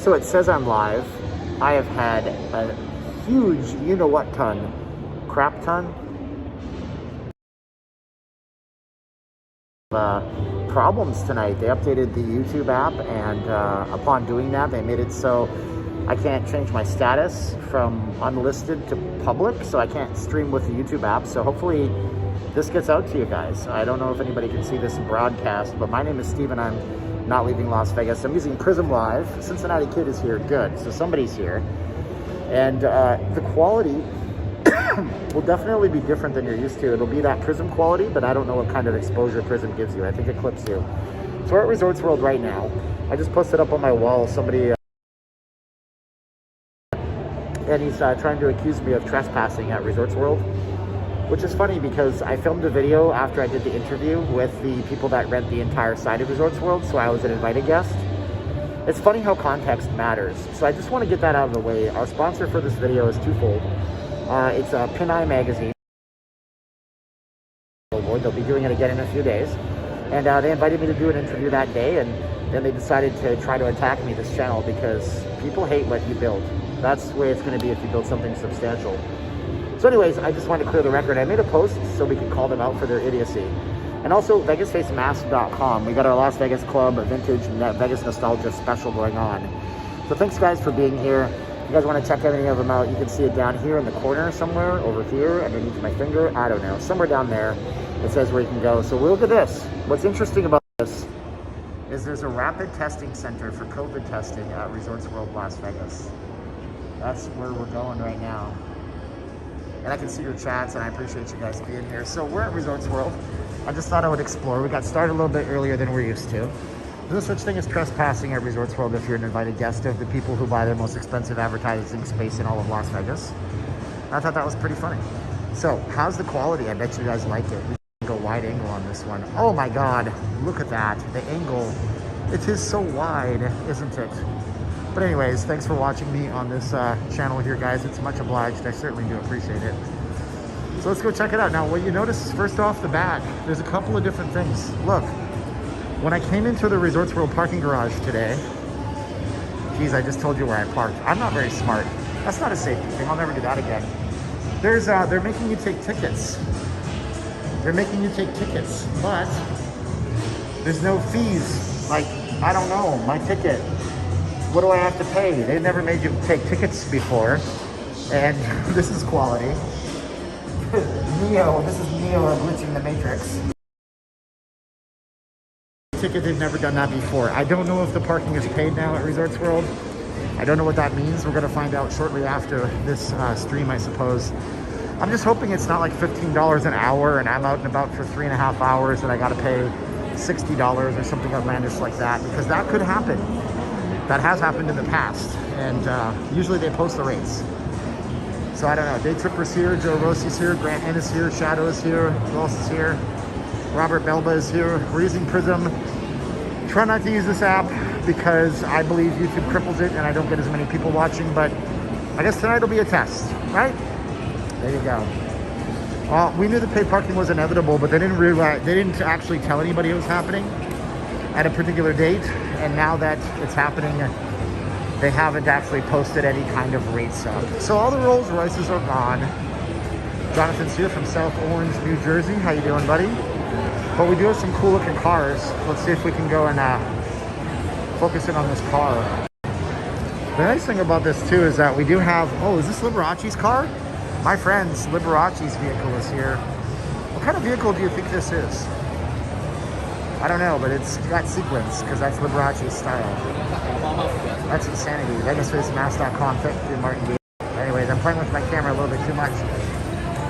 So it says I'm live. I have had a huge, you-know-what ton, crap ton, problems tonight. They updated the YouTube app, and upon doing that, they made it so I can't change my status from unlisted to public, so I can't stream with the YouTube app. So hopefully this gets out to you guys. I don't know if anybody can see this broadcast, but my name is Steve, and I'm not leaving Las Vegas. I'm using Prism Live. Cincinnati Kid is here. Good. So somebody's here. And the quality will definitely be different than you're used to. It'll be that Prism quality, but I don't know what kind of exposure Prism gives you. I think it clips you. So we're at Resorts World right now. I just posted up on my wall somebody, and he's trying to accuse me of trespassing at Resorts World, which is funny because I filmed a video after I did the interview with the people that rent the entire side of Resorts World, so I was an invited guest. It's funny how context matters. So I just want to get that out of the way. Our sponsor for this video is twofold. It's a Pin-Eye magazine. They'll be doing it again in a few days. And they invited me to do an interview that day, and then they decided to try to attack me, this channel, because people hate what you build. That's the way it's going to be if you build something substantial. So anyways, I just wanted to clear the record. I made a post so we could call them out for their idiocy. And also, VegasFaceMask.com. We got our Las Vegas Club Vintage Vegas Nostalgia special going on. So thanks, guys, for being here. If you guys want to check any of them out, you can see it down here in the corner somewhere, over here, underneath my finger. I don't know. Somewhere down there, it says where you can go. So look at this. What's interesting about this is there's a rapid testing center for COVID testing at Resorts World Las Vegas. That's where we're going right now. And I can see your chats, and I appreciate you guys being here. So we're at Resorts World. I just thought I would explore. We got started a little bit earlier than we're used to. There's no such thing as trespassing at Resorts World if you're an invited guest of the people who buy their most expensive advertising space in all of Las Vegas. I thought that was pretty funny. So how's the quality? I bet you guys like it. We can go wide angle on this one. Oh my God, look at that. The angle, it is so wide, isn't it? But anyways, thanks for watching me on this channel here, guys. It's much obliged. I certainly do appreciate it. So let's go check it out. Now, what you notice is first off the bat, there's a couple of different things. Look, when I came into the Resorts World parking garage today, geez, I just told you where I parked. I'm not very smart. That's not a safety thing. I'll never do that again. They're making you take tickets. They're making you take tickets, but there's no fees. Like, I don't know, my ticket. What do I have to pay? They've never made you take tickets before. And this is quality. Neo, this is Neo glitching the Matrix. Ticket, they've never done that before. I don't know if the parking is paid now at Resorts World. I don't know what that means. We're gonna find out shortly after this stream, I suppose. I'm just hoping it's not like $15 an hour and I'm out and about for 3.5 hours and I gotta pay $60 or something outlandish like that, because that could happen. That has happened in the past, and usually they post the rates. So I don't know. Day Tripper's here, Joe Rossi's here, Grant N is here, Shadow is here, who else is here? Robert Belba is here. We're using Prism. Try not to use this app because I believe YouTube cripples it and I don't get as many people watching, but I guess tonight will be a test, right? There you go. Well, we knew the paid parking was inevitable, but they didn't actually tell anybody it was happening at a particular date, and now that it's happening, they haven't actually posted any kind of rates up. So all the Rolls-Royces are gone. Jonathan's here from South Orange, New Jersey. How you doing, buddy? But we do have some cool looking cars. Let's see if we can go and focus in on this car. The nice thing about this too is that we do have, oh, is this Liberace's car? My friend's Liberace's vehicle is here. What kind of vehicle do you think this is? I don't know, but it's got sequins because that's Liberace's style. That's insanity. VegasFaceMask.com. Thank you, Martin D. Anyways, I'm playing with my camera a little bit too much.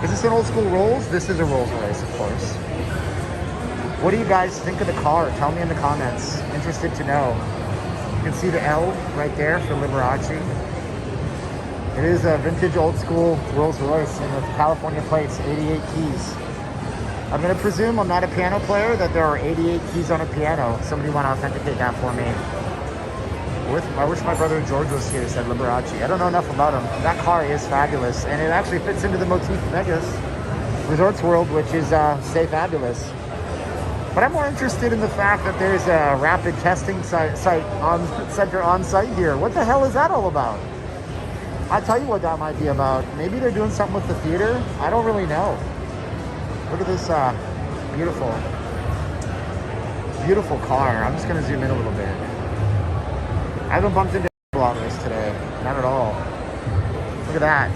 Is this an old school Rolls? This is a Rolls-Royce, of course. What do you guys think of the car? Tell me in the comments. Interested to know. You can see the L right there for Liberace. It is a vintage old school Rolls-Royce and with California plates, 88 keys. I'm going to presume, I'm not a piano player, that there are 88 keys on a piano. Somebody want to authenticate that for me. I wish my brother George was here, said Liberace. I don't know enough about him. That car is fabulous, and it actually fits into the motif of Vegas Resorts World, which is Stay Fabulous. But I'm more interested in the fact that there's a rapid testing center on site here. What the hell is that all about? I'll tell you what that might be about. Maybe they're doing something with the theater. I don't really know. Look at this beautiful, beautiful car. I'm just going to zoom in a little bit. I haven't bumped into bloggers today. Not at all. Look at that.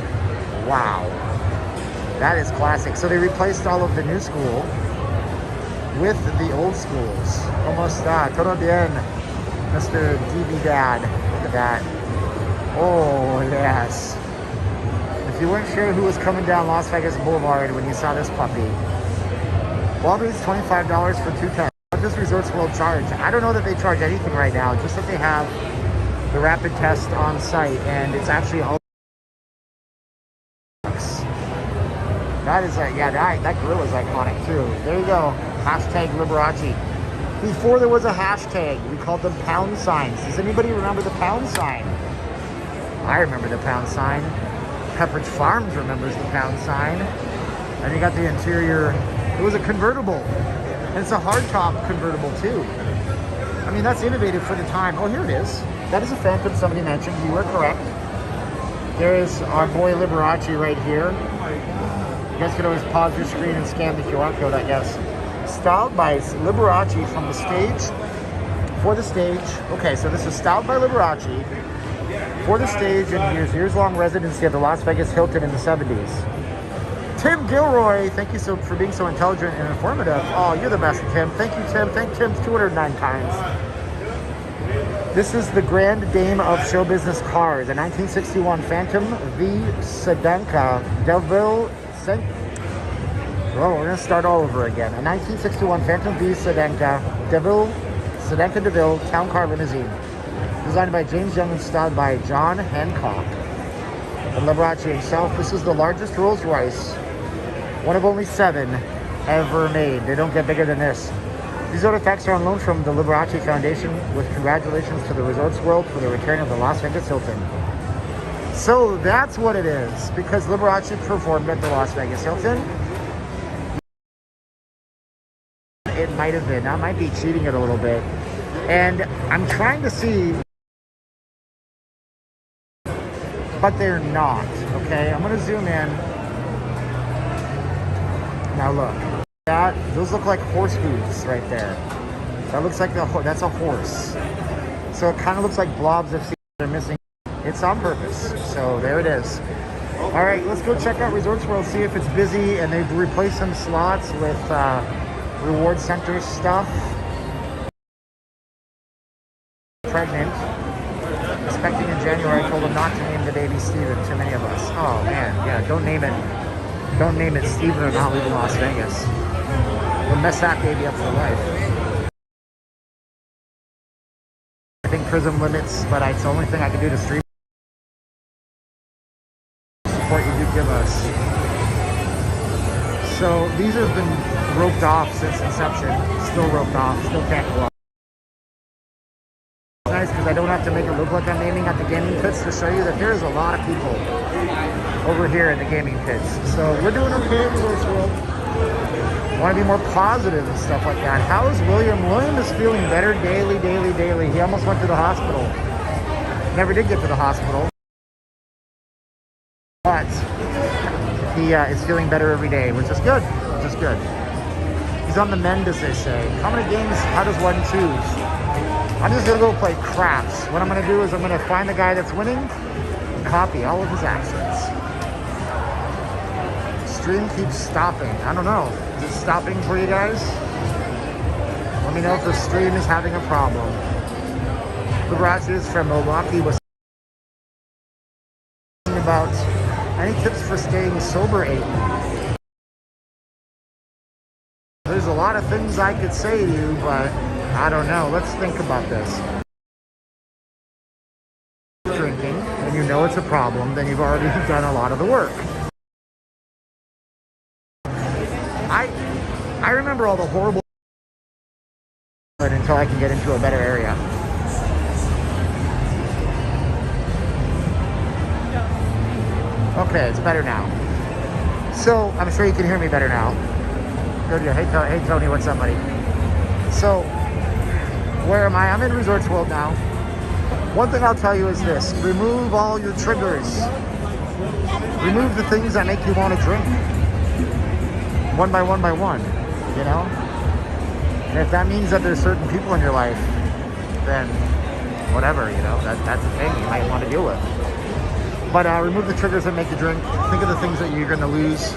Wow. That is classic. So they replaced all of the new school with the old schools. Como está? Todo bien, Mr. DB Dad. Look at that. Oh, yes. If you weren't sure who was coming down Las Vegas Boulevard when you saw this puppy, Walgreens $25 for 2 tests. What does Resorts World charge? I don't know that they charge anything right now, just that they have the rapid test on site, and it's actually all. That is that grill is iconic too. There you go. Hashtag Liberace. Before there was a hashtag, we called them pound signs. Does anybody remember the pound sign? I remember the pound sign. Pepperidge Farms remembers the pound sign. And you got the interior. It was a convertible. And it's a hardtop convertible too. I mean, that's innovative for the time. Oh, here it is. That is a Phantom somebody mentioned. You were correct. There is our boy Liberace right here. You guys can always pause your screen and scan the QR code, I guess. Styled by Liberace from the stage, for the stage. Okay, so this is styled by Liberace for the stage and his years-long residency at the Las Vegas Hilton in the 70s. Tim Gilroy, thank you so for being so intelligent and informative. Oh, you're the best, Tim. Thank you, Tim. Thank Tim 209 times. This is the Grand Dame of show business cars, a 1961 Phantom V Sedanka DeVille. Well, we're going to start all over again. A 1961 Phantom V Sedanka DeVille town car limousine. Designed by James Young and styled by John Hancock. And Liberace himself, this is the largest Rolls-Royce, one of only 7 ever made. They don't get bigger than this. These artifacts are on loan from the Liberace Foundation with congratulations to the Resorts World for the return of the Las Vegas Hilton. So that's what it is, because Liberace performed at the Las Vegas Hilton. It might have been. I might be cheating it a little bit. And I'm trying to see, but they're not, okay? I'm going to zoom in. Now look. Those look like horse hooves right there. That looks like that's a horse. So it kind of looks like blobs of seeds they're missing. It's on purpose. So there it is. All right, let's go check out Resorts World, see if it's busy, and they've replaced some slots with reward center stuff. Pregnant. Expecting in January. I told them not to name the baby Steven. Too many of us. Oh man, yeah, don't name it. Don't name it Steven or not leaving Las Vegas. We'll mess that baby up for life. I think Prism limits, but it's the only thing I can do to stream support you do give us. So these have been roped off since inception. Still roped off. Still can't go up. It's nice because I don't have to make it look like I'm aiming at the gaming pits to show you that there's a lot of people over here in the gaming pits. So we're doing okay in Resorts World. I want to be more positive and stuff like that. How is William? William is feeling better daily. He almost went to the hospital. Never did get to the hospital. But he is feeling better every day, which is good. He's on the mend, as they say. How many games, how does one choose? I'm just going to go play craps. What I'm going to do is I'm going to find the guy that's winning and copy all of his actions. Stream keeps stopping. I don't know. Is it stopping for you guys? Let me know if the stream is having a problem. Liberace is from Milwaukee, Wisconsin. About any tips for staying sober, Aiden? There's a lot of things I could say to you, but I don't know. Let's think about this. Drinking, and you know it's a problem, then you've already done a lot of the work. I remember all the horrible until I can get into a better area. Okay, it's better now. So I'm sure you can hear me better now. Good, yeah. Hey Tony, what's up, buddy? So, where am I? I'm in Resorts World now. One thing I'll tell you is this: remove all your triggers. Remove the things that make you want to drink. One by one by one, you know? And if that means that there's certain people in your life, then whatever, you know, that's a thing you might want to deal with. But remove the triggers that make you drink. Think of the things that you're going to lose.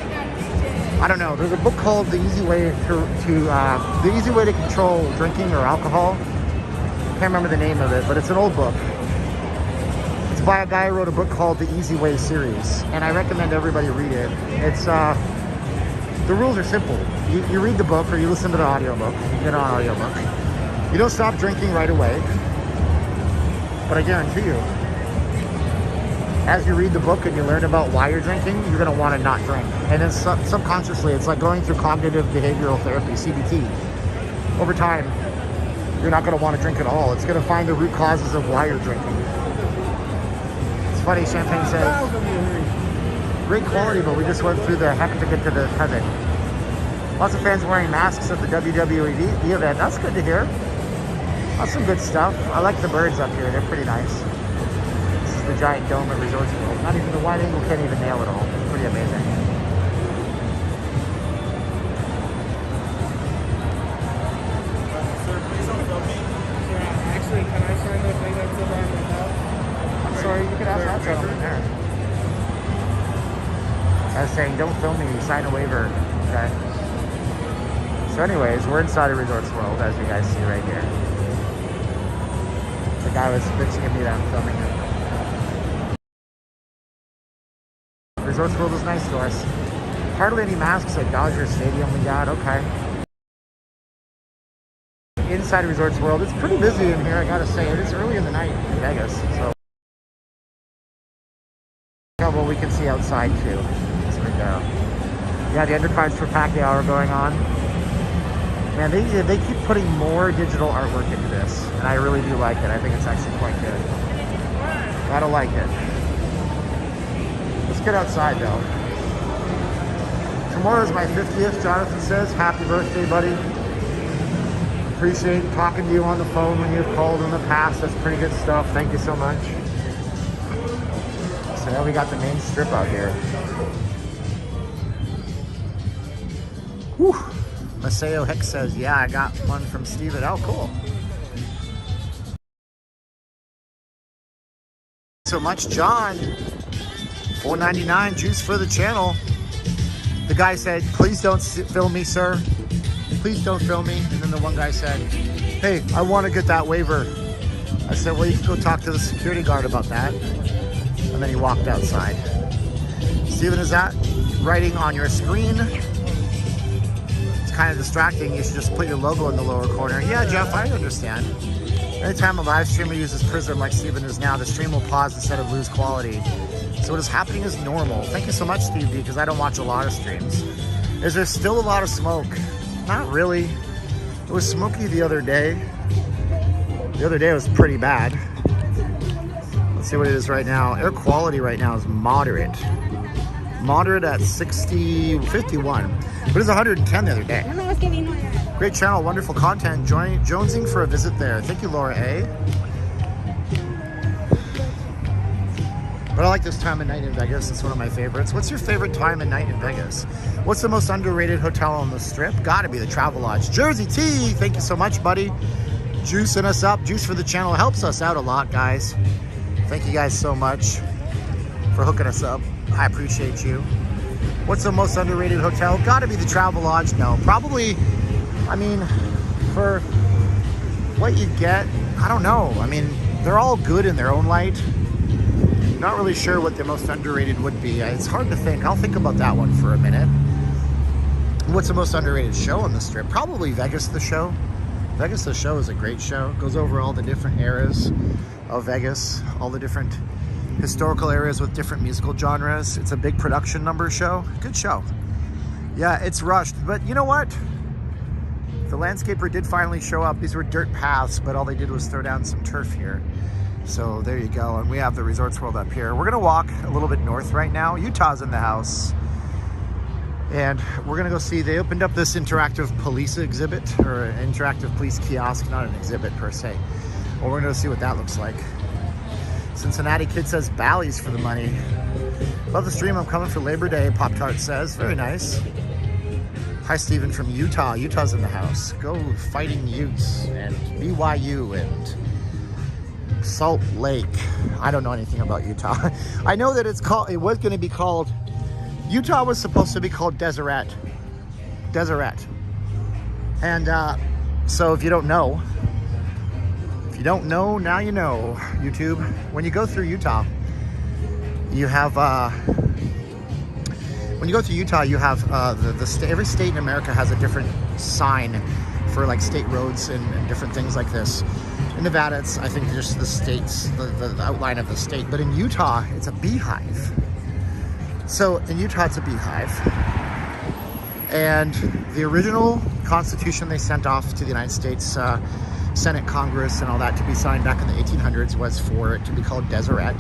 I don't know. There's a book called The Easy Way The Easy Way to Control Drinking or Alcohol. Can't remember the name of it, but it's an old book. It's by a guy who wrote a book called The Easy Way series, and I recommend everybody read it. It's the rules are simple. You read the book or you listen to the audiobook. You get an audiobook. You don't stop drinking right away, but I guarantee you, as you read the book and you learn about why you're drinking, you're going to want to not drink. And then subconsciously, it's like going through cognitive behavioral therapy, CBT. Over time, you're not going to want to drink at all. It's going to find the root causes of why you're drinking. It's funny, Champagne says, great quality, but we just went through the heck to get to the heaven. Lots of fans wearing masks at the WWE event. That's good to hear. That's some good stuff. I like the birds up here. They're pretty nice. The giant dome at Resorts World. Not even the wide angle can't even nail it all. It's pretty amazing. Sir, please don't film me. Actually, can I sign the thing that's over on the top? I'm sorry, you can ask that gentleman there. I was saying, don't film me, sign a waiver. Okay. So anyways, we're inside of Resorts World, as you guys see right here. The guy was bitching at me that I'm filming him. Resorts World is nice to us. Hardly any masks at Dodger Stadium we got, okay. Inside of Resorts World, it's pretty busy in here, I gotta say. It is early in the night in Vegas, so. Well, we can see outside too. As we go. Yeah, the undercards for Pacquiao are going on. Man, they keep putting more digital artwork into this, and I really do like it. I think it's actually quite good. Gotta like it. Let's get outside though. Tomorrow's my 50th, Jonathan says. Happy birthday, buddy. Appreciate talking to you on the phone when you've called in the past. That's pretty good stuff. Thank you so much. So now we got the main strip out here. Whew. Maseo Hicks says, yeah, I got one from Steven. Oh, cool. So much, John. $4.99 juice for the channel. The guy said, please don't film me, sir. Please don't film me. And then the one guy said, hey, I want to get that waiver. I said, well, you can go talk to the security guard about that. And then he walked outside. Steven, is that writing on your screen? It's kind of distracting. You should just put your logo in the lower corner. Yeah, Jeff, I understand. Anytime a live streamer uses Prism like Steven is now, the stream will pause instead of lose quality. So what is happening is normal. Thank you so much, Steve D, because I don't watch a lot of streams. Is there still a lot of smoke? Not really. It was smoky the other day. The other day was pretty bad. Let's see what it is right now. Air quality right now is moderate. Moderate at 51. But it was 110 the other day. Great channel, wonderful content. Jonesing for a visit there. Thank you, Laura A. But I like this time of night in Vegas. It's one of my favorites. What's your favorite time of night in Vegas? What's the most underrated hotel on the Strip? Gotta be the Travelodge. Jersey T, thank you so much, buddy. Juicing us up. Juice for the channel helps us out a lot, guys. Thank you guys so much for hooking us up. I appreciate you. What's the most underrated hotel? Gotta be the Travelodge. No, probably, I mean, for what you get, I don't know. I mean, they're all good in their own light. Not really sure what the most underrated would be. It's hard to think. I'll think about that one for a minute. What's the most underrated show on the Strip? Probably Vegas the Show. Vegas the Show is a great show. It goes over all the different eras of Vegas, all the different historical areas with different musical genres. It's a big production number show. Good show. Yeah, it's rushed, but you know what? The landscaper did finally show up. These were dirt paths, but all they did was throw down some turf here. So there you go, and we have the Resorts World up here. We're gonna walk a little bit north right now. Utah's in the house. And we're gonna go see, they opened up this interactive police exhibit, or an interactive police kiosk, not an exhibit per se. Well, we're gonna go see what that looks like. Cincinnati kid says Bally's for the money. Love the stream, I'm coming for Labor Day, Pop-Tart says. Very nice. Hi, Steven from Utah. Utah's in the house. Go Fighting Utes and BYU and Salt Lake. I don't know anything about Utah. I know that it was going to be called, Utah was supposed to be called Deseret. And so if you don't know, now you know, YouTube. When you go through Utah, you have every state in America has a different sign for like state roads and different things like this. In Nevada, it's, I think, just the states, the outline of the state. But in Utah, it's a beehive. So in Utah, it's a beehive. And the original constitution they sent off to the United States Senate, Congress, and all that to be signed back in the 1800s was for it to be called Deseret.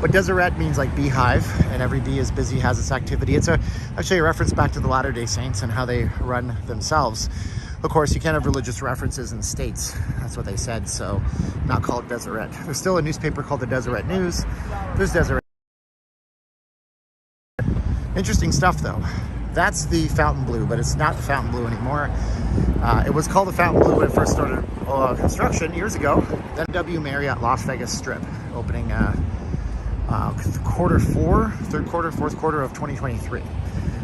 But Deseret means like beehive, and every bee is busy, has its activity. It's actually a reference back to the Latter-day Saints and how they run themselves. Of course, you can't have religious references in states. That's what they said, so not called Deseret. There's still a newspaper called the Deseret News. There's Deseret. Interesting stuff, though. That's the Fountain Blue, but it's not the Fountain Blue anymore. It was called the Fountain Blue when it first started construction years ago. Then W Marriott Las Vegas Strip, opening third quarter, fourth quarter of 2023.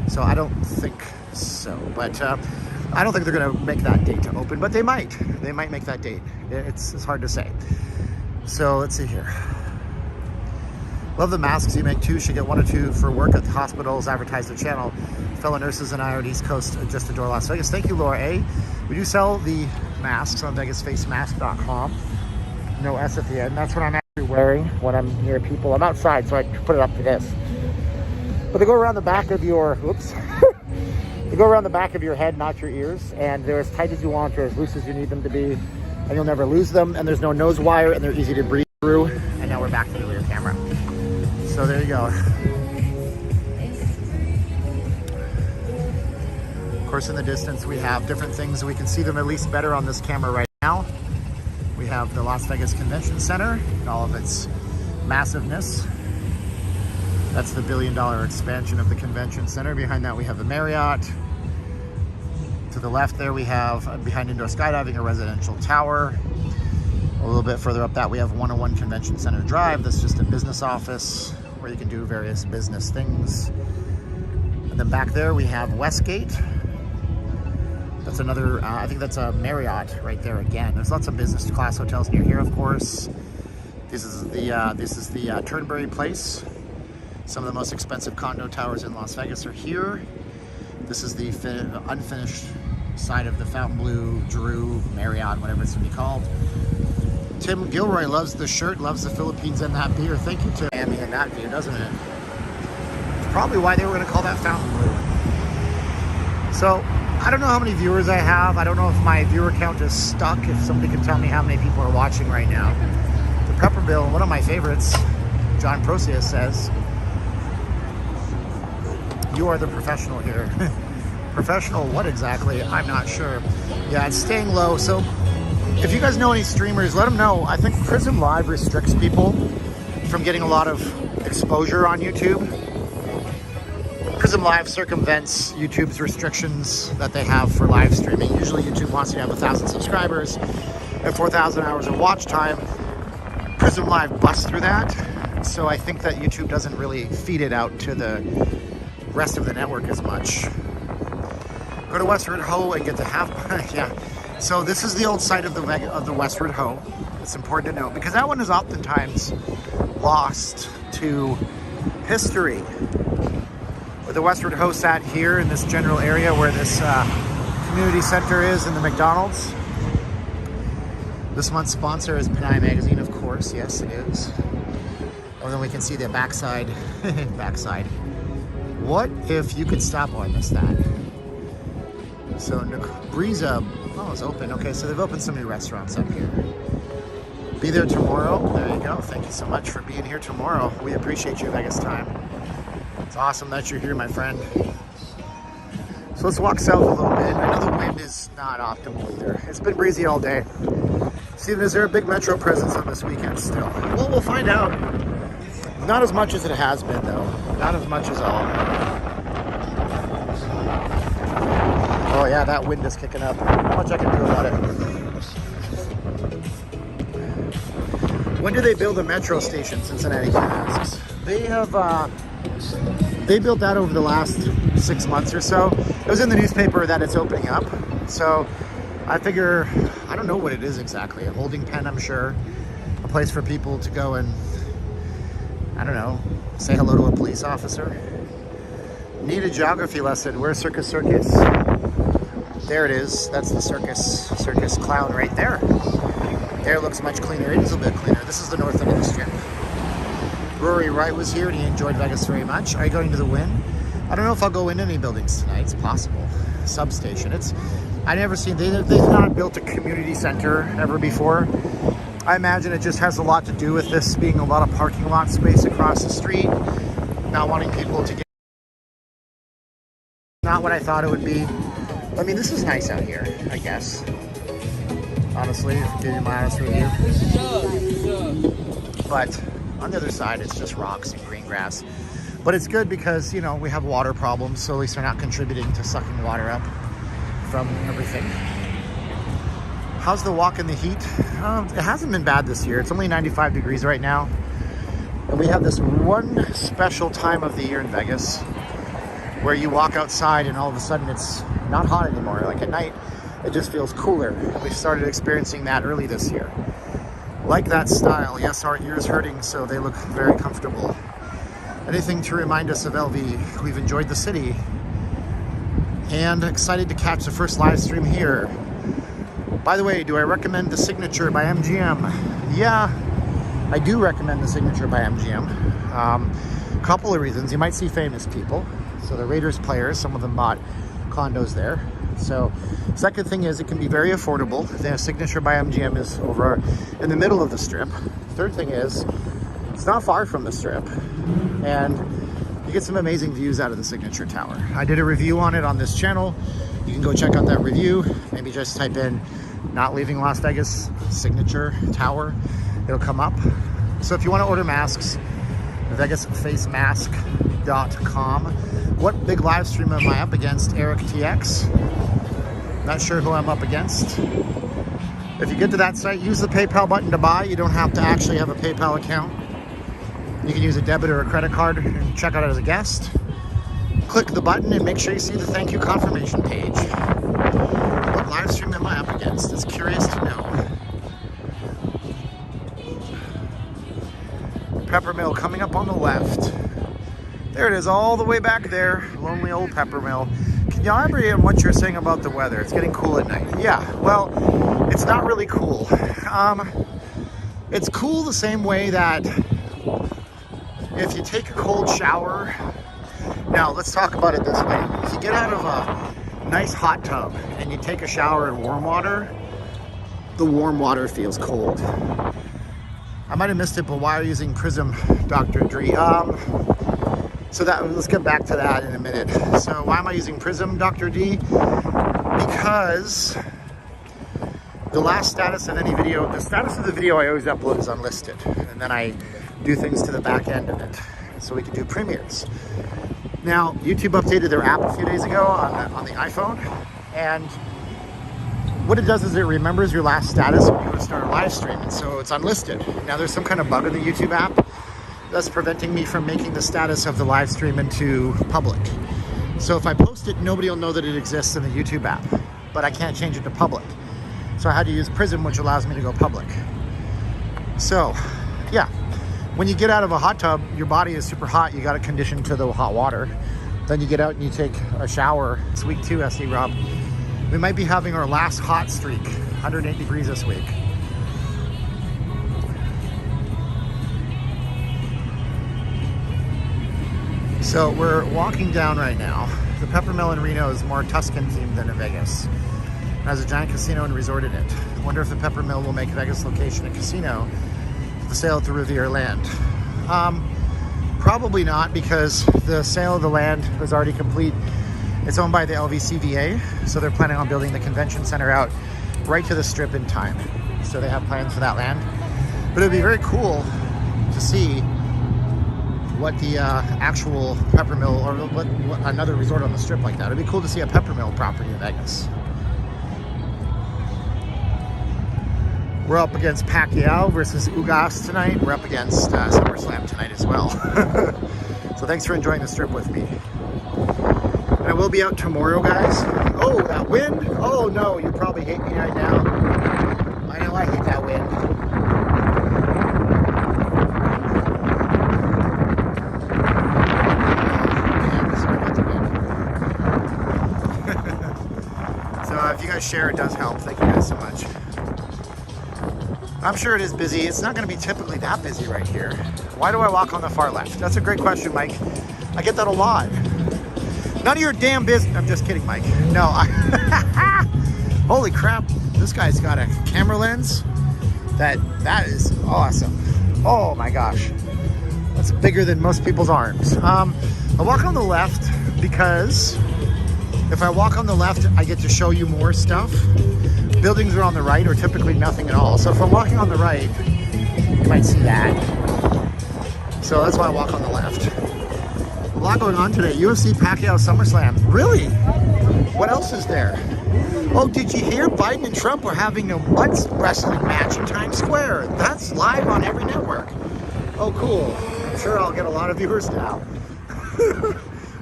So I don't think so, but I don't think they're going to make that date to open, but they might make that date. It's hard to say. So let's see here. Love the masks. You make two, should get one or two for work at the hospitals. Advertise the channel. Fellow nurses and I are at East Coast, just adore Las Vegas. Thank you, Laura A. We do sell the masks on vegasfacemask.com. No S at the end. That's what I'm actually wearing when I'm near people. I'm outside, so I put it up to this. But they go around the back of your, whoops. They go around the back of your head, not your ears, and they're as tight as you want or as loose as you need them to be, and you'll never lose them. And there's no nose wire, and they're easy to breathe through. And now we're back to the rear camera. So there you go. Of course, in the distance, we have different things. We can see them at least better on this camera right now. We have the Las Vegas Convention Center and all of its massiveness. That's the billion-dollar expansion of the convention center. Behind that, we have the Marriott. To the left there, we have, behind indoor skydiving, a residential tower. A little bit further up that, we have 101 Convention Center Drive. That's just a business office where you can do various business things. And then back there, we have Westgate. That's another, I think that's a Marriott right there again. There's lots of business class hotels near here, of course. This is the Turnberry Place. Some of the most expensive condo towers in Las Vegas are here. This is the unfinished side of the Fountain Blue, Drew, Marriott, whatever it's going to be called. Tim Gilroy loves the shirt, loves the Philippines and that beer. Thank you to Miami and that view, doesn't it? It's probably why they were going to call that Fountain Blue. So, I don't know how many viewers I have. I don't know if my viewer count is stuck. If somebody can tell me how many people are watching right now. The Prepper Bill, one of my favorites, John Prosius says, "You are the professional here." Professional what exactly? I'm not sure. Yeah, it's staying low. So if you guys know any streamers, let them know. I think Prism Live restricts people from getting a lot of exposure on YouTube. Prism Live circumvents YouTube's restrictions that they have for live streaming. Usually YouTube wants you to have 1,000 subscribers and 4,000 hours of watch time. Prism Live busts through that. So I think that YouTube doesn't really feed it out to the rest of the network as much. Go to Westward Ho and get to half. Yeah. So this is the old site of the Westward Ho. It's important to note because that one is oftentimes lost to history. Where the Westward Ho sat here in this general area where this community center is in the McDonald's. This month's sponsor is Panay Magazine, of course. Yes, it is. Oh, then we can see the backside. Backside. What if you could stop? Oh, I missed that. So Breeza, oh, it's open. Okay, so they've opened some new restaurants up here. Be there tomorrow. There you go. Thank you so much for being here tomorrow. We appreciate you, Vegas time. It's awesome that you're here, my friend. So let's walk south a little bit. I know the wind is not optimal either. It's been breezy all day. Steven, is there a big metro presence on this weekend still? Well, we'll find out. Not as much as it has been, though. Not as much as all. Oh yeah, that wind is kicking up. Not much I can do about it. When do they build a metro station, Cincinnati asks? They have, they built that over the last 6 months or so. It was in the newspaper that it's opening up. So I figure, I don't know what it is exactly. A holding pen, I'm sure. A place for people to go and, I don't know, say hello to a police officer. Need a geography lesson. Where's Circus Circus? There it is. That's the circus clown right there. There looks much cleaner. It is a bit cleaner. This is the north end of the strip. Rory Wright was here and he enjoyed Vegas very much. Are you going to the Wynn? I don't know if I'll go in any buildings tonight. It's possible. Substation. I never seen, they've not built a community center ever before. I imagine it just has a lot to do with this being a lot of parking lot space across the street. Not wanting people to get, not what I thought it would be. I mean, this is nice out here, I guess. Honestly, if I'm giving my honest review. But on the other side, it's just rocks and green grass. But it's good because, you know, we have water problems, so at least they're not contributing to sucking water up from everything. How's the walk in the heat? It hasn't been bad this year. It's only 95 degrees right now. And we have this one special time of the year in Vegas where you walk outside and all of a sudden it's not hot anymore. Like at night, it just feels cooler. We started experiencing that early this year. Like that style. Yes, our ears hurting, so they look very comfortable. Anything to remind us of LV. We've enjoyed the city. And excited to catch the first live stream here. By the way, do I recommend The Signature by MGM? Yeah, I do recommend The Signature by MGM. Couple of reasons. You might see famous people. So the Raiders players, some of them bought condos there. So second thing is it can be very affordable. The Signature by MGM is over in the middle of the strip. Third thing is it's not far from the strip and you get some amazing views out of the Signature Tower. I did a review on it on this channel. You can go check out that review. Maybe just type in "not leaving Las Vegas Signature Tower." It'll come up. So if you want to order masks, VegasFaceMask.com. What big live stream am I up against? Eric TX. Not sure who I'm up against. If you get to that site, use the PayPal button to buy. You don't have to actually have a PayPal account. You can use a debit or a credit card and check out as a guest. Click the button and make sure you see the thank you confirmation page. What live stream am I up against? It's curious to know. Peppermill coming up on the left. There it is, all the way back there. Lonely old Peppermill. Can y'all ever hear what you're saying about the weather? It's getting cool at night. Yeah, well, it's not really cool. It's cool the same way that if you take a cold shower. Now, let's talk about it this way. If you get out of a nice hot tub and you take a shower in warm water, the warm water feels cold. I might have missed it, but why are you using Prism, Dr. Dre? So let's get back to that in a minute. So why am I using Prism, Dr. D? Because the last status of any video, the status of the video I always upload is unlisted. And then I do things to the back end of it so we can do premieres. Now, YouTube updated their app a few days ago on the iPhone. And what it does is it remembers your last status when you go to start a live stream. And so it's unlisted. Now there's some kind of bug in the YouTube app that's preventing me from making the status of the live stream into public. So if I post it, nobody will know that it exists in the YouTube app, but I can't change it to public. So I had to use Prism, which allows me to go public. So, yeah, when you get out of a hot tub, your body is super hot. You got to condition to the hot water. Then you get out and you take a shower. It's week 2, SD Rob. We might be having our last hot streak, 108 degrees this week. So we're walking down right now. The Peppermill in Reno is more Tuscan themed than in Vegas. It has a giant casino and resort in it. I wonder if the Peppermill will make Vegas location a casino for the sale to Riviera Land. Probably not, because the sale of the land was already complete It's owned by the LVCVA, so they're planning on building the convention center out right to the Strip in time. So they have plans for that land. But it'd be very cool to see what the actual peppermill, or what another resort on the Strip like that. It'd be cool to see a peppermill property in Vegas. We're up against Pacquiao versus Ugas tonight. We're up against SummerSlam tonight as well. So thanks for enjoying the Strip with me. And I will be out tomorrow, guys. Oh, that wind? Oh no, you probably hate me right now. I know I hate that wind. If you guys share, it does help. Thank you guys so much. I'm sure it is busy. It's not going to be typically that busy right here. Why do I walk on the far left? That's a great question, Mike. I get that a lot. None of your damn business. I'm just kidding, Mike. No. Holy crap. This guy's got a camera lens. That is awesome. Oh my gosh. That's bigger than most people's arms. I walk on the left because if I walk on the left, I get to show you more stuff. Buildings are on the right, or typically nothing at all. So if I'm walking on the right, you might see that. So that's why I walk on the left. A lot going on today. UFC, Pacquiao, SummerSlam. Really? What else is there? Oh, did you hear Biden and Trump are having a mud wrestling match in Times Square? That's live on every network. Oh, cool. I'm sure I'll get a lot of viewers now.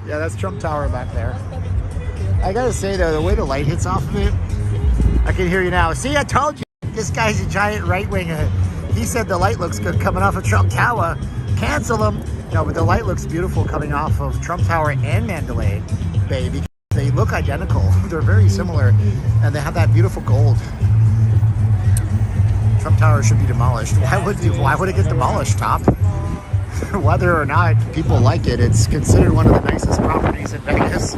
Yeah, that's Trump Tower back there. I gotta say though, the way the light hits off of it, I can hear you now. See, I told you, this guy's a giant right winger. He said the light looks good coming off of Trump Tower. Cancel him. No, but the light looks beautiful coming off of Trump Tower and Mandalay Bay because they look identical. They're very similar, and they have that beautiful gold. Trump Tower should be demolished. Why would it get demolished, Top? Whether or not people like it, it's considered one of the nicest properties in Vegas.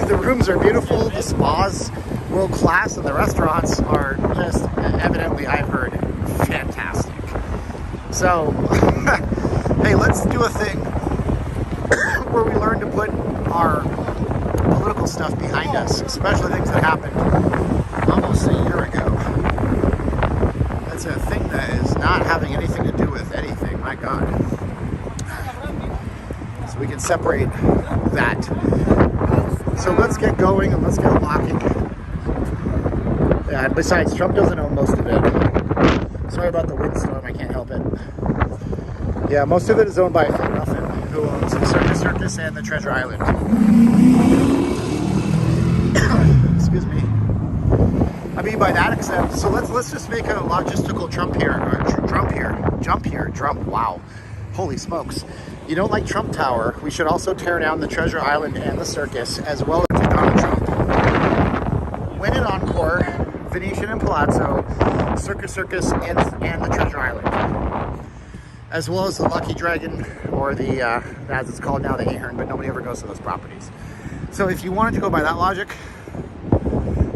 The rooms are beautiful, the spas world class, and the restaurants are just, evidently, I've heard, fantastic. So, hey, let's do a thing where we learn to put our political stuff behind us, especially things that happened almost a year ago. That's a thing that is not having anything to do with anything, my God. So we can separate that. So let's get going and let's get walking. Yeah, and besides, Trump doesn't own most of it. Sorry about the windstorm, I can't help it. Yeah, most of it is owned by Phil Ruffin, who owns the Circus and the Treasure Island. Excuse me. I mean, by that extent, so let's just make a logistical jump here. Wow. Holy smokes. You don't like Trump Tower, we should also tear down the Treasure Island and the Circus, as well as Donald Trump. Win at Encore, Venetian and Palazzo, Circus, and the Treasure Island. As well as the Lucky Dragon, or the, as it's called now, the Ahern, but nobody ever goes to those properties. So if you wanted to go by that logic,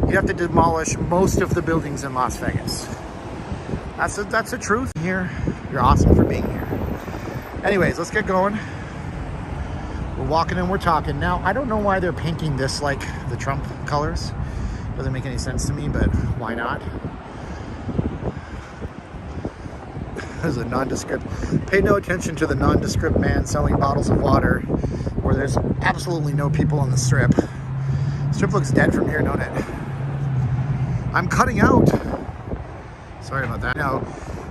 you have to demolish most of the buildings in Las Vegas. That's the truth here. You're awesome for being here. Anyways, let's get going. We're walking and we're talking. Now, I don't know why they're painting this like the Trump colors. Doesn't make any sense to me, but why not? There's a nondescript. Pay no attention to the nondescript man selling bottles of water where there's absolutely no people on the Strip. Strip looks dead from here, don't it? I'm cutting out. Sorry about that. No,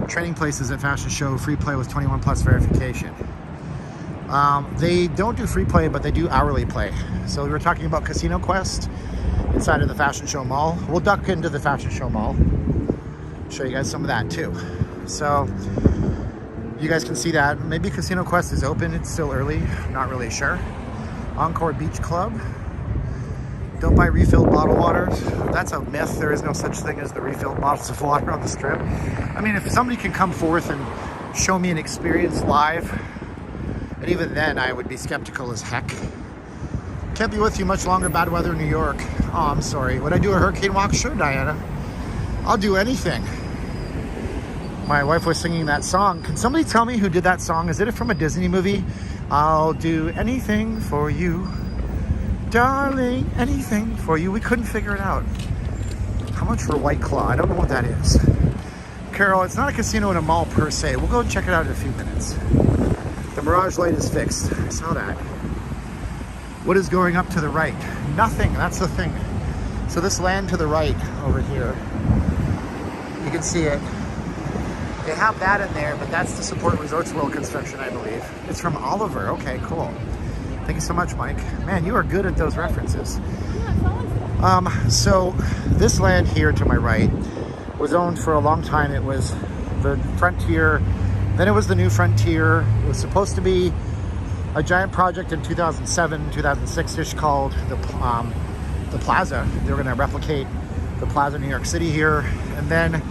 training places at Fashion Show, free play with 21 plus verification. They don't do free play, but they do hourly play. So we were talking about Casino Quest inside of the Fashion Show Mall. We'll duck into the Fashion Show Mall. Show you guys some of that too. So you guys can see that. Maybe Casino Quest is open. It's still early. I'm not really sure. Encore Beach Club. Don't buy refilled bottled waters. That's a myth. There is no such thing as the refilled bottles of water on the Strip. I mean, if somebody can come forth and show me an experience live, and even then I would be skeptical as heck. Can't be with you much longer. Bad weather in New York. Oh, I'm sorry. Would I do a hurricane walk? Sure, Diana. I'll do anything. My wife was singing that song. Can somebody tell me who did that song? Is it from a Disney movie? I'll do anything for you. Darling, anything for you. We couldn't figure it out. How much for White Claw? I don't know what that is. Carol, it's not a casino in a mall per se. We'll go and check it out in a few minutes. The Mirage light is fixed. I saw that. What is going up to the right? Nothing. That's the thing. So this land to the right over here, you can see it. They have that in there, but that's to support Resorts World construction, I believe. It's from Oliver. Okay, cool. Thank you so much, Mike. Man, you are good at those references. So this land here to my right was owned for a long time. It was the Frontier, then it was the New Frontier. It was supposed to be a giant project in 2007, 2006-ish called the Plaza. They were going to replicate the Plaza in New York City here. And then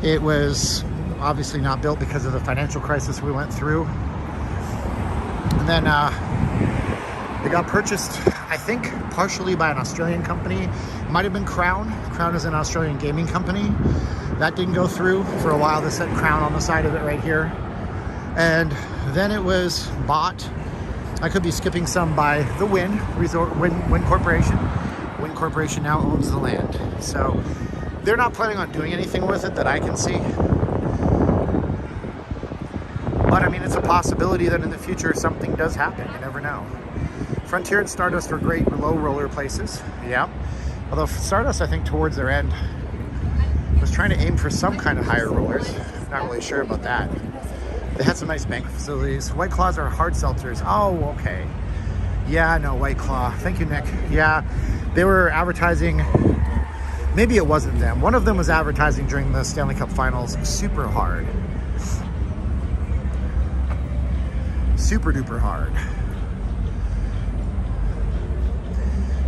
it was obviously not built because of the financial crisis we went through. And then it got purchased, I think, partially by an Australian company. It might have been Crown. Crown is an Australian gaming company. That didn't go through for a while. They said Crown on the side of it right here. And then it was bought, I could be skipping some, by the Wynn Corporation. Wynn Corporation now owns the land. So they're not planning on doing anything with it that I can see. But I mean, it's a possibility that in the future something does happen. You never know. Frontier and Stardust were great low roller places. Yeah. Although Stardust, I think towards their end, was trying to aim for some kind of higher rollers. Not really sure about that. They had some nice banquet facilities. White Claws are hard seltzers. Oh, okay. Yeah, no, White Claw. Thank you, Nick. Yeah, they were advertising. Maybe it wasn't them. One of them was advertising during the Stanley Cup Finals super hard. Super duper hard.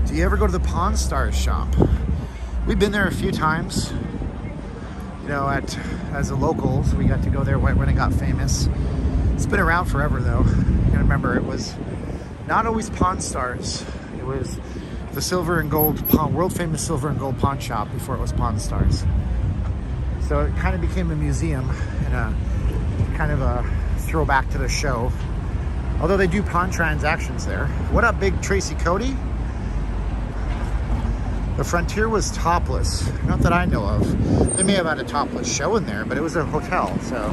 Do you ever go to the Pawn Stars shop? We've been there a few times. You know, as a locals, we got to go there when it got famous. It's been around forever though. You remember, it was not always Pawn Stars. It was the silver and gold pawn, world famous silver and gold pawn shop before it was Pawn Stars. So it kind of became a museum and a kind of a throwback to the show. Although they do pawn transactions there. What up, Big Tracy Cody? The Frontier was topless, not that I know of. They may have had a topless show in there, but it was a hotel, so.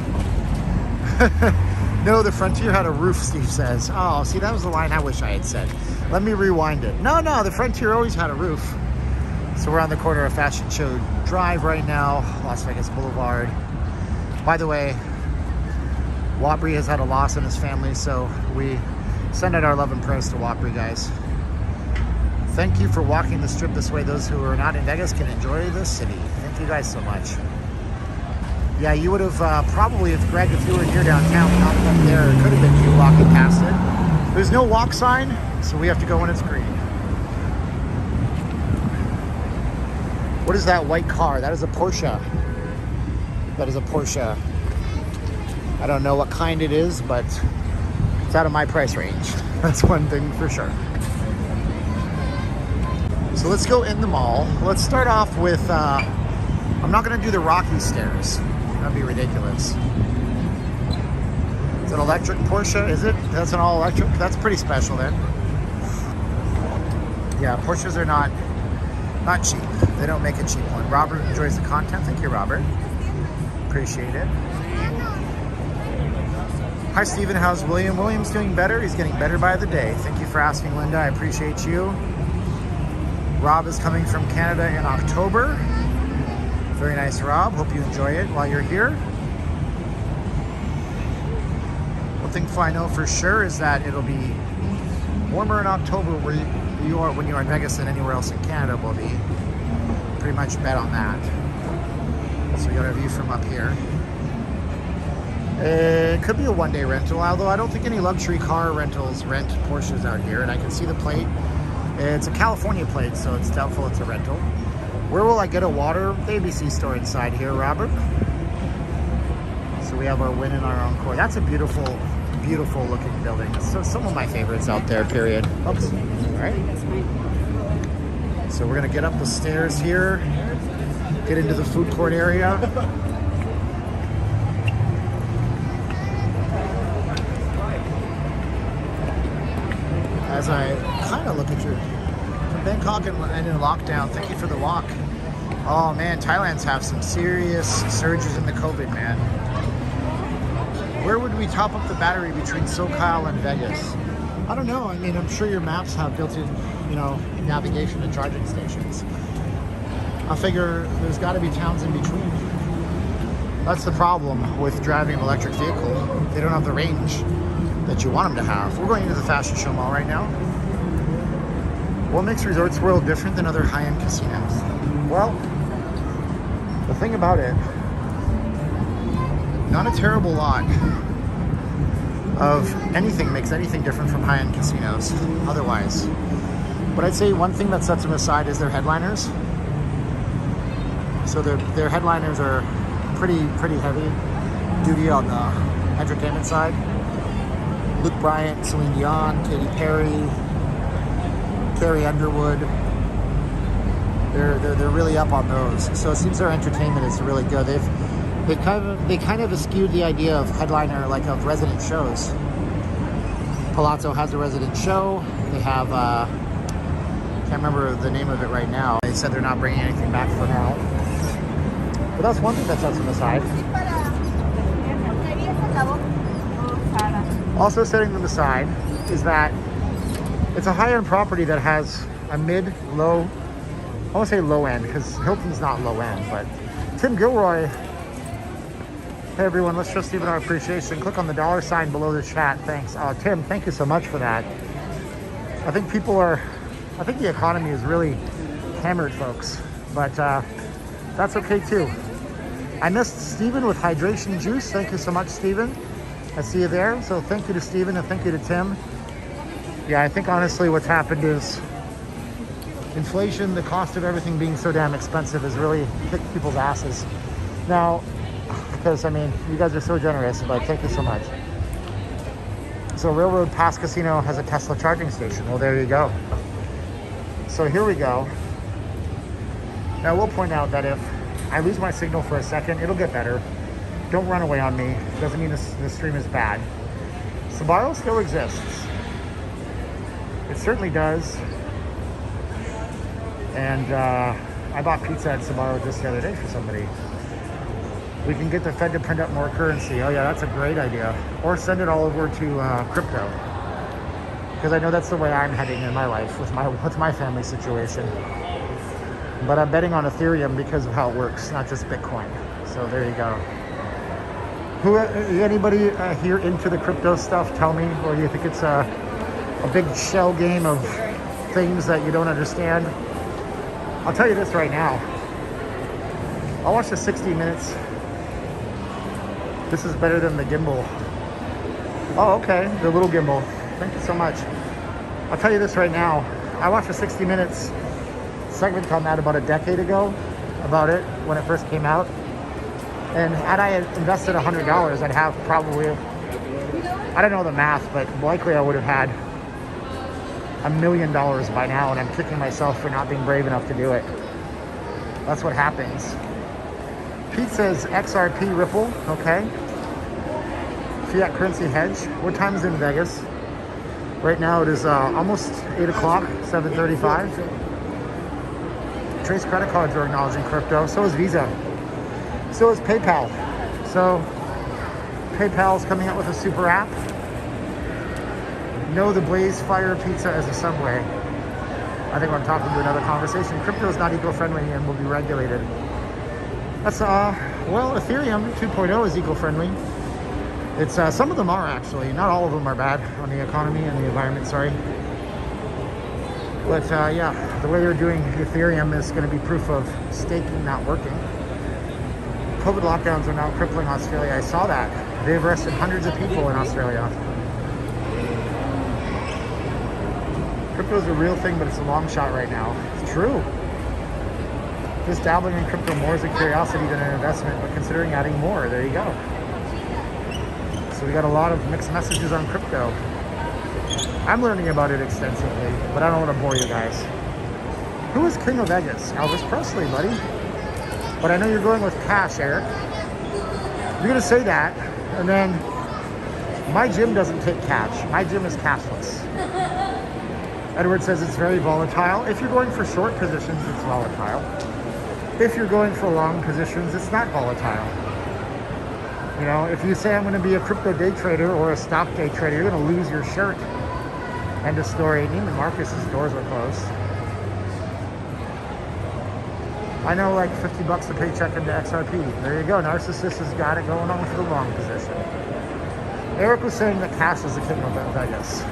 No, the Frontier had a roof, Steve says. Oh, see, that was the line I wish I had said. Let me rewind it. No, the Frontier always had a roof. So we're on the corner of Fashion Show Drive right now, Las Vegas Boulevard. By the way, Wabri has had a loss in his family, so we send out our love and prayers to Wabri, guys. Thank you for walking the strip this way. Those who are not in Vegas can enjoy the city. Thank you guys so much. Yeah, you would have probably, if Greg, if you were here downtown, not up there, it could have been you walking past it. There's no walk sign, so we have to go when it's green. What is that white car? That is a Porsche. That is a Porsche. I don't know what kind it is, but it's out of my price range. That's one thing for sure. So let's go in the mall. Let's start off with, I'm not gonna do the rocky stairs. That'd be ridiculous. It's an electric Porsche, is it? That's an all electric? That's pretty special then. Yeah, Porsches are not cheap. They don't make a cheap one. Robert enjoys the content. Thank you, Robert. Appreciate it. Hi, Stephen. How's William? William's doing better. He's getting better by the day. Thank you for asking, Linda. I appreciate you. Rob is coming from Canada in October. Very nice, Rob. Hope you enjoy it while you're here. One thing I know for sure is that it'll be warmer in October where you are when you're in Vegas than anywhere else in Canada will be. Pretty much bet on that. So we got a view from up here. It could be a one-day rental, although I don't think any luxury car rentals rent Porsches out here, and I can see the plate. It's a California plate, so it's doubtful it's a rental. Where will I get a water? The ABC store inside here, Robert. So we have our Wynn in our own core. That's a beautiful, beautiful looking building. So some of my favorites out there, period. Oops, all right. So we're gonna get up the stairs here, get into the food court area. As I kind of look at your Bangkok and in lockdown. Thank you for the walk. Oh man, Thailand's have some serious surges in the COVID, man. Where would we top up the battery between SoCal and Vegas? I don't know. I mean, I'm sure your maps have built-in, you know, navigation and charging stations. I figure there's got to be towns in between. That's the problem with driving an electric vehicle. They don't have the range that you want them to have. We're going into the Fashion Show Mall right now. What makes Resorts World different than other high-end casinos? Well, the thing about it, not a terrible lot of anything makes anything different from high-end casinos otherwise. But I'd say one thing that sets them aside is their headliners. So their headliners are pretty heavy duty on the entertainment side. Luke Bryant, Celine Dion, Katy Perry, Carrie Underwood. They're really up on those. So it seems their entertainment is really good. They kind of eschewed the idea of headliner, like of resident shows. Palazzo has a resident show. They have can't remember the name of it right now. They said they're not bringing anything back for now. But that's one thing that sets them aside. Also setting them aside is that it's a high-end property that has a mid-low, I won't say low-end because Hilton's not low-end, but Tim Gilroy, hey everyone, let's show Stephen our appreciation. Click on the $ below the chat, thanks. Tim, thank you so much for that. I think the economy is really hammered, folks, but that's okay too. I missed Stephen with hydration juice. Thank you so much, Stephen. I see you there. So thank you to Stephen and thank you to Tim. Yeah, I think honestly what's happened is inflation, the cost of everything being so damn expensive has really kicked people's asses. Now, because I mean, you guys are so generous, but thank you so much. So Railroad Pass Casino has a Tesla charging station. Well, there you go. So here we go. Now we'll point out that if I lose my signal for a second, it'll get better. Don't run away on me. Doesn't mean the stream is bad. Sbarro still exists. It certainly does. And I bought pizza at Sbarro just the other day for somebody. We can get the Fed to print up more currency. Oh yeah, that's a great idea. Or send it all over to crypto. Because I know that's the way I'm heading in my life with my family situation. But I'm betting on Ethereum because of how it works, not just Bitcoin. So there you go. Anybody here into the crypto stuff? Tell me. Or do you think it's a big shell game of things that you don't understand? I'll tell you this right now. I'll watch the 60 Minutes. This is better than the gimbal. Oh, okay. The little gimbal. Thank you so much. I'll tell you this right now. I watched the 60 Minutes segment on that about a decade ago, about it when it first came out. And had I invested $100, I'd have probably, I don't know the math, but likely I would have had $1 million by now, and I'm kicking myself for not being brave enough to do it. That's what happens. Pete says XRP Ripple, okay. Fiat currency hedge. What time is it in Vegas? Right now it is almost 8 o'clock, 7:35. Trace credit cards are acknowledging crypto. So is Visa. So is PayPal. So PayPal's coming out with a super app. No, the Blaze Fire Pizza as a Subway. I think I'm talking to another conversation. Crypto is not eco-friendly and will be regulated. That's well, Ethereum 2.0 is eco-friendly. It's some of them are actually. Not all of them are bad on the economy and the environment. Sorry. But yeah, the way they're doing Ethereum is going to be proof of staking not working. COVID lockdowns are now crippling Australia. I saw that. They've arrested hundreds of people in Australia. Crypto is a real thing, but it's a long shot right now. It's true. Just dabbling in crypto more is a curiosity than an investment, but considering adding more, there you go. So we got a lot of mixed messages on crypto. I'm learning about it extensively, but I don't want to bore you guys. Who is King of Vegas? Elvis Presley, buddy. But I know you're going with cash, Eric. You're going to say that, and then my gym doesn't take cash. My gym is cashless. Edward says it's very volatile. If you're going for short positions, it's volatile. If you're going for long positions, it's not volatile. You know, if you say I'm going to be a crypto day trader or a stock day trader, you're going to lose your shirt. End of story. Neiman Marcus's doors were closed. I know, like 50 bucks a paycheck into XRP. There you go. Narcissist has got it going on for the long position. Eric was saying that cash is the king of Vegas.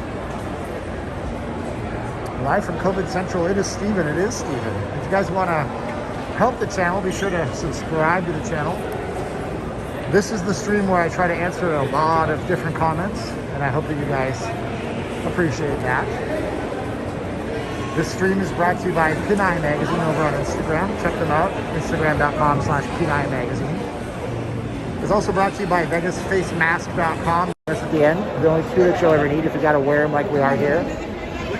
Live from COVID Central, it is Steven. It is Steven. If you guys want to help the channel, be sure to subscribe to the channel. This is the stream where I try to answer a lot of different comments, and I hope that you guys appreciate that. This stream is brought to you by Pinai Magazine over on Instagram. Check them out, instagram.com/Pinai Magazine. It's also brought to you by VegasFaceMask.com. That's at the end. The only two that you'll ever need if you got to wear them like we are here.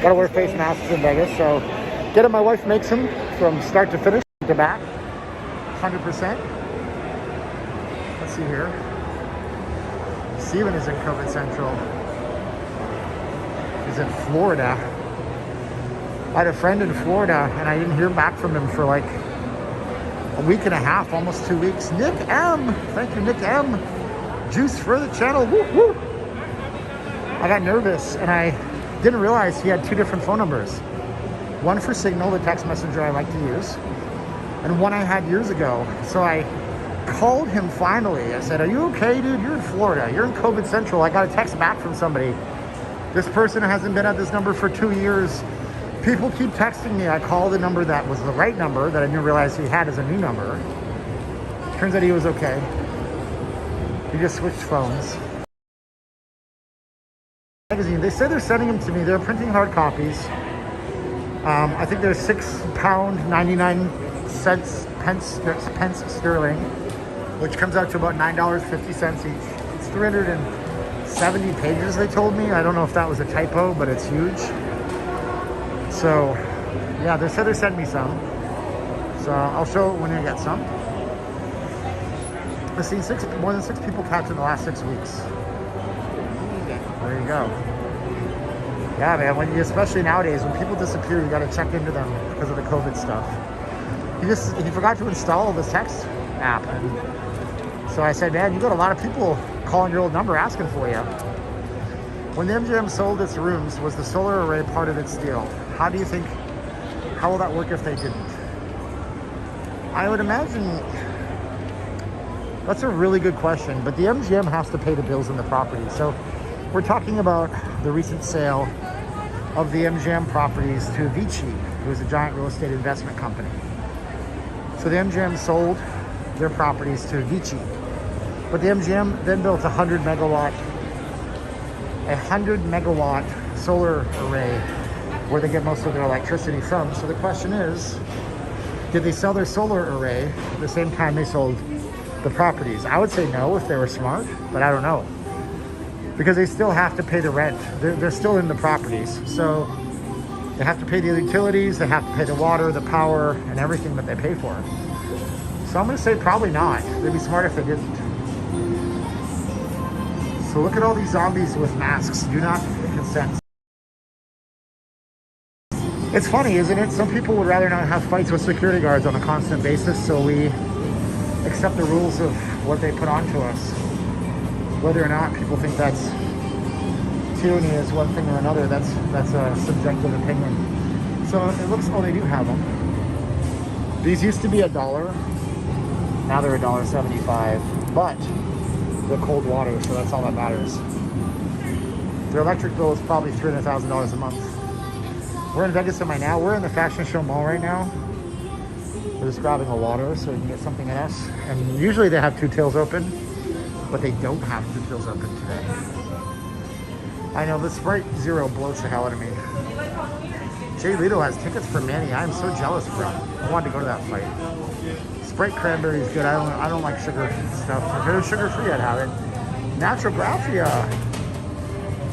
Got to wear face masks in Vegas, so get them. My wife makes them from start to finish, to back, 100%. Let's see here. Steven is in COVID Central. He's in Florida. I had a friend in Florida, and I didn't hear back from him for like a week and a half, almost 2 weeks. Nick M. Thank you, Nick M. Juice for the channel. Woo, woo. I got nervous, and I didn't realize he had two different phone numbers. One for Signal, the text messenger I like to use, and one I had years ago. So I called him finally. I said, "Are you okay, dude? You're in Florida. You're in COVID Central. I got a text back from somebody. This person hasn't been at this number for 2 years. People keep texting me." I called the number that was the right number that I didn't realize he had as a new number. Turns out he was okay. He just switched phones. Magazine. They say they're sending them to me. They're printing hard copies. I think they're £6.99 pence sterling, which comes out to about $9.50 each. It's 370 pages, they told me. I don't know if that was a typo, but it's huge. So, yeah, they said they're sending me some. So I'll show it when I get some. I've seen more than six people catch in the last 6 weeks. There you go. Yeah, man, especially nowadays, when people disappear, you got to check into them because of the COVID stuff. He forgot to install the text app. And so I said, man, you got a lot of people calling your old number asking for you. When the MGM sold its rooms, was the solar array part of its deal? How will that work if they didn't? I would imagine that's a really good question, but the MGM has to pay the bills in the property. So we're talking about the recent sale of the MGM properties to Vici, who is a giant real estate investment company. So the MGM sold their properties to Vici, but the MGM then built a 100 megawatt solar array where they get most of their electricity from. So the question is, did they sell their solar array at the same time they sold the properties? I would say no if they were smart, but I don't know. Because they still have to pay the rent. They're still in the properties. So they have to pay the utilities, they have to pay the water, the power, and everything that they pay for. So I'm gonna say probably not. They'd be smart if they didn't. So look at all these zombies with masks. Do not consent. It's funny, isn't it? Some people would rather not have fights with security guards on a constant basis, so we accept the rules of what they put onto us. Whether or not people think that's tyranny is one thing or another, that's a subjective opinion. So it looks, oh, they do have them. These used to be $1. Now they're $1.75, but they're cold water, so that's all that matters. Their electric bill is probably $300,000 a month. We're in Vegas, am I now? We're in the Fashion Show Mall right now. We're just grabbing a water so we can get something else. And usually they have two tills open, but they don't have two tills open today. I know, the Sprite Zero blows the hell out of me. Jay Lito has tickets for Manny. I'm so jealous, bro. I wanted to go to that fight. Sprite Cranberry is good. I don't like sugar stuff. If it was sugar-free, I'd have it. Natural Graphia.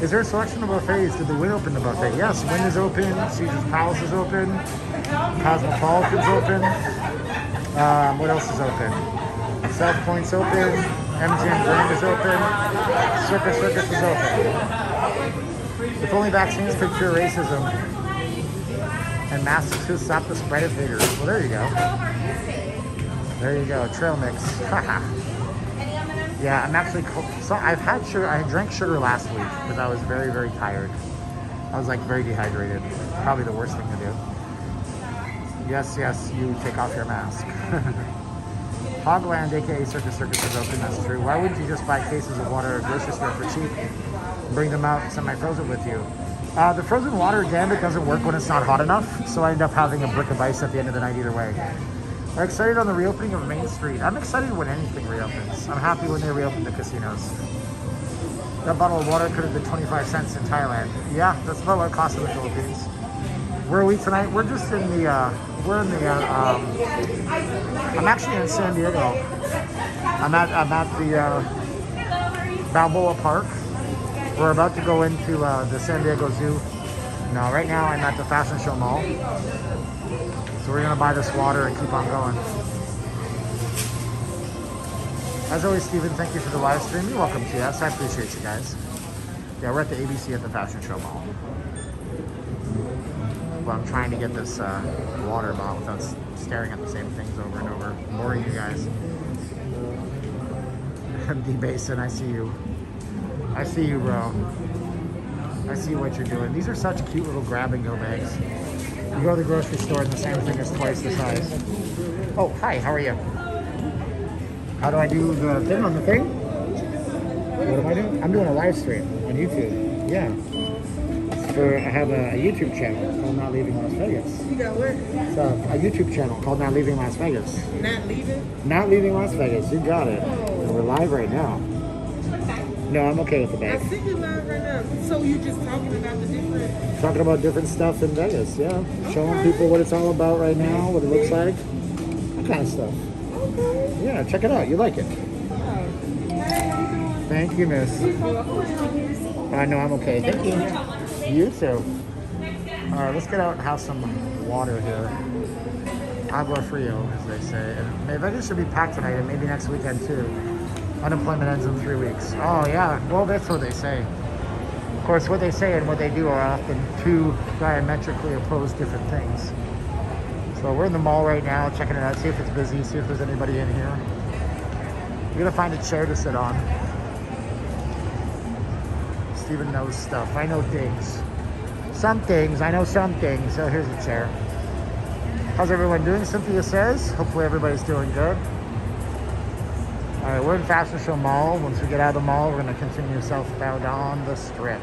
Is there a selection of buffets? Did the Wynn open the buffet? Yes, Wynn is open. Caesar's Palace is open. Cosmopolitan's open. What else is open? South Point's open. MGM Grand is open. Circus is open. If only vaccines could cure racism. And masks to stop the spread of haters. Well, there you go. There you go. Trail mix. Yeah, I'm actually so I've had sugar. I drank sugar last week because I was very, very tired. I was like very dehydrated. Probably the worst thing to do. Yes, yes, you take off your mask. Hogland, aka Circus is open, that's true. Why wouldn't you just buy cases of water at a grocery store for cheap and bring them out semi-frozen with you? The frozen water, damn it, doesn't work when it's not hot enough, so I end up having a brick of ice at the end of the night either way. I'm excited on the reopening of Main Street. I'm excited when anything reopens. I'm happy when they reopen the casinos. That bottle of water could have been 25 cents in Thailand. Yeah, that's about what it costs in the Philippines. Where are we tonight? We're just in the, I'm actually in San Diego. I'm at the Balboa Park. We're about to go into the San Diego Zoo. No, right now I'm at the Fashion Show Mall. So we're gonna buy this water and keep on going. As always, Steven, thank you for the live stream. You're welcome, TS. I appreciate you guys. Yeah, we're at the ABC at the Fashion Show Mall. Well, I'm trying to get this water bottle without staring at the same things over and over. Boring you guys. MD Basin, I see you. I see you, bro. I see what you're doing. These are such cute little grab and go bags. You go to the grocery store and the same thing is twice the size. Oh, hi, how are you? How do I do the thing on the thing? What am I doing? I'm doing a live stream on YouTube. Yeah. I have a YouTube channel called Not Leaving Las Vegas. You got what? It's a YouTube channel called Not Leaving Las Vegas. Not leaving? Not Leaving Las Vegas. You got it. And we're live right now. No, I'm okay with the bag. I think you're live right now. So you just talking about the different... Talking about different stuff in Vegas, yeah. Showing people what it's all about right now, what it looks like. That kind of stuff. Okay. Yeah, check it out. You like it. Hey, how you doing? Thank you, miss. No, I'm okay. Thank you. You too. All right, let's get out and have some water here. Agua frio, as they say. And maybe Vegas should be packed tonight and maybe next weekend too. Unemployment ends in 3 weeks. Oh yeah, well that's what they say. Of course, what they say and what they do are often two diametrically opposed different things. So we're in the mall right now, checking it out, see if it's busy, see if there's anybody in here. We're gonna find a chair to sit on. Steven knows stuff. I know things. Some things. I know some things. So here's a chair. How's everyone doing? Cynthia says. Hopefully everybody's doing good. All right, we're in Fashion Show Mall. Once we get out of the mall, we're going to continue southbound on the strip.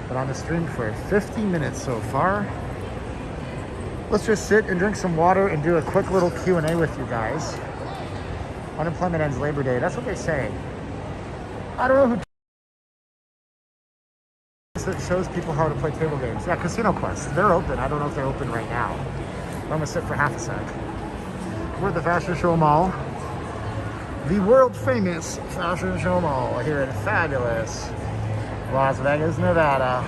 But on the stream for 50 minutes so far. Let's just sit and drink some water and do a quick little Q&A with you guys. Unemployment ends Labor Day. That's what they say. I don't know who that shows people how to play table games. Yeah, Casino Quest. They're open. I don't know if they're open right now. I'm gonna sit for half a sec. We're at the Fashion Show Mall. The world famous Fashion Show Mall here in fabulous Las Vegas, Nevada.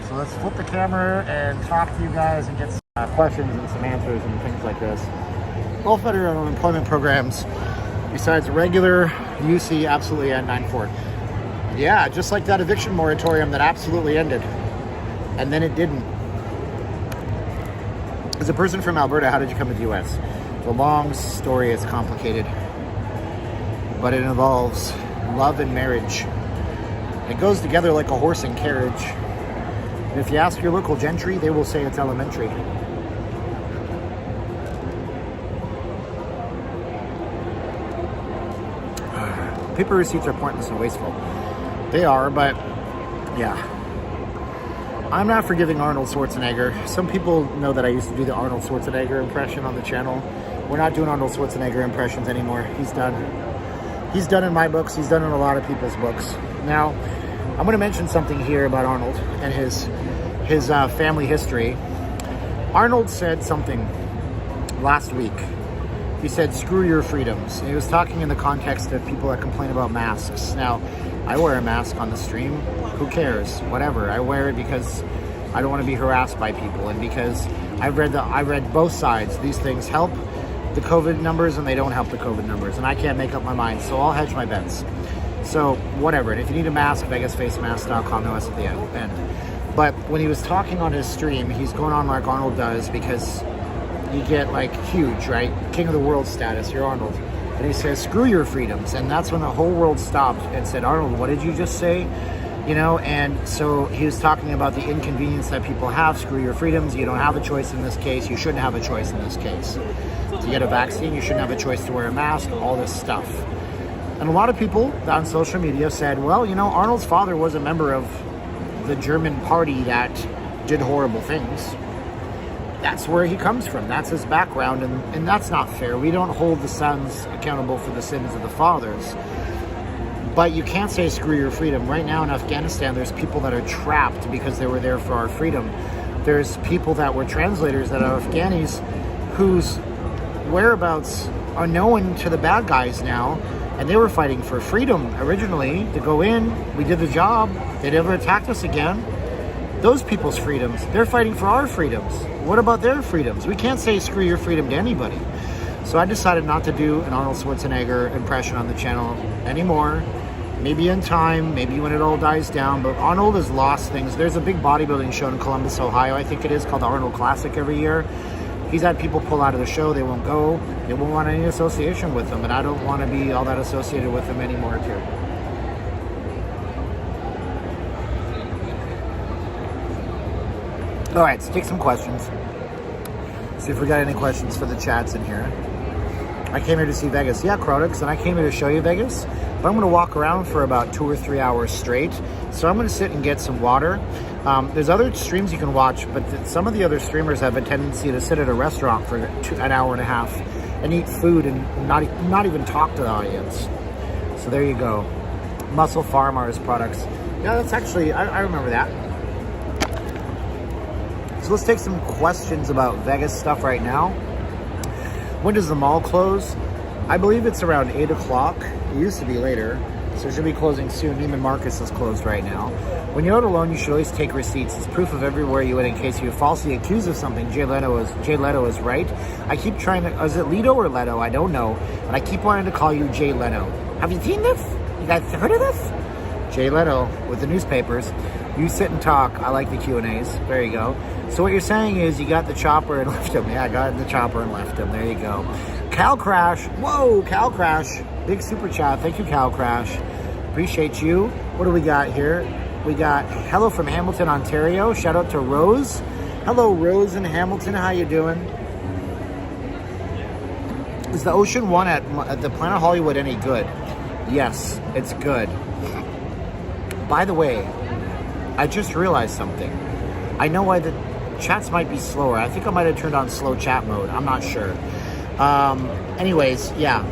So let's flip the camera and talk to you guys and get some questions and some answers and things like this. Both federal unemployment programs, besides regular UC, absolutely at 9-4. Yeah, just like that eviction moratorium that absolutely ended. And then it didn't. As a person from Alberta, how did you come to the US? It's a long story, it's complicated. But it involves love and marriage. It goes together like a horse and carriage. And if you ask your local gentry, they will say it's elementary. Paper receipts are pointless and wasteful. They are, but yeah. I'm not forgiving Arnold Schwarzenegger. Some people know that I used to do the Arnold Schwarzenegger impression on the channel. We're not doing Arnold Schwarzenegger impressions anymore. He's done. He's done in my books. He's done in a lot of people's books. Now, I'm going to mention something here about Arnold and his family history. Arnold said something last week. He said, screw your freedoms. And he was talking in the context of people that complain about masks. Now, I wear a mask on the stream. Who cares? Whatever. I wear it because I don't want to be harassed by people, and because I read both sides. These things help the COVID numbers and they don't help the COVID numbers, and I can't make up my mind, so I'll hedge my bets. So whatever. And if you need a mask, VegasFaceMask.com, no S at the end. But when he was talking on his stream, he's going on like Arnold does, because you get like huge, right? King of the world status, you're Arnold. And he says, screw your freedoms. And that's when the whole world stopped and said, Arnold, what did you just say? You know, and so he was talking about the inconvenience that people have. Screw your freedoms. You don't have a choice in this case. You shouldn't have a choice in this case. To get a vaccine, you shouldn't have a choice to wear a mask, all this stuff. And a lot of people on social media said, well, you know, Arnold's father was a member of the German party that did horrible things. That's where he comes from. That's his background. And that's not fair. We don't hold the sons accountable for the sins of the fathers. But you can't say screw your freedom. Right now in Afghanistan, there's people that are trapped because they were there for our freedom. There's people that were translators that are Afghanis whose whereabouts are known to the bad guys now. And they were fighting for freedom originally to go in. We did the job. They never attacked us again. Those people's freedoms, they're fighting for our freedoms. What about their freedoms? We can't say screw your freedom to anybody. So I decided not to do an Arnold Schwarzenegger impression on the channel anymore. Maybe in time, maybe when it all dies down, but Arnold has lost things. There's a big bodybuilding show in Columbus, Ohio, I think it is, called the Arnold Classic every year. He's had people pull out of the show. They won't go. They won't want any association with him, and I don't want to be all that associated with him anymore, too. All right, let's take some questions. See if we got any questions for the chats in here. I came here to see Vegas. Yeah, Crodix, and I came here to show you Vegas. But I'm going to walk around for about 2 or 3 hours straight. So I'm going to sit and get some water. There's other streams you can watch, but some of the other streamers have a tendency to sit at a restaurant for an hour and a half and eat food and not even talk to the audience. So there you go. Muscle Farmers products. Yeah, that's actually, I remember that. So let's take some questions about Vegas stuff right now. When does the mall close? I believe it's around 8 o'clock. It used to be later, so it should be closing soon. Neiman Marcus is closed right now. When you're out alone, you should always take receipts. It's proof of everywhere you went in case you're falsely accused of something. Jay Leto is right. I keep trying to, is it Leto or Leto? I don't know. But I keep wanting to call you Jay Leno. Have you seen this? You guys heard of this? Jay Leto with the newspapers. You sit and talk. I like the Q&As. There you go. So what you're saying is you got the chopper and left him. Yeah, I got the chopper and left him. There you go. Cal Crash. Whoa, Cal Crash. Big super chat. Thank you, Cal Crash. Appreciate you. What do we got here? We got hello from Hamilton, Ontario. Shout out to Rose. Hello, Rose in Hamilton. How you doing? Is the Ocean One at the Planet Hollywood any good? Yes, it's good. By the way, I just realized something. I know why the chats might be slower. I think I might have turned on slow chat mode. I'm not sure. Anyways, yeah.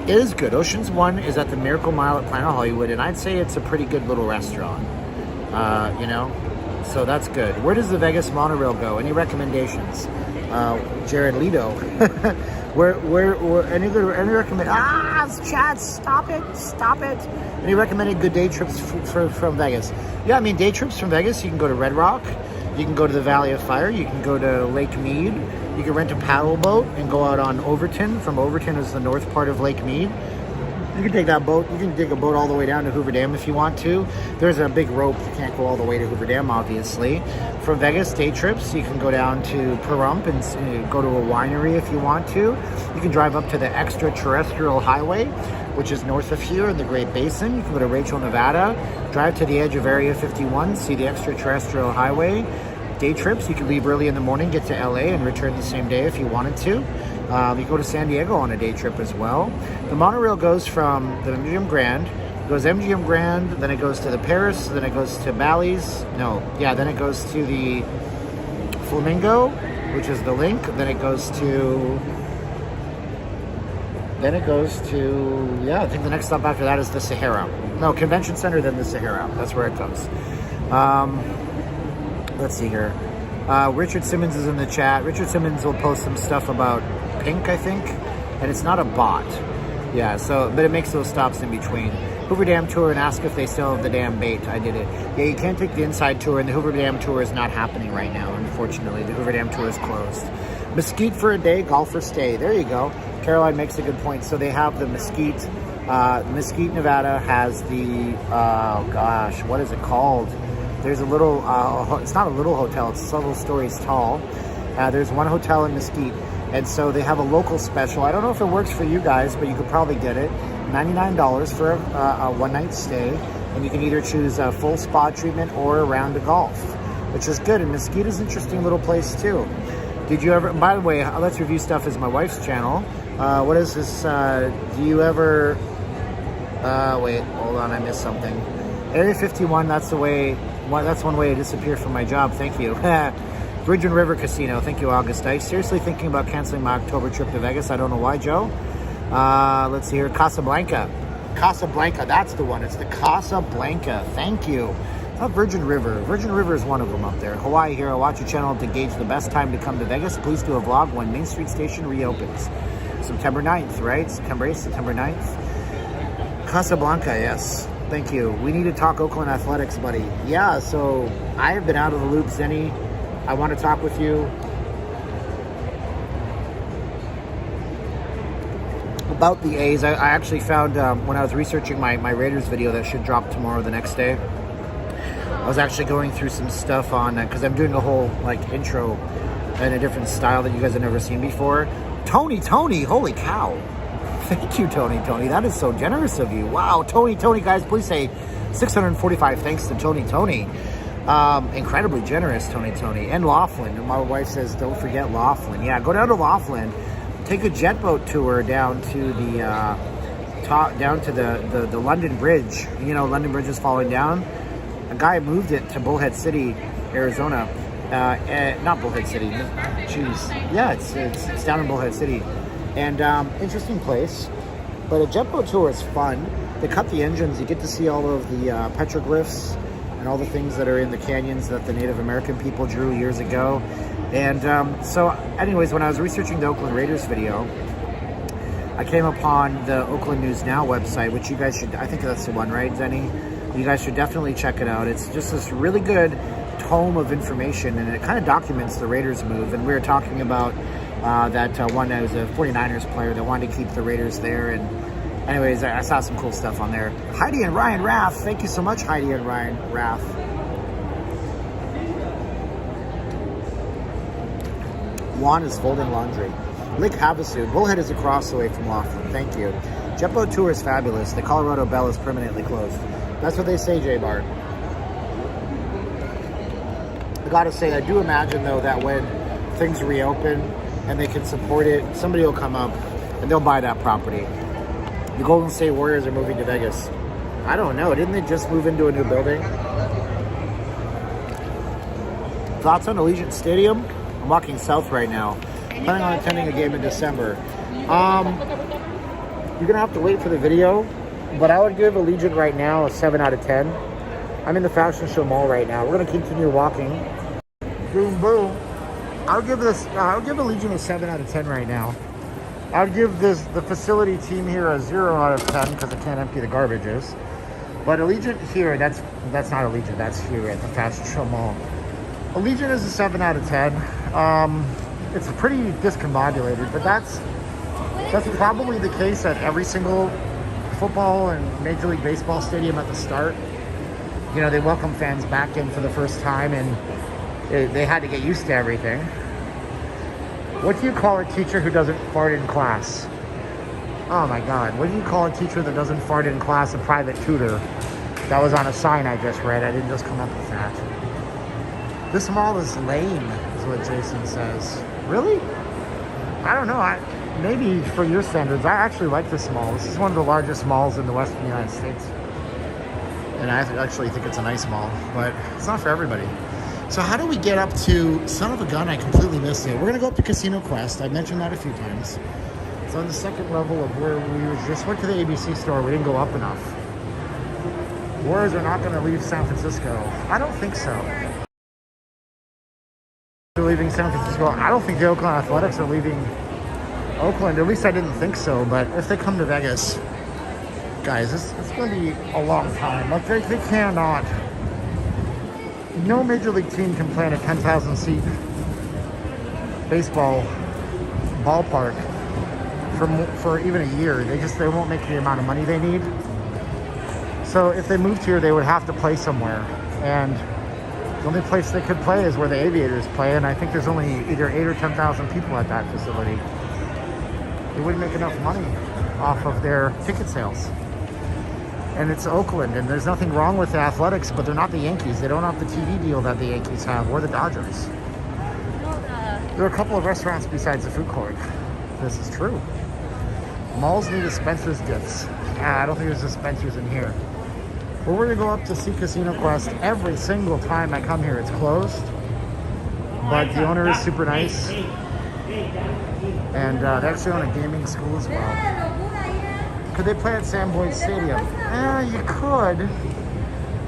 It is good. Ocean's One is at the Miracle Mile at Planet Hollywood, and I'd say it's a pretty good little restaurant. You know? So that's good. Where does the Vegas monorail go? Any recommendations? Jared Leto. where any recommend? Chat, stop it. Any recommended good day trips from Vegas? Yeah, I mean, day trips from Vegas, you can go to Red Rock, you can go to the Valley of Fire, you can go to Lake Mead, you can rent a paddle boat and go out on Overton. From Overton is the north part of Lake Mead. You can take that boat, you can take a boat all the way down to Hoover Dam if you want to. There's a big rope, you can't go all the way to Hoover Dam, obviously. From Vegas, day trips, you can go down to Pahrump and go to a winery if you want to. You can drive up to the Extraterrestrial Highway, which is north of here in the Great Basin. You can go to Rachel, Nevada, drive to the edge of Area 51, see the Extraterrestrial Highway. Day trips, you can leave early in the morning, get to LA, and return the same day if you wanted to. You go to San Diego on a day trip as well. The monorail goes from the MGM Grand, goes MGM Grand, then it goes to the Paris, then it goes to Bally's. Then it goes to the Flamingo, which is the Link. Then it goes to, I think the next stop after that is the Sahara. No, Convention Center, then the Sahara. That's where it goes. Let's see here. Richard Simmons is in the chat. Richard Simmons will post some stuff about Pink, I think, and it's not a bot. Yeah, but it makes those stops in between. Hoover Dam tour and ask if they still have the damn bait. I did it. Yeah, you can't take the inside tour, and the Hoover Dam tour is not happening right now, unfortunately. The Hoover Dam tour is closed. Mesquite for a day, golfer stay. There you go. Caroline makes a good point. So they have the Mesquite. Mesquite, Nevada has the, what is it called? There's a little, it's not a little hotel, it's several stories tall. There's one hotel in Mesquite, and so they have a local special. I don't know if it works for you guys, but you could probably get it. $99 for a one-night stay, and you can either choose a full spa treatment or a round of golf, which is good. And Mesquite is an interesting little place too. Did you ever, by the way, Let's Review Stuff is my wife's channel. What is this, do you ever, wait, hold on, I missed something. Area 51, that's one way to disappear from my job, thank you. Bridge and River Casino, thank you, August Ice. Seriously thinking about canceling my October trip to Vegas. I don't know why, Joe. Let's see here, Casablanca. Casablanca, that's the one. It's the Casablanca, thank you. It's not Virgin River. Virgin River is one of them up there. Hawaii Hero, watch your channel to gauge the best time to come to Vegas. Please do a vlog when Main Street Station reopens. September 9th, right? September 8th, September 9th. Casablanca, yes. Thank you. We need to talk Oakland athletics, buddy. Yeah, so I have been out of the loop, Zenny. I want to talk with you about the A's. I actually found, when I was researching my Raiders video that should drop tomorrow, the next day, I was actually going through some stuff on, because I'm doing a whole, like, intro in a different style that you guys have never seen before. Tony, holy cow. Thank you, Tony. That is so generous of you. Wow, Tony, guys, please say 645 thanks to Tony. Incredibly generous, Tony. And Laughlin. And my wife says, don't forget Laughlin. Yeah, go down to Laughlin. Take a jet boat tour down to the the London Bridge. You know, London Bridge is falling down. A guy moved it to Bullhead City, Arizona. Not Bullhead City. Jeez. Yeah, it's down in Bullhead City. And interesting place. But a jet boat tour is fun. They cut the engines. You get to see all of the petroglyphs and all the things that are in the canyons that the Native American people drew years ago. And so anyways, when I was researching the Oakland Raiders video, I came upon the Oakland News Now website, which you guys should, I think that's the one, right, Zenny? You guys should definitely check it out. It's just this really good tome of information, and it kind of documents the Raiders move. And we were talking about that one that was a 49ers player that wanted to keep the Raiders there. And anyways, I saw some cool stuff on there. Heidi and Ryan Raff, thank you so much, Heidi and Ryan Raff. Juan is folding laundry. Lake Havasu, Bullhead is across the way from Laughlin, thank you. Jet boat tour is fabulous. The Colorado Bell is permanently closed. That's what they say, J Bart. I gotta say, I do imagine though that when things reopen and they can support it, somebody will come up and they'll buy that property. The Golden State Warriors are moving to Vegas. I don't know, didn't they just move into a new building? Thoughts on Allegiant Stadium? I'm walking south right now. Planning on attending a game in December. You're gonna have to wait for the video, but I would give Allegiant right now a 7 out of 10. I'm in the Fashion Show Mall right now. We're gonna continue walking. Boom, boom. I'll give Allegiant a 7 out of 10 right now. I would give the facility team here a 0 out of 10 because I can't empty the garbages. But Allegiant here, that's not Allegiant, that's here at the Fashion Show Mall. Allegiant is a 7 out of 10. It's pretty discombobulated, but that's probably the case at every single football and Major League Baseball stadium at the start. You know, they welcome fans back in for the first time, and they had to get used to everything. What do you call a teacher who doesn't fart in class? Oh my God, what do you call a teacher that doesn't fart in class? A private tutor. That was on a sign I just read. I didn't just come up with that. This mall is lame, is what Jason says. Really? I don't know. Maybe for your standards, I actually like this mall. This is one of the largest malls in the Western United States. And I actually think it's a nice mall, but it's not for everybody. So how do we get up to, son of a gun, I completely missed it. We're gonna go up to Casino Quest. I mentioned that a few times. It's on the second level of where we just went to the ABC store. We didn't go up enough. Warriors are not gonna leave San Francisco. I don't think so. They're leaving San Francisco. I don't think the Oakland Athletics are leaving Oakland. At least I didn't think so, but if they come to Vegas, guys, it's gonna be a long time. Like they cannot. No major league team can play in a 10,000 seat baseball ballpark for even a year. They won't make the amount of money they need. So if they moved here, they would have to play somewhere. And The only place they could play is where the Aviators play, and I think there's only either 8 or 10,000 people at that facility. They wouldn't make enough money off of their ticket sales. And it's Oakland, and there's nothing wrong with the Athletics, but they're not the Yankees. They don't have the TV deal that the Yankees have, or the Dodgers. There are a couple of restaurants besides the food court. This is true. Malls need a Spencer's Gifts. I don't think there's a Spencer's in here. But we're gonna go up to see Casino Quest. Every single time I come here, it's closed. But the owner is super nice. And they actually own a gaming school as well. Could they play at Sam Boyd Stadium? You could.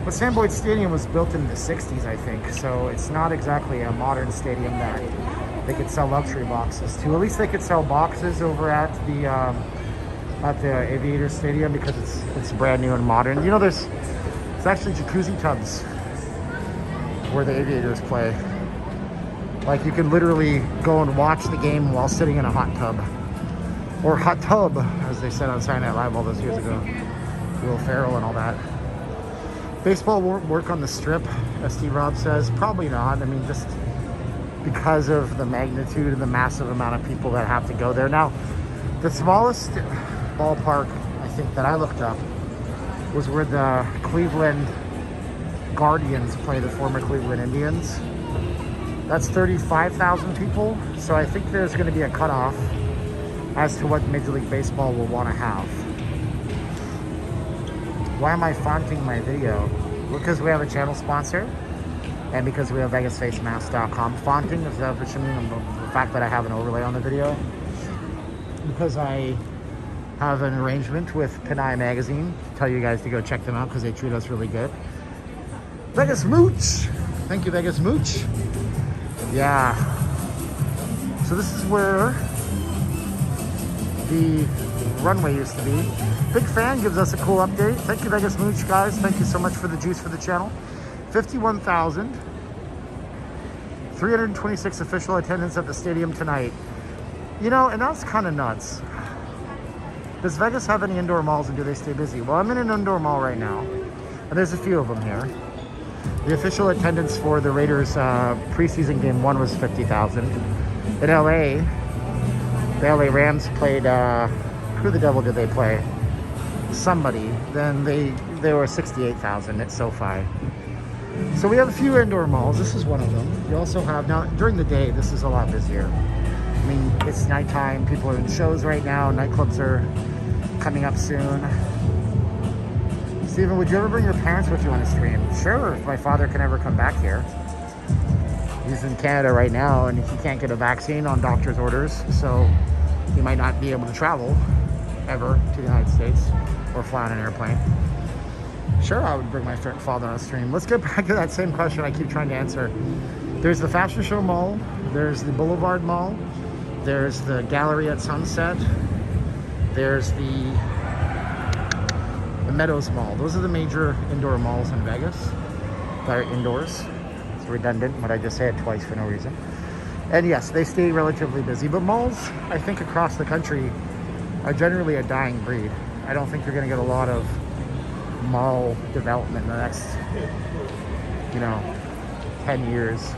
But Sam Boyd Stadium was built in the 60s, I think. So it's not exactly a modern stadium that they could sell luxury boxes to. At least they could sell boxes over at the Aviator Stadium because it's brand new and modern. You know, there's actually jacuzzi tubs where the Aviators play. Like, you can literally go and watch the game while sitting in a hot tub. Or hot tub, as they said on Saturday Night Live all those years ago. Will Ferrell and all that. Baseball won't work on the Strip, as Steve Robb says. Probably not. I mean, just because of the magnitude and the massive amount of people that have to go there. Now, the smallest ballpark, I think, that I looked up was where the Cleveland Guardians play the former Cleveland Indians. That's 35,000 people. So I think there's going to be a cutoff as to what Major League Baseball will want to have. Why am I fonting my video? Because we have a channel sponsor and because we have VegasFaceMask.com. Fonting is the fact that I have an overlay on the video. Because I have an arrangement with Panay Magazine to tell you guys to go check them out because they treat us really good. Vegas Mooch! Thank you, Vegas Mooch. Yeah. So this is where the runway used to be. Big Fan gives us a cool update. Thank you, Vegas Mooch, guys. Thank you so much for the juice for the channel. 51,326 official attendance at the stadium tonight. You know, and that's kind of nuts. Does Vegas have any indoor malls and do they stay busy? Well, I'm in an indoor mall right now, and there's a few of them here. The official attendance for the Raiders preseason game 1 was 50,000. In LA, the LA Rams played, who the devil did they play? Somebody. Then they were 68,000 at SoFi. So we have a few indoor malls. This is one of them. You also have, now during the day, this is a lot busier. I mean, it's nighttime. People are in shows right now. Nightclubs are coming up soon. Steven, would you ever bring your parents with you on a stream? Sure, if my father can ever come back here. He's in Canada right now, and he can't get a vaccine on doctor's orders, so he might not be able to travel ever to the United States or fly on an airplane. Sure, I would bring my father on a stream. Let's get back to that same question I keep trying to answer. There's the Fashion Show Mall. There's the Boulevard Mall. There's the Gallery at Sunset. There's the Meadows Mall. Those are the major indoor malls in Vegas that are indoors. It's redundant, but I just say it twice for no reason. And yes, they stay relatively busy. But malls, I think, across the country are generally a dying breed. I don't think you're going to get a lot of mall development in the next, 10 years.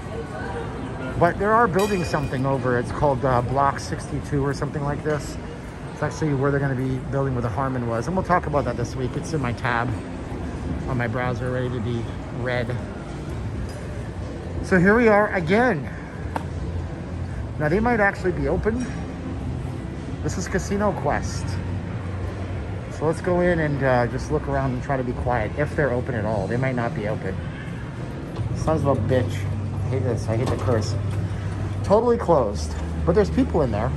But there are building something over. It's called Block 62 or something like this. It's actually where they're going to be building where the Harmon was. And we'll talk about that this week. It's in my tab on my browser, ready to be read. So here we are again. Now they might actually be open. This is Casino Quest. So let's go in and just look around and try to be quiet. If they're open at all. They might not be open. Sons of a bitch. I hate this. I hate the curse. Totally closed. But there's people in there.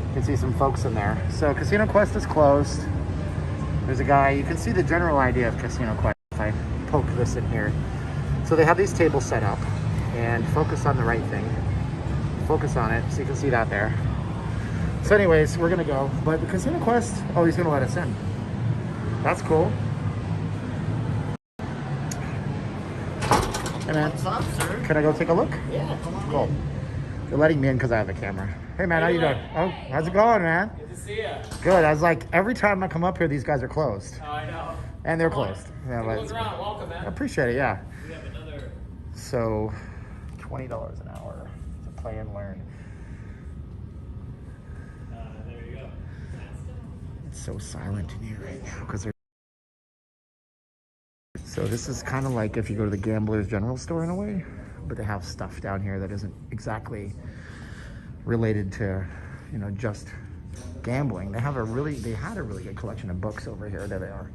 You can see some folks in there. So Casino Quest is closed. There's a guy. You can see the general idea of Casino Quest if I poke this in here. So they have these tables set up. And focus on the right thing. Focus on it so you can see that there. So anyways, we're going to go. But the Casino Quest, oh, he's going to let us in. That's cool. Hey, man. What's up, sir? Can I go take a look? Yeah, come on. Cool. They're letting me in because I have a camera. Hey, man, how you doing? Oh, how's it going, man? Good to see you. Good. I was like, every time I come up here, these guys are closed. Oh, I know. And they're closed. Yeah, Take a look around. Welcome, I man. appreciate it, yeah. We have another So $20 an hour to play and learn. There you go. It's so silent in here right now because so this is kind of like if you go to the Gambler's General Store in a way, but they have stuff down here that isn't exactly related to, you know, just gambling. They had a really good collection of books over here. There they are.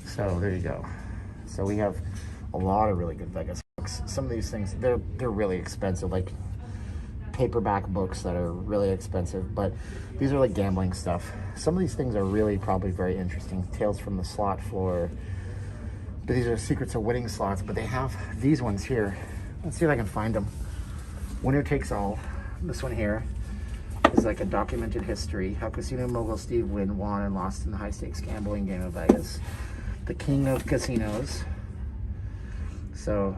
So there you go. So we have a lot of really good Vegas books. Some of these things, they're really expensive, like paperback books that are really expensive, but these are like gambling stuff. Some of these things are really probably very interesting. Tales from the Slot Floor. But these are secrets of winning slots, but they have these ones here. Let's see if I can find them. Winner Takes All. This one here is like a documented history. How casino mogul Steve Wynn won and lost in the high stakes gambling game of Vegas. The King of Casinos. So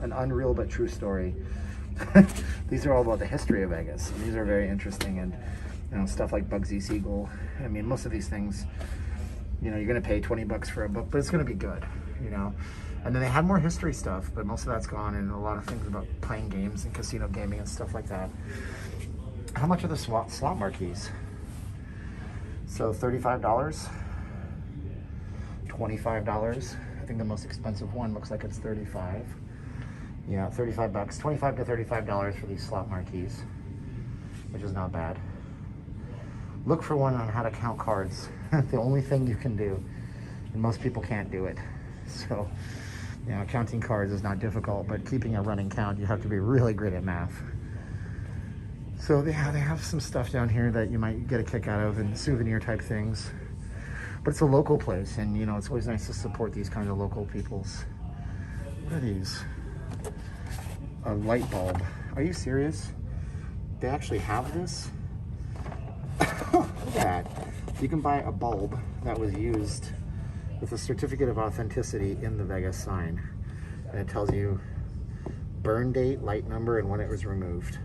an unreal but true story. These are all about the history of Vegas. And these are very interesting, and you know, stuff like Bugsy Siegel. I mean, most of these things, you know, you're gonna pay 20 bucks for a book, but it's gonna be good, you know. And then they had more history stuff, but most of that's gone, and a lot of things about playing games and casino gaming and stuff like that. How much are the slot marquees? So $35, $25. I think the most expensive one looks like it's $35. Yeah, 35 bucks, $25 to $35 for these slot marquees, which is not bad. Look for one on how to count cards. The only thing you can do, and most people can't do it. So, you know, counting cards is not difficult, but keeping a running count, you have to be really great at math. So they have some stuff down here that you might get a kick out of, and souvenir type things. But it's a local place, and you know, it's always nice to support these kinds of local peoples. What are these? A light bulb. Are you serious? They actually have this? Look at that. You can buy a bulb that was used with a certificate of authenticity in the Vegas sign. And it tells you burn date, light number, and when it was removed.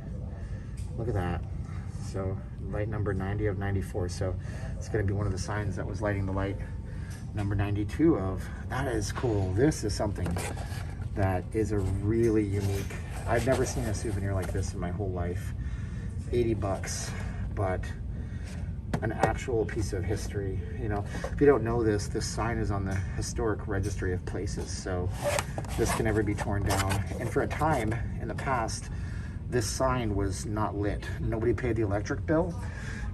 Look at that. So light number 90 of 94. So it's going to be one of the signs that was lighting the light number 92 of. That is cool. This is something that is a really unique. I've never seen a souvenir like this in my whole life. 80 bucks, but an actual piece of history. You know, if you don't know this sign is on the Historic Registry of Places, so this can never be torn down. And for a time in the past, this sign was not lit. Nobody paid the electric bill,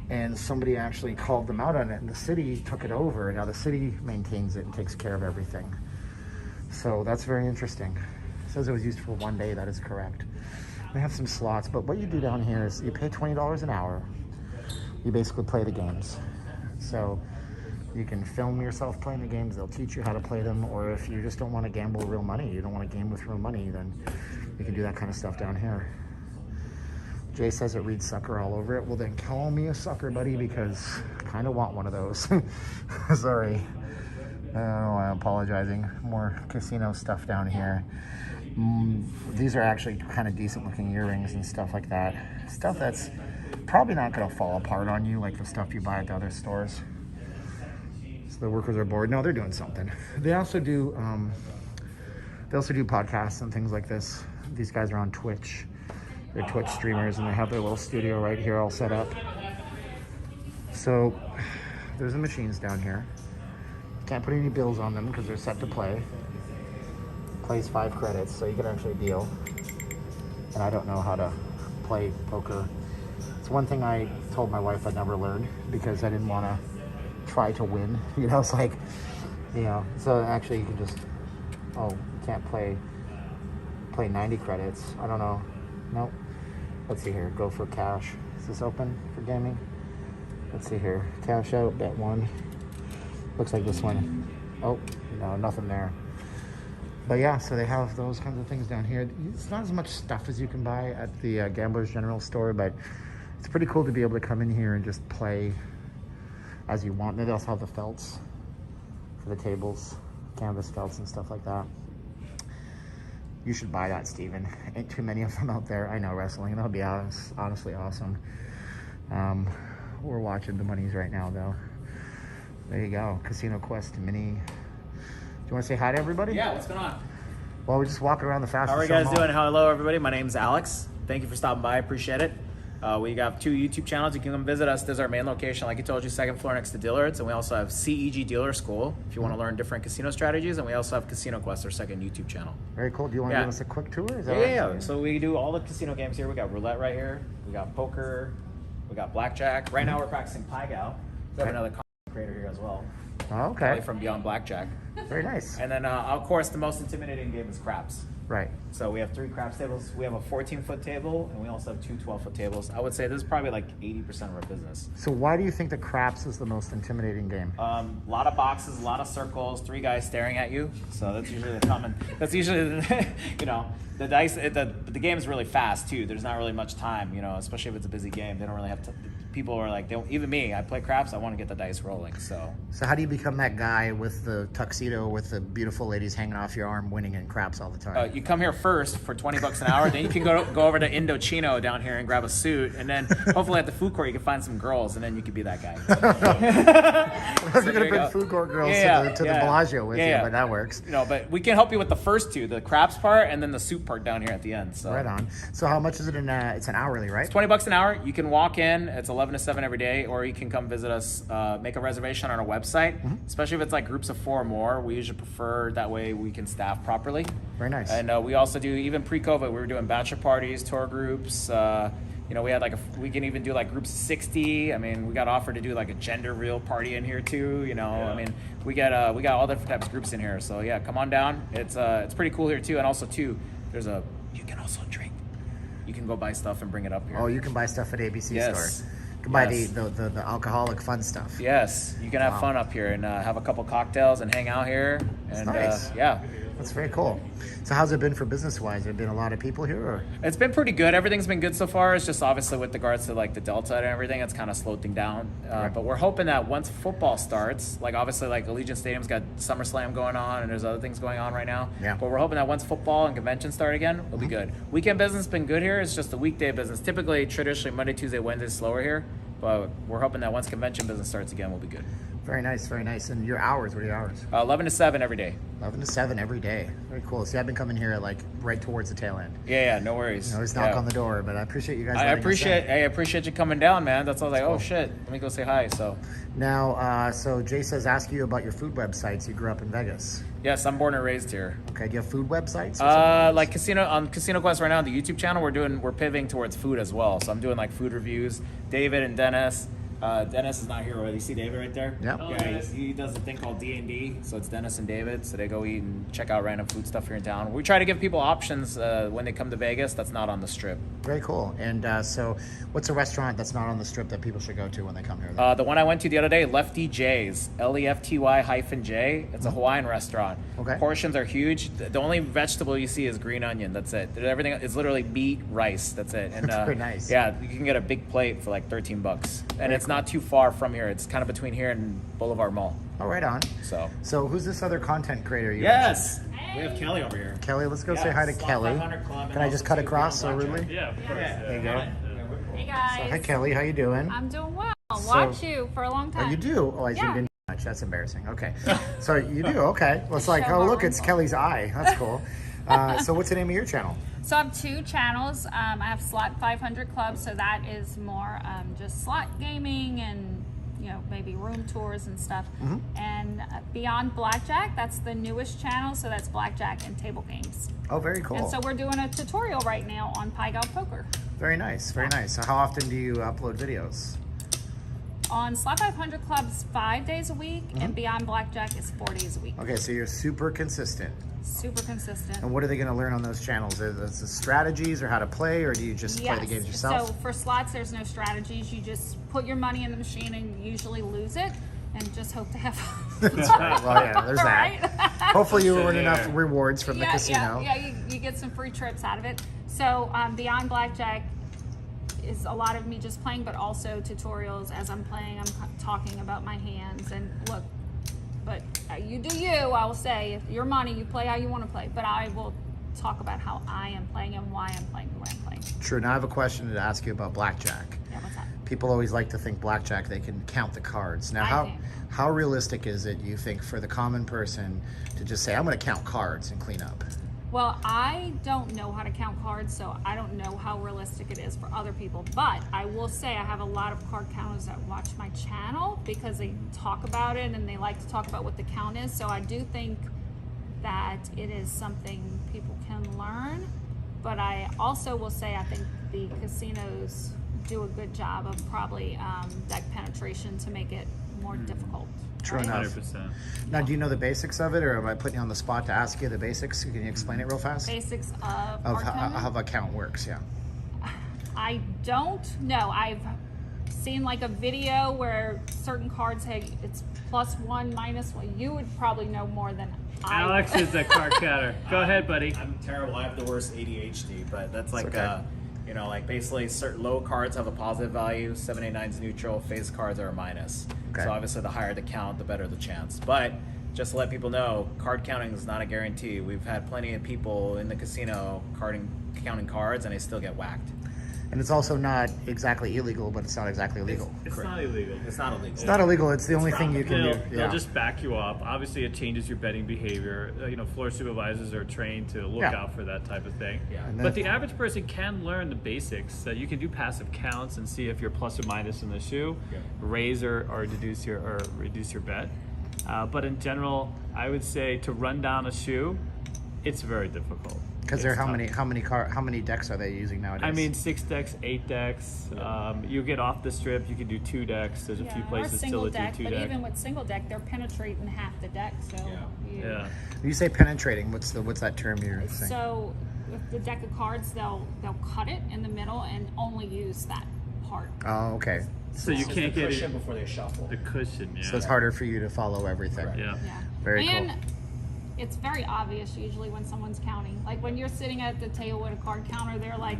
and somebody actually called them out on it, and the city took it over. Now the city maintains it and takes care of everything. So that's very interesting. It says it was used for one day. That is correct. They have some slots, but what you do down here is you pay $20 an hour. You basically play the games. So you can film yourself playing the games. They'll teach you how to play them. Or if you just don't want to gamble real money, you don't want to game with real money, then you can do that kind of stuff down here. Jay says it reads sucker all over it. Well, then call me a sucker, buddy, because I kind of want one of those. Sorry. Oh, I'm apologizing. More casino stuff down here. These are actually kind of decent looking earrings and stuff like that. Stuff that's probably not going to fall apart on you like the stuff you buy at the other stores. So the workers are bored. No, they're doing something. They also do podcasts and things like this. These guys are on Twitch. They're Twitch streamers, and they have their little studio right here all set up. So there's the machines down here. Can't put any bills on them because they're set to play. Plays 5 credits, so you can actually deal. And I don't know how to play poker. It's one thing I told my wife I'd never learn because I didn't want to try to win. You know, it's like, you know, so actually you can just, oh, you can't play 90 credits. I don't know. Nope. Let's see here. Go for cash. Is this open for gaming? Let's see here. Cash out, bet 1. Looks like this one. Oh, no, nothing there. But yeah, so they have those kinds of things down here. It's not as much stuff as you can buy at the Gambler's General Store, but it's pretty cool to be able to come in here and just play as you want. They also have the felts for the tables, canvas felts and stuff like that. You should buy that, Steven. Ain't too many of them out there. I know wrestling. That'll be honestly awesome. We're watching the monies right now, though. There you go. Casino Quest Mini you want to say hi to everybody? Yeah, what's going on? Well, we're just walking around the fastest. How are you guys doing? Hello, everybody. My name's Alex. Thank you for stopping by. I appreciate it. We got 2 YouTube channels. You can come visit us. This is our main location, like I told you, 2nd floor next to Dillard's. And we also have CEG Dealer School if you want to learn different casino strategies. And we also have Casino Quest, our 2nd YouTube channel. Very cool. Do you want to give us a quick tour? Is that Yeah. So we do all the casino games here. We got roulette right here. We got poker. We got blackjack. Right now we're practicing Pai Gow. We have another content creator here as well. Oh, okay. From Beyond Blackjack. Very nice. And then, of course, the most intimidating game is craps. Right. So we have 3 craps tables. We have a 14-foot table, and we also have 2 12-foot tables. I would say this is probably like 80% of our business. So why do you think the craps is the most intimidating game? A lot of boxes, a lot of circles, 3 guys staring at you. So that's usually the common. That's usually, you know, the dice. The game is really fast too. There's not really much time, you know, especially if it's a busy game. They don't really have to. People are like, even me, I play craps, I want to get the dice rolling, so. So how do you become that guy with the tuxedo with the beautiful ladies hanging off your arm winning in craps all the time? You come here first for $20 an hour, then you can go over to Indochino down here and grab a suit, and then hopefully at the food court you can find some girls, and then you can be that guy. I'm going to bring food court girls to the Bellagio with you, but that works. You know, but we can help you with the first 2, the craps part and then the soup part down here at the end. So. Right on. So how much is it in, it's an hourly, right? It's $20 an hour. You can walk in, it's 11 to 7 every day, or you can come visit us, make a reservation on our website, especially if it's like groups of 4 or more. We usually prefer that way we can staff properly. Very nice. And we also do, even pre-COVID, we were doing bachelor parties, tour groups. You know, we had we can even do like groups of 60. I mean, we got offered to do like a gender reveal party in here too. You know, I mean, we got all different types of groups in here. So yeah, come on down. It's pretty cool here too. And also too, you can also drink. You can go buy stuff and bring it up here. Oh, you can buy stuff at ABC store. You can buy the alcoholic fun stuff. Yes, you can have fun up here and have a couple cocktails and hang out here. And nice. Yeah. That's very cool. So how's it been for business-wise? Have there been a lot of people here? Or? It's been pretty good. Everything's been good so far. It's just obviously with regards to like the Delta and everything, it's kind of slowed things down. Right. But we're hoping that once football starts, like obviously like Allegiant Stadium's got SummerSlam going on and there's other things going on right now. Yeah. But we're hoping that once football and conventions start again, it'll be good. Weekend business has been good here. It's just the weekday business. Typically, traditionally, Monday, Tuesday, Wednesday is slower here. But we're hoping that once convention business starts again, we'll be good. Very nice, very nice. And your hours, what are your hours? 11 to 7 every day. 11 to 7 every day. Very cool. See, I've been coming here like right towards the tail end. Yeah, no worries. I always knock on the door, but I appreciate you guys. I appreciate you coming down, man. That's all I was like, oh shit, let me go say hi. So now, so Jay says, ask you about your food websites. You grew up in Vegas. Yes, I'm born and raised here. Okay, do you have food websites? Like Casino Quest right now, the YouTube channel, we're pivoting towards food as well. So I'm doing like food reviews. David and Dennis. Dennis is not here already. You see David right there? Yep. Yeah. He does a thing called D&D. So it's Dennis and David. So they go eat and check out random food stuff here in town. We try to give people options when they come to Vegas that's not on the Strip. Very cool. And so what's a restaurant that's not on the Strip that people should go to when they come here? The one I went to the other day, Lefty J's, LEFTY-J. It's a Hawaiian restaurant. Okay. Portions are huge. The only vegetable you see is green onion. That's it. Everything is literally meat, rice. That's it. And That's very nice. Yeah, you can get a big plate for like $13. And it's not too far from here. It's kind of between here and Boulevard Mall. Oh, right on. So who's this other content creator you yes, we have Kelly over here. Kelly, let's go say hi to Kelly. Can I just cut across so rudely? Yeah, of course. There you go. Hey guys. So, hi Kelly, how you doing? I'm doing well. Watch you for a long time. Oh, you do? Oh, I zoomed in much. That's embarrassing. Okay. So you do? Okay. Well, it's like, Show oh, look, more. it's Kelly's eye. That's cool. So what's the name of your channel? So I have 2 channels. I have Slot 500 Club, so that is more just slot gaming and maybe room tours and stuff. And Beyond Blackjack, that's the newest channel, so that's blackjack and table games. Oh, very cool. And so we're doing a tutorial right now on Pai Gow Poker. Very nice, very nice. So how often do you upload videos? On Slot 500 Club's 5 days a week, and Beyond Blackjack is 4 days a week. Okay, so you're super consistent. Super consistent. And what are they going to learn on those channels? Is it strategies or how to play, or do you just play the games yourself? So for slots, there's no strategies. You just put your money in the machine and usually lose it, and just hope to have fun. That's right. Well, yeah, there's that. Right? Hopefully you earn enough rewards from the casino. Yeah, you get some free trips out of it. So Beyond Blackjack is a lot of me just playing, but also tutorials as I'm playing. I'm talking about my hands and look. But you do you, I will say. If your money, you play how you want to play. But I will talk about how I am playing and why I'm playing the way I'm playing. True. Now I have a question to ask you about blackjack. Yeah, what's that? people always like to think blackjack, they can count the cards. Now, I think. how realistic is it, you think, for the common person to just say, I'm going to count cards and clean up? Well, I don't know how to count cards, so I don't know how realistic it is for other people. But I will say I have a lot of card counters that watch my channel because they talk about it and they like to talk about what the count is. So I do think that it is something people can learn. But I also will say I think the casinos do a good job of probably deck penetration to make it more difficult. True right? enough. 100%. Now, do you know the basics of it, or am I putting you on the spot to ask you the basics? Can you explain it real fast? Basics of Of card counting? how a count works, yeah. I don't know. I've seen like a video where certain cards have it's +1, -1. You would probably know more than I. Alex is a card counter. Go ahead, buddy. I'm terrible. I have the worst ADHD, but that's like, okay. you know, like basically certain low cards have a positive value, 7, 8, 9's neutral, face cards are a minus. Okay. So obviously the higher the count, the better the chance. But just to let people know, card counting is not a guarantee. We've had plenty of people in the casino counting cards and they still get whacked. And it's also not exactly illegal, but it's not exactly legal. It's Correct. not illegal. It's not illegal. It's not illegal. It's the only thing you can They'll, do. they'll Yeah. just back you up. Obviously, it changes your betting behavior. You know, floor supervisors are trained to look Yeah. out for that type of thing. Yeah. And But then- the average person can learn the basics. So you can do passive counts and see if you're plus or minus in the shoe, Yeah. raise or reduce your bet. But in general, I would say to run down a shoe, it's very difficult. Because It's how tough. many decks are they using nowadays? I mean, 6 decks, 8 decks. You get off the strip, you can do 2 decks. There's a few or places still single that deck, do 2 but decks. even with single deck, they're penetrating half the deck. So you, Yeah. When you say penetrating, what's that term you're saying? So with the deck of cards, they'll cut it in the middle and only use that part. Oh, okay. So you It's can't the get cushion it. before they shuffle. The cushion, yeah. So it's harder for you to follow everything. Correct. Yeah. Yeah. Very cool. And it's very obvious usually when someone's counting. Like when you're sitting at the table with a card counter, they're like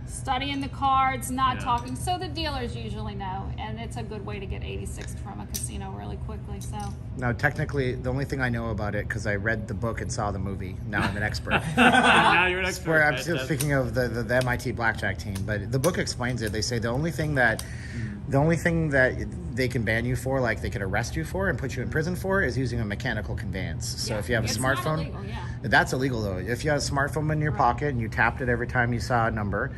studying the cards, not Yeah. talking. So the dealers usually know, and it's a good way to get 86 from a casino really quickly. So Now, technically, the only thing I know about it, because I read the book and saw the movie, now I'm an expert. Now you're an expert. Where I'm That- still that's- speaking of the MIT blackjack team, but the book explains it. They say the only thing that they can ban you for, like they could arrest you for and put you in prison for, is using a mechanical conveyance. So yeah, if you have a it's smartphone, not illegal, yeah. that's illegal though. If you have a smartphone in your pocket and you tapped it every time you saw a number,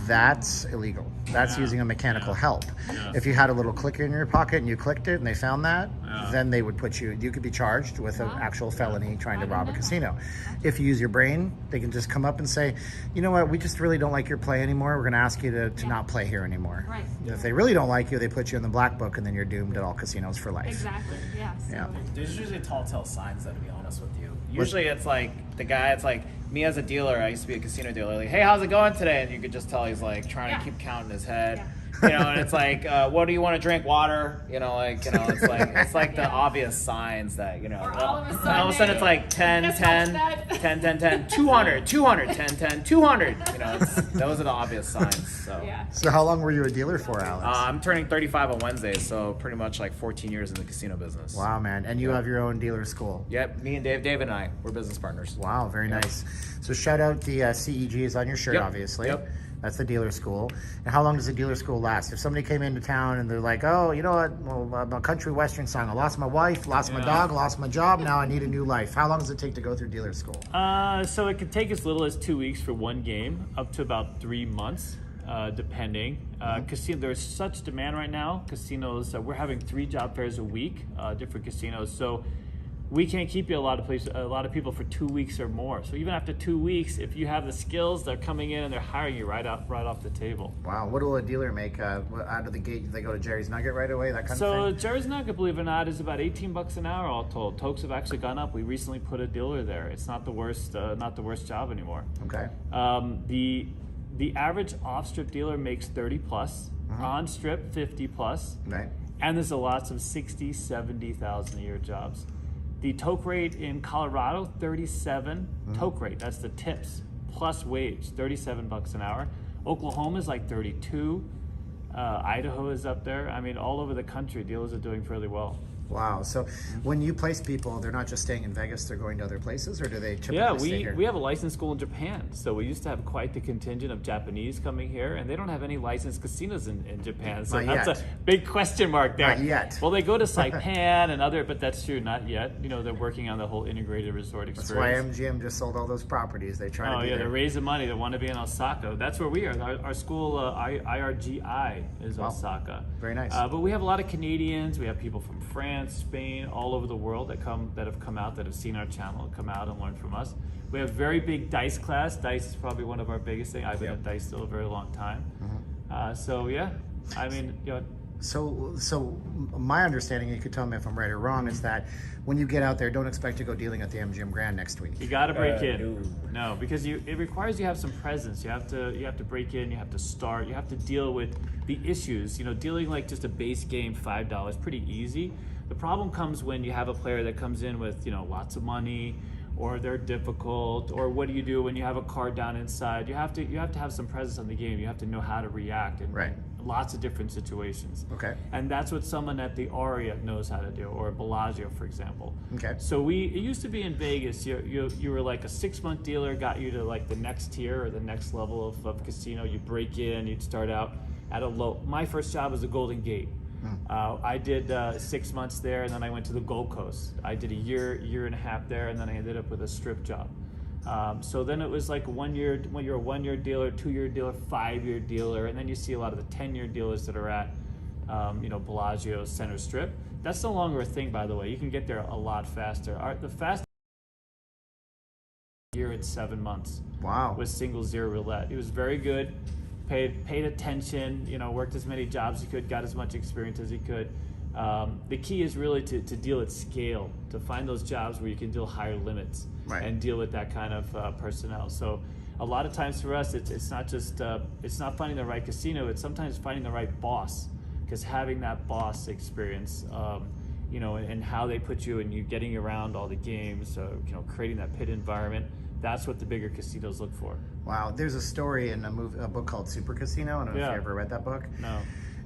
that's illegal. That's Yeah. using a mechanical Yeah. help. Yeah. If you had a little clicker in your pocket and you clicked it and they found that, Yeah. then they would you could be charged with an Wow. actual felony trying to I rob a didn't know casino. If you use your brain, they can just come up and say, you know what, we just really don't like your play anymore. We're going to ask you to Yeah. not play here anymore. Right. If they really don't like you, they put you in the black book and then you're doomed at all casinos for life. Exactly. Yeah. So Yeah. There's usually tall tale signs, though, to be honest with you. Usually it's like the guy, it's like me as a dealer, I used to be a casino dealer, like, hey, how's it going today? And you could just tell he's like trying Yeah. to keep count in his head. Yeah. You know, and it's like, what do you want to drink? Water? You know, it's like the Yeah. obvious signs that, you know. Or all of a all of a sudden it's like 10, Just 10, watch that. 10, 10, 10, 200, 200, 10, 10, 200. You know, those are the obvious signs. So. yeah. So how long were you a dealer for, Alex? I'm turning 35 on Wednesday, so pretty much like 14 years in the casino business. Wow, man. And you have your own dealer school. Yep, me and Dave and I, we're business partners. Wow, very Yep. nice. So shout out the CEGs on your shirt, Yep. obviously. Yep. That's the dealer school. And how long does the dealer school last? If somebody came into town and they're like, oh, you know what, well, I'm a country western song. I lost my wife, lost my Yeah. dog, lost my job. Now I need a new life. How long does it take to go through dealer school? So it could take as little as 2 weeks for one game, up to about 3 months, depending. Casino, there's such demand right now. Casinos, we're having 3 job fairs a week, different casinos. So we can't keep you a lot of people for 2 weeks or more. So even after 2 weeks, if you have the skills, they're coming in and they're hiring you right off the table. Wow, what will a dealer make out of the gate? Do they go to Jerry's Nugget right away, that kind So of thing? Jerry's Nugget, believe it or not, is about $18 an hour all told. Tokes have actually gone up. We recently put a dealer there. It's not the worst job anymore. Okay. The average off-strip dealer makes 30 plus, on-strip 50 plus, Right. and there's lots of 60, 70,000 a year jobs. The toke rate in Colorado, 37 toke rate. That's the tips plus wage, $37 an hour. Oklahoma is like 32. Idaho is up there. I mean, all over the country, dealers are doing fairly well. Wow. So when you place people, they're not just staying in Vegas, they're going to other places, or do they typically Yeah, stay here? we have a licensed school in Japan, so we used to have quite the contingent of Japanese coming here, and they don't have any licensed casinos in Japan, so Not that's yet. a big question mark there. Not yet. Well, they go to Saipan and other, but that's true, not yet. You know, they're working on the whole integrated resort That's why experience. MGM just sold all those properties. They try Oh to be yeah, there. they're raising money. They want to be in Osaka. That's where we are. Our school, IRGI, is Wow. Osaka. Very nice. But we have a lot of Canadians. We have people from France, Spain, all over the world that have come out, that have seen our channel, come out and learn from us. We have very big dice class. Dice is probably one of our biggest things. I've been at dice still a very long time. So yeah, I mean, you know. So my understanding, you could tell me if I'm right or wrong, is that when you get out there, don't expect to go dealing at the MGM Grand next week. You got to break in. No, because it requires you have some presence. You have to break in. You have to start. You have to deal with the issues. You know, dealing like just a base game, $5, pretty easy. The problem comes when you have a player that comes in with, you know, lots of money, or they're difficult, or what do you do when you have a card down inside? You have to have some presence on the game. You have to know how to react in Right. lots of different situations. Okay. And that's what someone at the Aria knows how to do, or Bellagio, for example. Okay. So it used to be in Vegas, you were like a 6-month dealer, got you to like the next tier or the next level of casino. You break in, you'd start out at a low. My first job was the Golden Gate. I did 6 months there, and then I went to the Gold Coast. I did a year and a half there, and then I ended up with a strip job. So then it was like 1 year, when you're a 1-year dealer, 2-year dealer, 5-year dealer, and then you see a lot of the 10-year dealers that are at, you know, Bellagio, Center Strip. That's no longer a thing, by the way. You can get there a lot faster. The fastest year and 7 months. Wow. Was single zero roulette. He was very good. Paid attention, you know, worked as many jobs as he could, got as much experience as he could. The key is really to deal at scale, to find those jobs where you can deal higher limits and deal with that kind of personnel. So a lot of times for us, it's not just, it's not finding the right casino, it's sometimes finding the right boss, because having that boss experience, you know, and how they put you and you getting around all the games, you know, creating that pit environment, that's what the bigger casinos look for. Wow. There's a story in a book called Super Casino. I don't know if you ever read that book. No.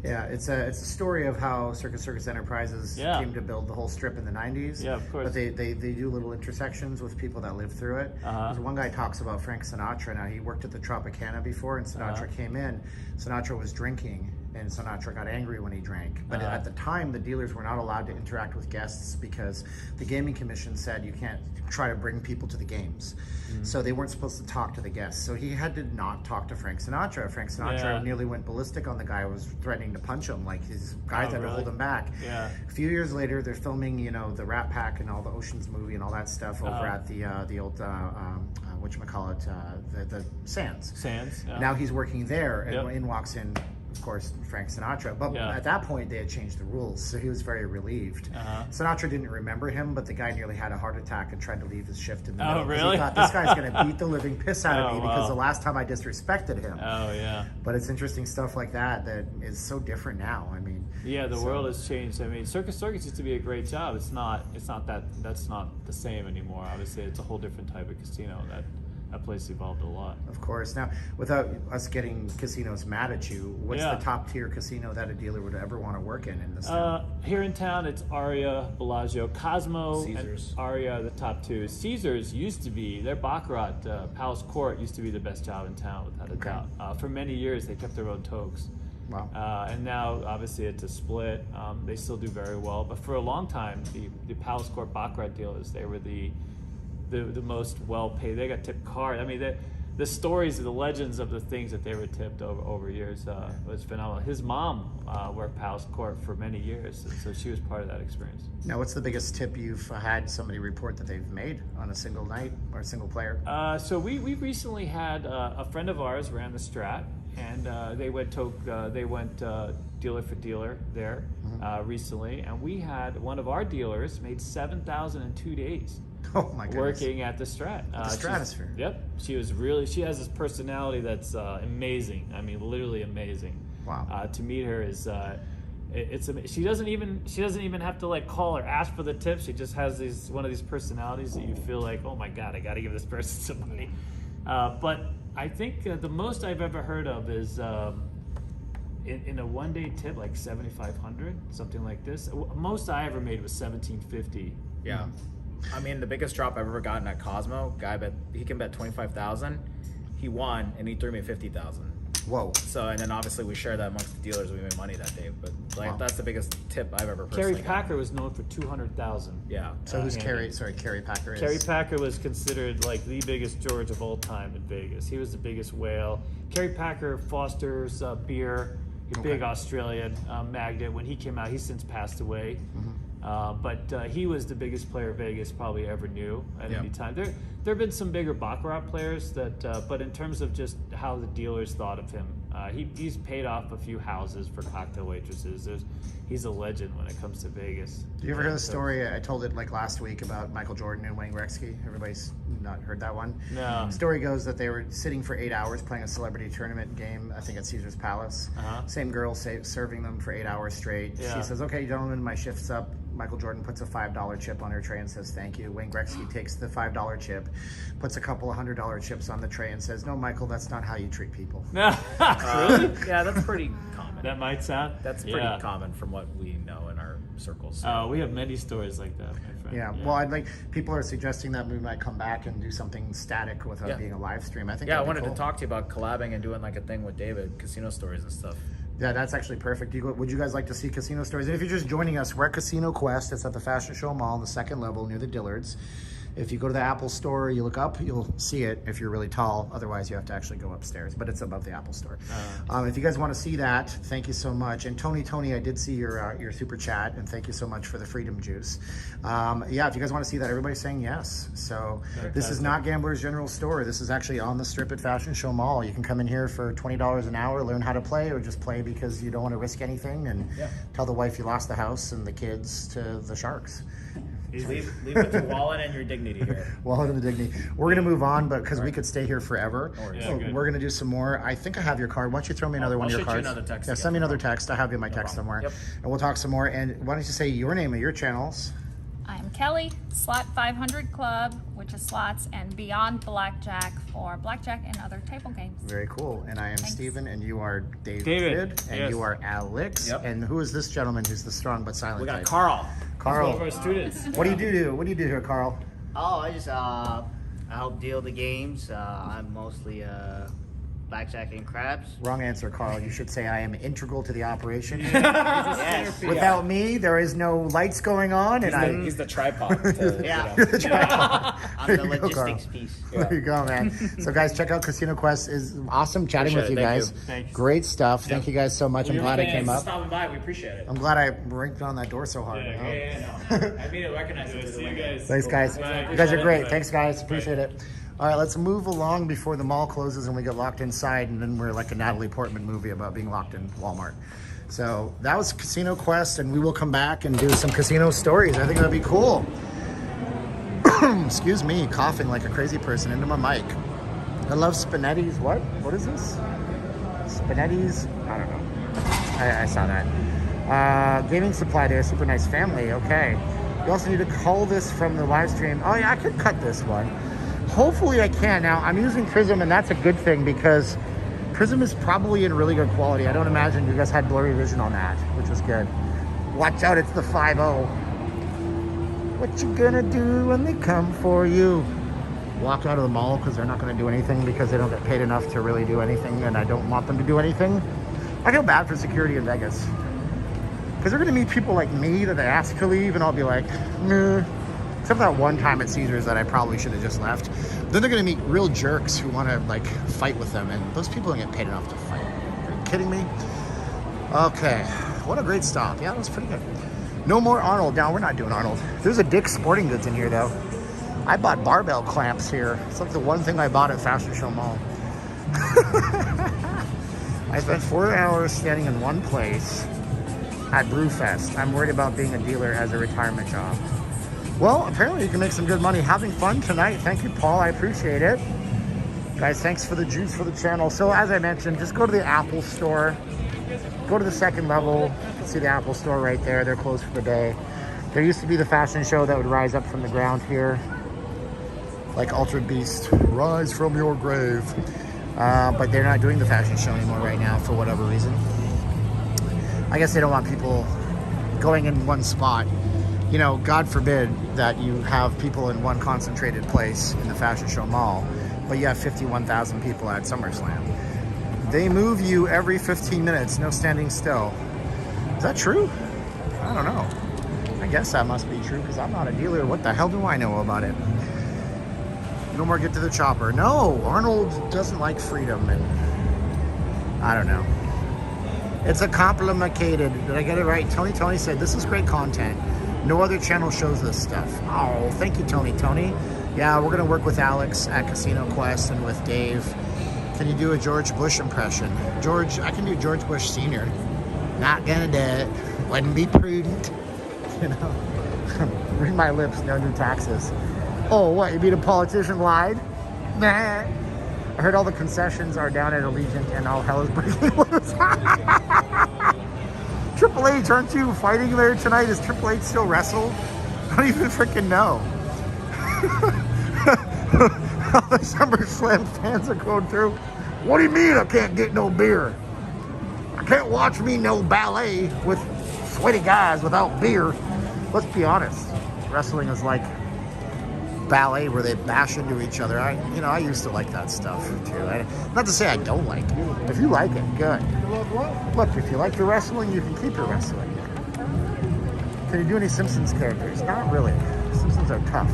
Yeah, it's a story of how Circus Enterprises came to build the whole strip in the 90s. Yeah, of course. But they do little intersections with people that live through it. There's one guy talks about Frank Sinatra. Now, he worked at the Tropicana before, and Sinatra came in. Sinatra was drinking, and Sinatra got angry when he drank. But at the time, the dealers were not allowed to interact with guests because the Gaming Commission said you can't try to bring people to the games. So they weren't supposed to talk to the guests. So he had to not talk to Frank Sinatra. Frank Sinatra nearly went ballistic on the guy who was threatening to punch him. Like, his guys had to hold him back. Yeah. A few years later, they're filming, you know, the Rat Pack and all the Oceans movie and all that stuff over at the old whatchamacallit, the Sands. Sands. Yeah. Now he's working there, and in walks in, of course, Frank Sinatra. But at that point, they had changed the rules, so he was very relieved. Sinatra didn't remember him, but the guy nearly had a heart attack and tried to leave his shift in the middle. 'Cause really? He thought, this guy's going to beat the living piss out of me because the last time I disrespected him. Oh, yeah. But it's interesting stuff like that is so different now. I mean, yeah, the world has changed. I mean, Circus used to be a great job. It's not that's not the same anymore. Obviously, it's a whole different type of casino. That place evolved a lot. Of course. Now, without us getting casinos mad at you, what's the top tier casino that a dealer would ever want to work in this town? Here in town, it's Aria, Bellagio, Cosmo, Caesars. and Aria, the top two. Caesars used to be, their Baccarat, Palace Court used to be the best job in town, without a doubt. For many years, they kept their own toques. Wow. And now, obviously, it's a split. They still do very well. But for a long time, the Palace Court Baccarat dealers, they were the most well-paid. They got tipped card. I mean, the stories, the legends of the things that they were tipped over years was phenomenal. His mom worked Palace Court for many years, and so she was part of that experience. Now, what's the biggest tip you've had somebody report that they've made on a single night or a single player? So we recently had a friend of ours ran the Strat, and they went dealer for dealer there recently, and we had one of our dealers made $7,000 in 2 days. Oh my goodness. Working at the Strat. The Stratosphere. Yep. She has this personality that's amazing. I mean, literally amazing. Wow. To meet her is she doesn't even have to like call or ask for the tips. She just has one of these personalities that you feel like, oh my God, I got to give this person some money. But I think the most I've ever heard of is in a one-day tip, like 7,500, something like this. Most I ever made was 1,750. Yeah. I mean, the biggest drop I've ever gotten at Cosmo, he can bet 25,000. He won, and he threw me 50,000. Whoa. So, and then obviously we share that amongst the dealers. We made money that day, but like Wow. that's the biggest tip I've ever Kerry personally Packer was known for 200,000. Yeah. So who's handed. Kerry? Sorry, Kerry Packer is. Kerry Packer was considered like the biggest George of all time in Vegas. He was the biggest whale. Kerry Packer fosters beer, a big Australian magnate. When he came out, he's since passed away. But he was the biggest player Vegas probably ever knew at any time. There have been some bigger baccarat players that, but in terms of just how the dealers thought of him, he's paid off a few houses for cocktail waitresses. He's a legend when it comes to Vegas. Do you ever hear the story? I told it like last week about Michael Jordan and Wayne Gretzky. Everybody's not heard that one. No. The story goes that they were sitting for 8 hours playing a celebrity tournament game, I think at Caesar's Palace. Same girl serving them for 8 hours straight. Yeah. She says, "Okay, gentlemen, my shift's up." Michael Jordan puts a $5 chip on her tray and says, "Thank you." Wayne Gretzky takes the $5 chip, puts a couple of $100 chips on the tray and says, "No, Michael, that's not how you treat people." Really? Yeah, that's pretty common. That might sound. That's pretty common from what we know in our circles. We have many stories like that, my friend. Yeah, well, I'd like, people are suggesting that we might come back and do something static without being a live stream. I think Yeah, I that'd be wanted cool. to talk to you about collabing and doing like a thing with David, casino stories and stuff. Yeah, that's actually perfect. Would you guys like to see casino stories? And if you're just joining us, we're at Casino Quest. It's at the Fashion Show Mall on the second level near the Dillards. If you go to the Apple Store, you look up, you'll see it if you're really tall. Otherwise, you have to actually go upstairs, but it's above the Apple Store. If you guys want to see that, thank you so much. And Tony, I did see your super chat, and thank you so much for the Freedom Juice. Yeah, if you guys want to see that, everybody's saying yes. So this is not Gambler's General Store. This is actually on the strip at Fashion Show Mall. You can come in here for $20 an hour, learn how to play, or just play because you don't want to risk anything, and tell the wife you lost the house and the kids to the sharks. Leave with your wallet and your dignity here. Wallet and the dignity. We're going to move on, but because we could stay here forever. So good. we're going to do some more. I think I have your card. Why don't you throw me another one of your I'll shoot you cards? another text Yeah, again. send me another text. I have you in my text somewhere. Yep. And we'll talk some more. And why don't you say your name and your channels? I'm Kelly, Slot 500 Club, which is slots and beyond blackjack for blackjack and other table games. Very cool. And I am Steven, and you are David. and Yes. you are Alex. Yep. And who is this gentleman who's the strong but silent We got type? Carl. One of Carl. our students. What do you do? What do you do here, Carl? Oh, I just I help deal the games. I'm mostly blackjack and crabs. Wrong answer, Carl. You should say I am integral to the operation. Yes. Without me, there is no lights going on, and He's the tripod. To, Yeah. you're the tripod. I'm There the you go, Carl. logistics piece. There you go, man. So, guys, check out Casino Quest. Is awesome chatting with you Appreciate it. guys. Thank you. Thank you. Great stuff. Thank you guys so much. I'm glad I came up. Stopping by, we appreciate it. I'm glad I ranked on that door so hard. you know? No. I immediately recognize it. See you guys. Thanks, guys. Bye. You guys are great. Thanks, guys. Appreciate it. All right, let's move along before the mall closes and we get locked inside, and then we're like a Natalie Portman movie about being locked in Walmart. So that was Casino Quest, and we will come back and do some casino stories. I think that'd be cool. Excuse me, coughing like a crazy person into my mic. I love Spinetti's. What? What is this? Spinetti's? I don't know. I saw that. Gaming Supply there, super nice family. Okay. You also need to cull this from the live stream. Oh yeah, I could cut this one. Hopefully I can. Now I'm using Prism, and that's a good thing because Prism is probably in really good quality. I don't imagine you guys had blurry vision on that, which was good. Watch out, it's the 5-0. What you gonna do when they come for you? Walk out of the mall because they're not gonna do anything because they don't get paid enough to really do anything, and I don't want them to do anything. I feel bad for security in Vegas because they're gonna meet people like me that they ask to leave, and I'll be like, meh. Except for that one time at Caesars that I probably should have just left. Then they're gonna meet real jerks who wanna like fight with them, and those people don't get paid enough to fight. Are you kidding me? Okay, what a great stop. Yeah, that was pretty good. No more Arnold. Now we're not doing Arnold. There's a Dick's Sporting Goods in here though. I bought barbell clamps here. It's like the one thing I bought at Fashion Show Mall. I spent 4 hours standing in one place at Brewfest. I'm worried about being a dealer as a retirement job. Well, apparently you can make some good money. Having fun tonight. Thank you, Paul. I appreciate it. Guys, thanks for the juice for the channel. So as I mentioned, just go to the Apple Store. Go to the second level. You can see the Apple Store right there. They're closed for the day. There used to be the fashion show that would rise up from the ground here. Like Altered Beast, rise from your grave. But they're not doing the fashion show anymore right now for whatever reason. I guess they don't want people going in one spot. You know, God forbid that you have people in one concentrated place in the Fashion Show Mall, but you have 51,000 people at SummerSlam. They move you every 15 minutes, no standing still. Is that true? I don't know. I guess that must be true because I'm not a dealer. What the hell do I know about it? No more get to the chopper. No, Arnold doesn't like freedom, and I don't know. It's a complicated. Did I get it right? Tony said, this is great content. No other channel shows this stuff. Oh, thank you, Tony. Yeah, we're going to work with Alex at Casino Quest and with Dave. Can you do a George Bush impression? I can do George Bush Sr. Not gonna do it. Wouldn't be prudent. You know? Read my lips, no new taxes. Oh, what? You mean a politician lied? Nah. I heard all the concessions are down at Allegiant and all hell is breaking loose. Triple H, aren't you fighting there tonight? Is Triple H still wrestle? I don't even freaking know. All the SummerSlam fans are going through. What do you mean I can't get no beer? I can't watch me no ballet with sweaty guys without beer. Let's be honest. Wrestling is like ballet where they bash into each other. I used to like that stuff too. Not to say I don't like it. If you like it, good. Look, if you like your wrestling, you can keep your wrestling. Can you do any Simpsons characters? Not really. Simpsons are tough.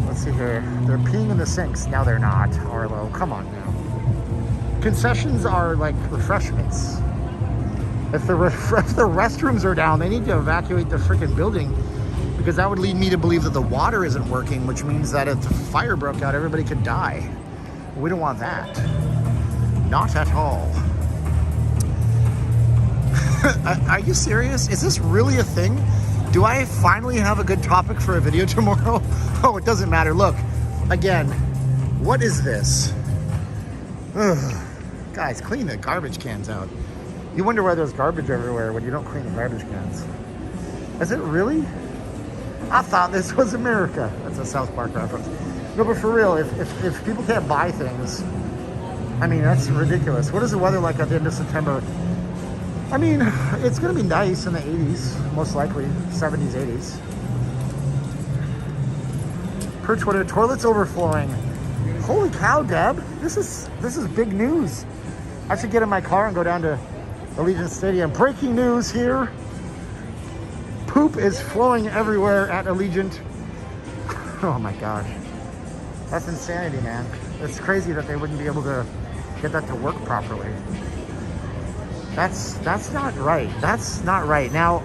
Let's see here. They're peeing in the sinks. Now they're not. Arlo, come on now. Concessions are like refreshments. If the restrooms are down, they need to evacuate the freaking building, because that would lead me to believe that the water isn't working, which means that if the fire broke out, everybody could die. We don't want that. Not at all. Are you serious? Is this really a thing? Do I finally have a good topic for a video tomorrow? Oh, it doesn't matter. Look, again, what is this? Ugh. Guys, clean the garbage cans out. You wonder why there's garbage everywhere when you don't clean the garbage cans. Is it really? I thought this was America. That's a South Park reference. No, but for real, if people can't buy things, I mean, that's ridiculous. What is the weather like at the end of September? I mean, it's going to be nice in the 80s, most likely, 70s, 80s. Per Twitter, toilets overflowing. Holy cow, Deb. This is big news. I should get in my car and go down to Allegiant Stadium. Breaking news here. Poop is flowing everywhere at Allegiant. Oh my gosh. That's insanity, man. It's crazy that they wouldn't be able to get that to work properly. That's not right. That's not right. Now,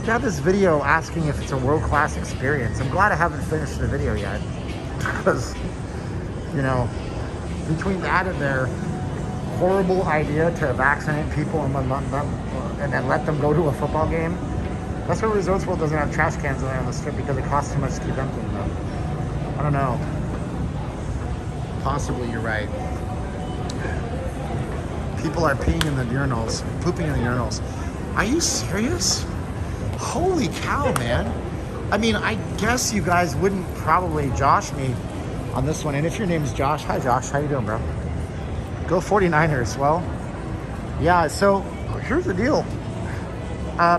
I got this video asking if it's a world-class experience. I'm glad I haven't finished the video yet, because, you know, between that and their horrible idea to vaccinate people and then let them go to a football game, that's why Resorts World doesn't have trash cans on the strip, because it costs too much to keep emptying them. I don't know. Possibly you're right. People are peeing in the urinals, pooping in the urinals. Are you serious? Holy cow, man. I mean, I guess you guys wouldn't probably Josh me on this one. And if your name's Josh, hi Josh, how you doing, bro? Go 49ers. Well, yeah, so here's the deal.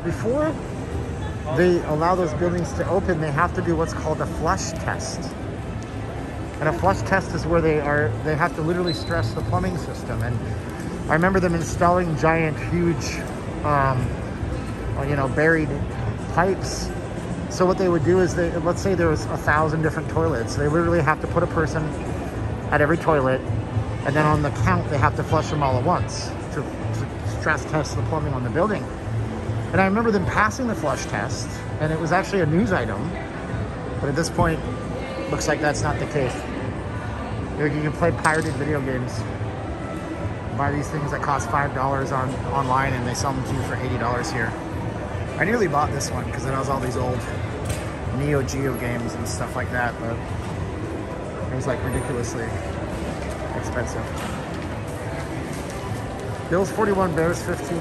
Before they allow those buildings to open, they have to do what's called a flush test. And a flush test is where they have to literally stress the plumbing system. And I remember them installing giant, huge, buried pipes. So what they would do is let's say there was 1,000 different toilets. They literally have to put a person at every toilet, and then on the count, they have to flush them all at once to stress test the plumbing on the building. And I remember them passing the flush test, and it was actually a news item. But at this point, looks like that's not the case. You can play pirated video games. Buy these things that cost $5 online, and they sell them to you for $80 here. I nearly bought this one because it has all these old Neo Geo games and stuff like that, but it was like ridiculously expensive. Bills 41, Bears 15.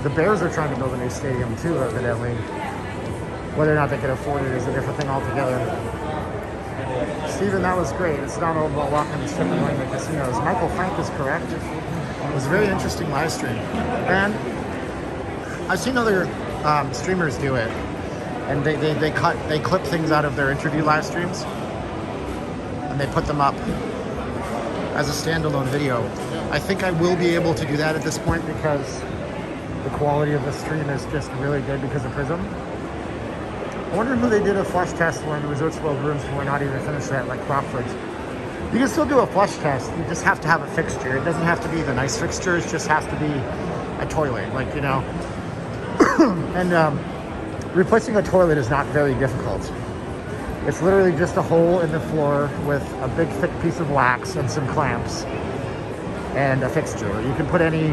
The Bears are trying to build a new stadium too, evidently. Whether or not they can afford it is a different thing altogether. Steven, that was great. It's not all about walking the strip and going to casinos. Michael Frank is correct. It was a very interesting live stream. And I've seen other streamers do it. And they clip things out of their interview live streams. And they put them up as a standalone video. I think I will be able to do that at this point because the quality of the stream is just really good because of Prism. I wonder who they did a flush test for in the Resorts World rooms who are not even finished yet, like Crawford's. You can still do a flush test, you just have to have a fixture. It doesn't have to be the nice fixture, it just has to be a toilet, like, you know. And replacing a toilet is not very difficult. It's literally just a hole in the floor with a big thick piece of wax and some clamps and a fixture. You can put any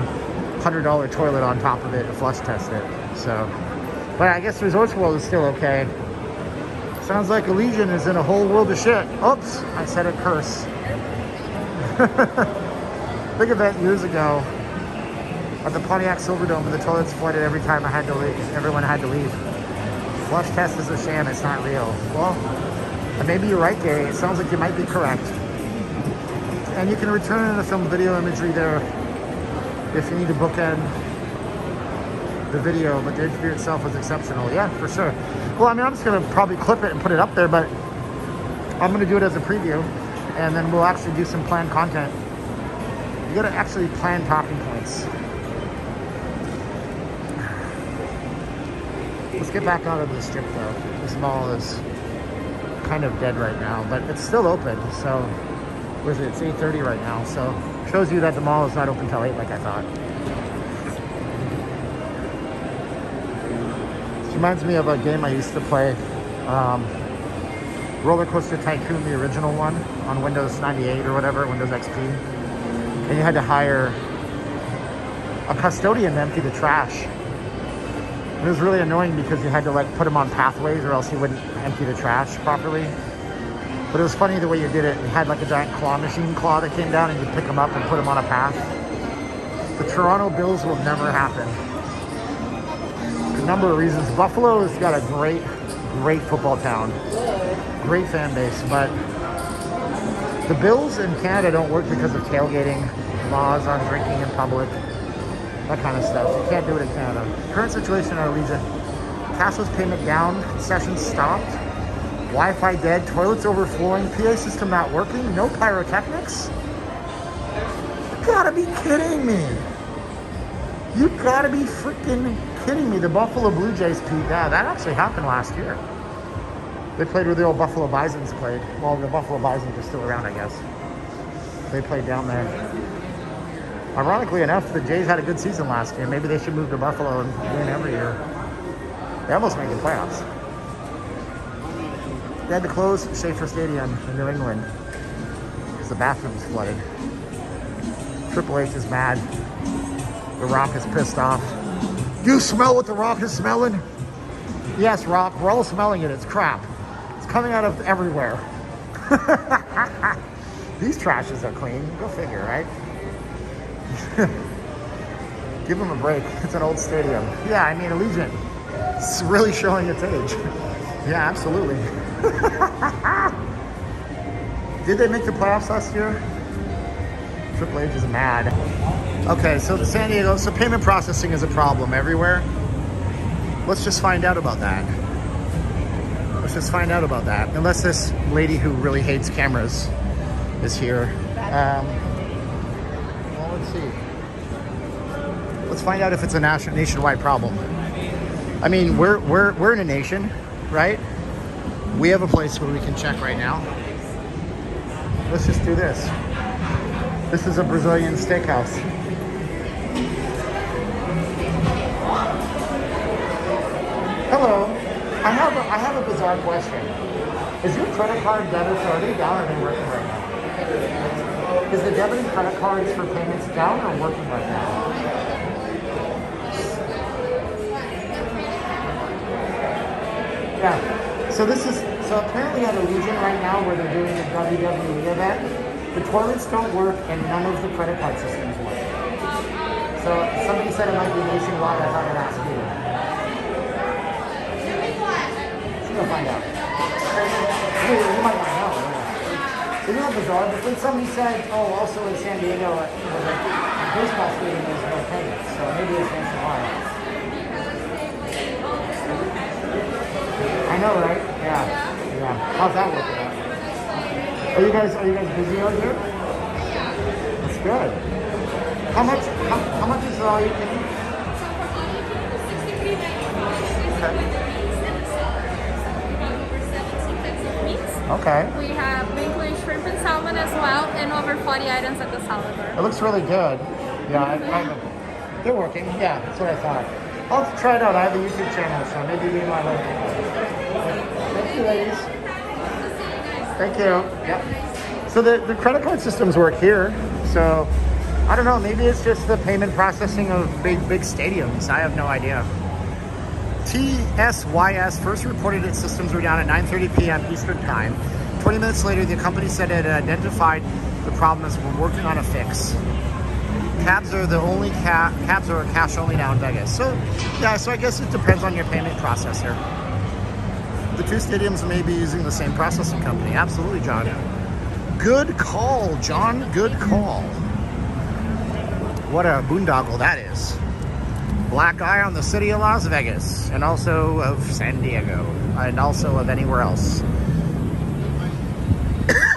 $100 toilet on top of it and flush test it. So, but I guess Resorts World is still okay. Sounds like Elysian is in a whole world of shit. Oops, I said a curse. Big event years ago at the Pontiac Silverdome, and the toilets flooded every time I had to leave. Everyone had to leave. Flush test is a sham, it's not real. Well, maybe you're right, Gary. It sounds like you might be correct. And you can return the film video imagery there if you need to bookend the video, but the interview itself was exceptional. Yeah, for sure. Well, I mean, I'm just gonna probably clip it and put it up there, but I'm gonna do it as a preview, and then we'll actually do some planned content. You gotta actually plan talking points. Let's get back out of the strip though. This mall is kind of dead right now, but it's still open. So, what is it? It's 8:30 right now. So, shows you that the mall is not open till 8 like I thought. This reminds me of a game I used to play. Roller Coaster Tycoon, the original one, on Windows 98 or whatever, Windows XP. And you had to hire a custodian to empty the trash. It was really annoying because you had to like put him on pathways or else he wouldn't empty the trash properly. But it was funny the way you did it. You had like a giant claw machine claw that came down and you'd pick him up and put him on a path. The Toronto Bills will never happen. For a number of reasons. Buffalo has got a great football town. Great fan base, but the Bills in Canada don't work because of tailgating, laws on drinking in public. That kind of stuff. You can't do it in Canada. Current situation at Elysian. Cashless payment down. Sessions stopped. Wi-Fi dead. Toilets overflowing. PA system not working. No pyrotechnics. You gotta be kidding me. You gotta be freaking kidding me. The Buffalo Blue Jays, Pete. Yeah, that actually happened last year. They played where the old Buffalo Bisons played. Well, the Buffalo Bisons are still around, I guess. They played down there. Ironically enough, the Jays had a good season last year. Maybe they should move to Buffalo and win every year. They almost made the playoffs. They had to close Schaefer Stadium in New England because the bathrooms flooded. Triple H is mad. The Rock is pissed off. You smell what the Rock is smelling? Yes, Rock, we're all smelling it. It's crap. It's coming out of everywhere. These trashes are clean. Go figure, right? Give them a break. It's an old stadium. Yeah, I mean, Elysian. It's really showing its age. Yeah, absolutely. Did they make the playoffs last year? Triple H is mad. Okay, so the San Diego, so payment processing is a problem everywhere. Let's just find out about that. Let's just find out about that. Unless this lady who really hates cameras is here. Well, let's see. Let's find out if it's a nationwide problem. I mean, we're in a nation, right? We have a place where we can check right now. Let's just do this. This is a Brazilian steakhouse. Hello. I have a bizarre question. Is your credit card debits, are they down or are they working right now? Is the debit and credit cards for payments down or working right now? Yeah. So apparently at Elysian right now where they're doing the WWE event, the toilets don't work and none of the credit card systems work. So somebody said it might be nationwide. I thought I'd ask you. We'll find out. You might not know. Isn't that bizarre? But when somebody said, oh, also in San Diego, baseball stadium there's no payments, so maybe it's nationwide. I know, right? Yeah. Yeah. How's that working out? Are you guys busy out here? That's good. How much is all you can eat? Okay. We have banquet shrimp and salmon as well, and over 40 items at the salad bar. It looks really good. Yeah, they're working. Yeah, that's what I thought. I'll have to try it out. I have a YouTube channel, so maybe we might like it. Thank you, ladies. Thank you. Yep. So the credit card systems work here. So I don't know. Maybe it's just the payment processing of big stadiums. I have no idea. TSYS first reported its systems were down at 9:30 p.m. Eastern Time. 20 minutes later, the company said it had identified the problem as we're working on a fix. Cabs are cabs are cash only now in Vegas. So yeah, so I guess it depends on your payment processor. The two stadiums may be using the same processing company. Absolutely, John. Good call, John. Good call. What a boondoggle that is. Black eye on the city of Las Vegas, and also of San Diego, and also of anywhere else.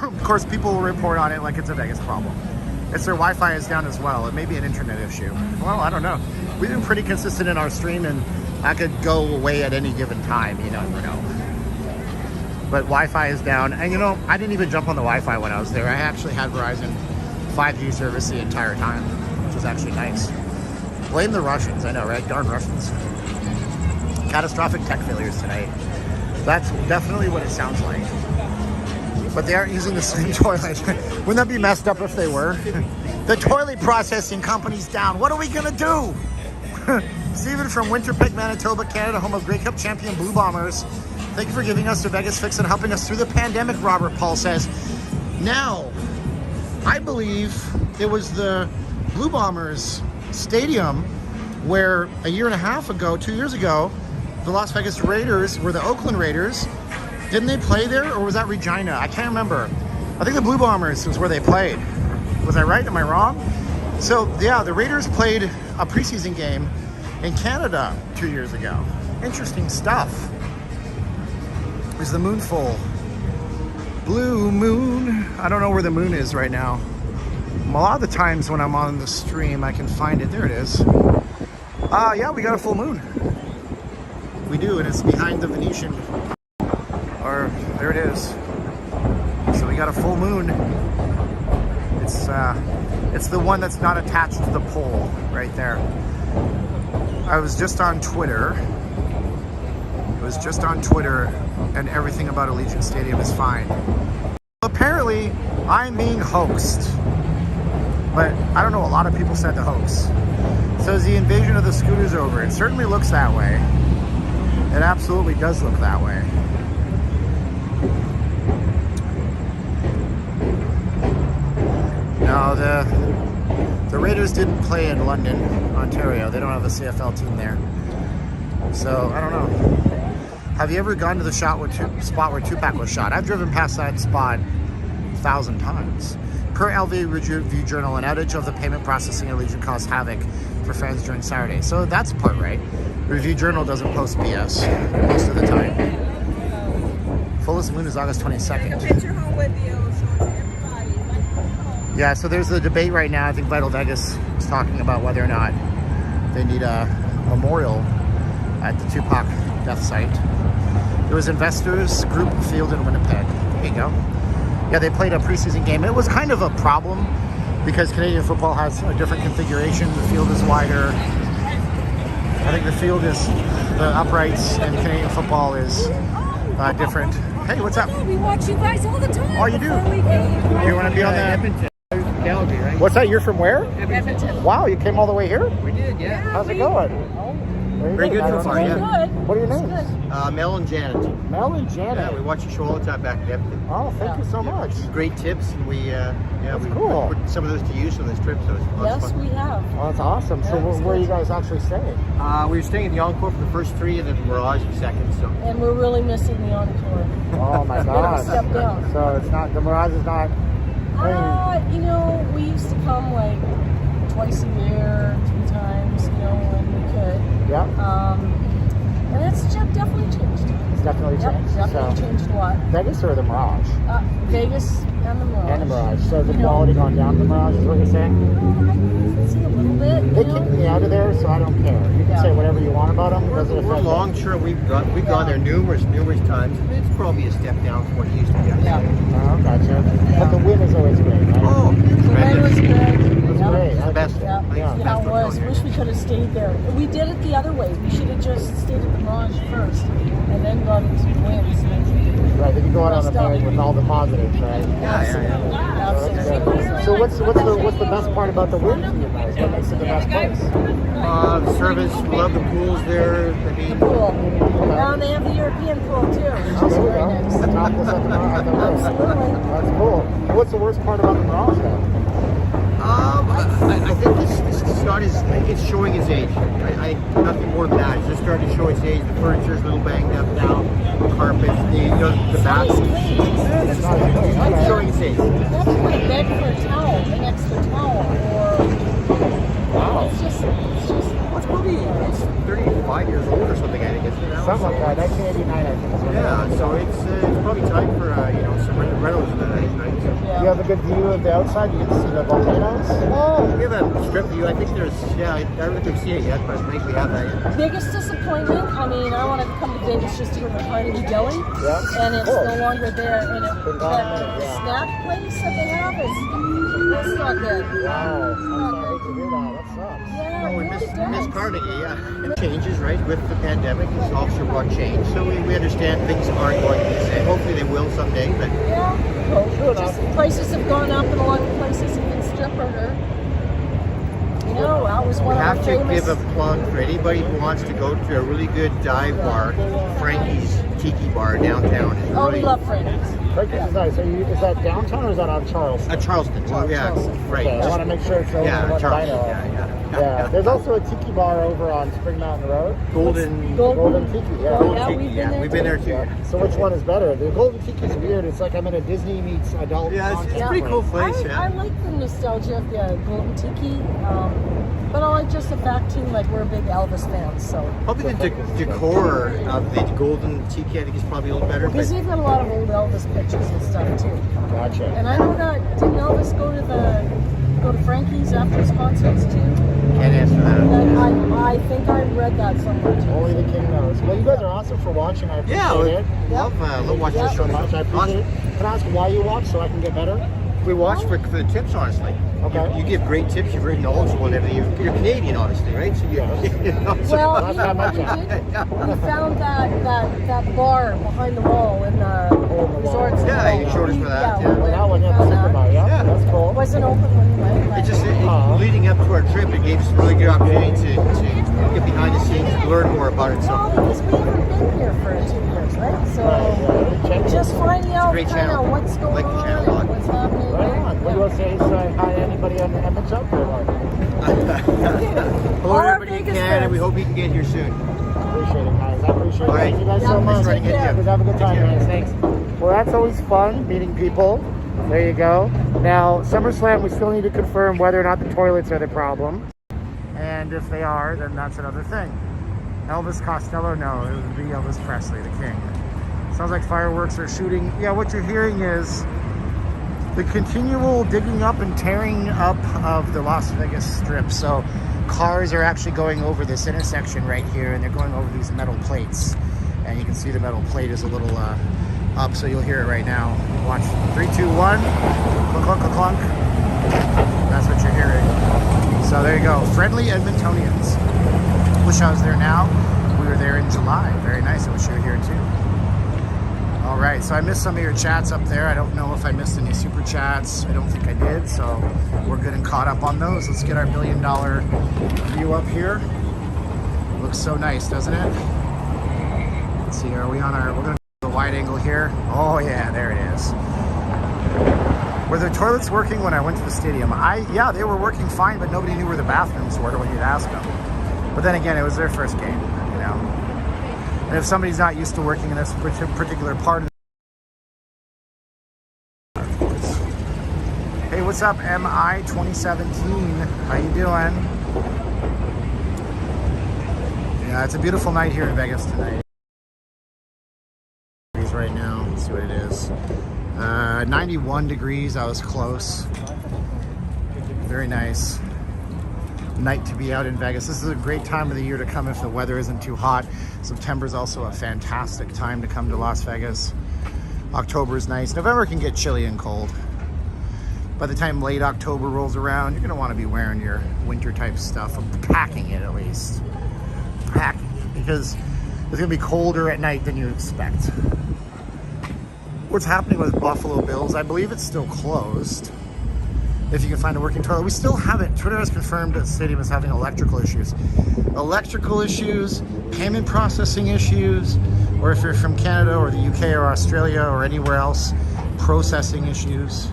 Of course, people will report on it like it's a Vegas problem. It's their Wi-Fi is down as well. It may be an internet issue. Well, I don't know. We've been pretty consistent in our stream, and I could go away at any given time. You never know. But Wi-Fi is down, and you know, I didn't even jump on the Wi-Fi when I was there. I actually had Verizon 5G service the entire time, which was actually nice. Blame the Russians, I know, right? Darn Russians. Catastrophic tech failures tonight. That's definitely what it sounds like. But they aren't using the same toilet. Wouldn't that be messed up if they were? The toilet processing company's down. What are we gonna do? Steven from Winter Peak, Manitoba, Canada, home of Grey Cup champion Blue Bombers. Thank you for giving us the Vegas fix and helping us through the pandemic, Robert Paul says. Now, I believe it was the Blue Bombers stadium where a year and a half ago, 2 years ago, the Las Vegas Raiders were the Oakland Raiders. Didn't they play there, or was that Regina? I can't remember. I think the Blue Bombers was where they played. Was I right? Am I wrong? So yeah, the Raiders played a preseason game in Canada 2 years ago. Interesting stuff. Is the moon full? Blue moon. I don't know where the moon is right now. A lot of the times when I'm on the stream, I can find it. There it is. Yeah, we got a full moon. We do, and it's behind the Venetian. Or there it is. So we got a full moon. It's the one that's not attached to the pole right there. I was just on Twitter. And everything about Allegiant Stadium is fine. Apparently, I'm being hoaxed. But I don't know, a lot of people said the hoax. So is the invasion of the scooters over? It certainly looks that way. It absolutely does look that way. No, the Raiders didn't play in London, Ontario. They don't have a CFL team there. So, I don't know. Have you ever gone to the spot where Tupac was shot? I've driven past that spot 1,000 times. Per LV Review Journal, an outage of the payment processing at Allegiant caused havoc for fans during Saturday. So that's put right. Review Journal doesn't post BS most of the time. Fullest moon is August 22nd. Yeah, so there's the debate right now. I think Vital Vegas is talking about whether or not they need a memorial at the Tupac death site. There was investors group field in Winnipeg. There you go. Yeah, they played a preseason game. It was kind of a problem because Canadian football has a different configuration. The field is wider. I think the field is the uprights, and Canadian football is different. Hey, what's up? We watch you guys all the time. Oh, you do? You want to be on that? Edmonton. Calgary, right? What's that? You're from where? Edmonton. Wow, you came all the way here? We did, yeah. How's it going? Very good so far, yeah. Good. What are your names? Mel and Janet. Mel and Janet. Yeah, we watch your show all the time back in Edmonton. Oh, thank you so much. Great tips, and we cool. put some of those to use on this trip, so it's lots of Yes, fun. we have. Oh, that's awesome. So where are you guys actually staying? We were staying in the Encore for the first three, and then the Mirage the second. So And we're really missing the Encore. Oh my gosh. Step down. So it's not, the Mirage is not, You know, we used to come like twice a year, 3 times, when we could. Yeah. And it's definitely changed. It's definitely changed. Definitely changed a lot. Vegas or the Mirage? Vegas and the Mirage. And the Mirage. So the quality gone down the Mirage is what you're saying? I see a little bit. They kicked me out of there, so I don't care. You can say whatever you want about them. It doesn't affect We're me. long term. We've gone there numerous times. It's probably a step down from what it used to be. Yeah. Oh, gotcha. But the win is always great, right? Oh, The weather was good. It's great. It's the best. Yeah, Yeah. yeah, it was. Wish we could have stayed there. We did it the other way. We should have just stayed at the Mirage first and then gone to wins. Right, then you go out on the bag with all the positives, right? Absolutely. So what's the best part about the win for you guys? What makes it the best place? The service. We love the pools there. I mean, Cool. Now they have the European pool too, which Oh, is there you very go. nice. The top is up on the roof. Absolutely. That's cool. What's the worst part about the Mirage though? I think it's showing its age. I think nothing more than that. It's just starting to show its age. The furniture's a little banged up now. The carpets, the bathrooms. It's showing its age. You have to put a bed for a towel, an extra towel, or it's just. It's probably 35 years old or something. I think isn't it now? Something like that. 1989, I think. Is what Yeah, so it's probably time for some rentals in the night. You have a good view of the outside. You get to see the volcanoes. Oh, we have a strip view. I think there's, I don't think we've seen it yet, but I think we have that yet. Biggest disappointment, I wanted to come to Vegas just to go to Carnegie Deli, and it's no longer there. And that snack place that they have it's not good. Wow. I'm sorry to hear that. That sucks. Yeah, Oh, we it miss really does. Carnegie, yeah. It changes, right, with the pandemic. It's also brought change. So we understand things aren't going to be the same. Hopefully they will someday, but Yeah, just prices have gone up, and a lot of places have been stripper. That was we one of have our to famous. give a plug for anybody who wants to go to a really good dive bar. Frankie's Tiki Bar downtown is Oh, really... we love Frankie's. Is that downtown or is that on Charleston? Charleston. Well, yeah, right. Okay, I want to make sure it's the only one that I know. Yeah. There's also a tiki bar over on Spring Mountain Road. Golden Tiki, We've been there too. Yeah. So which one is better? The Golden Tiki is weird. It's like I'm in a Disney meets adult. Yeah, it's content a pretty cool place. I like the nostalgia of the Golden Tiki, but I like just the fact too, like we're big Elvis fans, so. Probably the decor of the Golden Tiki, I think, is probably a little better. Because they've got a lot of old Elvis pictures and stuff too. Gotcha. And I know that didn't Elvis go to Frankie's after his concerts too? Can't answer that. And I think I read that somewhere too. Only the king knows. Well, you guys are awesome for watching. I appreciate it. Love watching the show. So much. I appreciate it. Can I ask why you watch so I can get better? We watch for the tips, honestly. Okay. You give great tips. You're very knowledgeable and everything. You're Canadian, obviously, right? So Well, Last time I checked. we found that bar behind the wall in the resort. Yeah, you showed us for that. Yeah, we went, That one, we yeah, found the that. bar. Yeah, Yeah. that's cool. It wasn't open when we went. but- It just leading up to our trip, it gave us a really good opportunity to get behind the scenes and learn more about it. Well, So because we haven't been here for 2 years, right? So Right. just finding out great kind channel. of what's going Like the on, channel a lot. and what's happening. Right on. What do you want to say? Hi to anybody on the image up there? hello, All our everybody in Vegas Canada. We friends. hope you can get here soon. Appreciate it, guys. I appreciate it. All right. Thank you guys Yeah, so thanks much. for getting Yeah, here. have a good time, guys. Thanks. Well, that's always fun, meeting people. There you go. Now, SummerSlam, we still need to confirm whether or not the toilets are the problem. And if they are, then that's another thing. Elvis Costello, no, it would be Elvis Presley, the king. Sounds like fireworks are shooting. Yeah, what you're hearing is the continual digging up and tearing up of the Las Vegas Strip. So cars are actually going over this intersection right here, and they're going over these metal plates. And you can see the metal plate is a little up, so you'll hear it right now. Watch. 3, 2, 1. Clunk, clunk, clunk, clunk. That's what you're hearing. So there you go. Friendly Edmontonians. Wish I was there now. We were there in July. Very nice. I wish you were here too. All right, so I missed some of your chats up there. I don't know if I missed any super chats. I don't think I did, so we're good and caught up on those. Let's get our $1 billion view up here. Looks so nice, doesn't it? Let's see, are we on our, we're gonna do a wide angle here. Oh yeah, there it is. Were the toilets working when I went to the stadium? Yeah, they were working fine, but nobody knew where the bathrooms were when you'd ask them. But then again, it was their first game, you know. And if somebody's not used to working in this particular part of the... Hey, what's what's up, MI 2017? How you doing? Yeah, it's a beautiful night here in Vegas tonight. Right now, let's see what it is. 91 degrees. I was close. Very nice night to be out in Vegas. This is a great time of the year to come if the weather isn't too hot. September is also a fantastic time to come to Las Vegas. October is nice. November can get chilly and cold. By the time late October rolls around, you're gonna want to be wearing your winter type stuff. I'm packing it at least. Packing it, because it's gonna be colder at night than you expect. What's happening with Buffalo Bills? I believe it's still closed. If you can find a working toilet. We still haven't. Twitter has confirmed that the stadium is having electrical issues. Electrical issues, payment processing issues, or if you're from Canada or the UK or Australia or anywhere else, processing issues.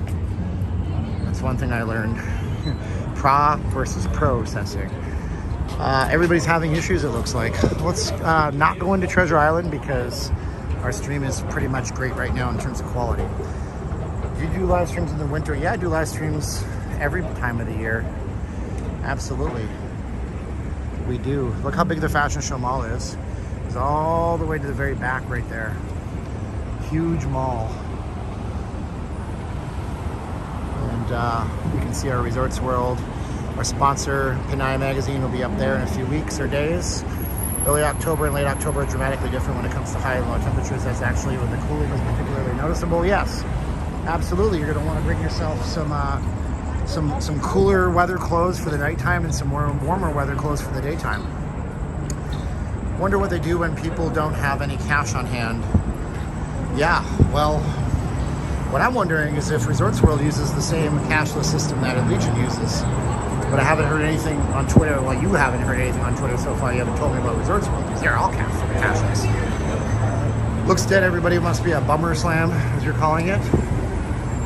That's one thing I learned. Pra versus processing. Everybody's having issues, it looks like. Let's not go into Treasure Island because our stream is pretty much great right now in terms of quality. Do you do live streams in the winter? Yeah, I do live streams every time of the year. Absolutely. We do. Look how big the Fashion Show Mall is. It's all the way to the very back right there. Huge mall. And you can see our Resorts World. Our sponsor, Pinay Magazine, will be up there in a few weeks or days. Early October and late October are dramatically different when it comes to high and low temperatures. That's actually when the cooling is particularly noticeable. Yes, absolutely. You're going to want to bring yourself some cooler weather clothes for the nighttime and some warmer weather clothes for the daytime. Wonder what they do when people don't have any cash on hand. Yeah, well, what I'm wondering is if Resorts World uses the same cashless system that Allegiant uses. But I haven't heard anything on Twitter. Well, you haven't heard anything on Twitter so far. You haven't told me about Resorts World because they're all cashless. Looks dead, everybody. Must be a bummer slam, as you're calling it.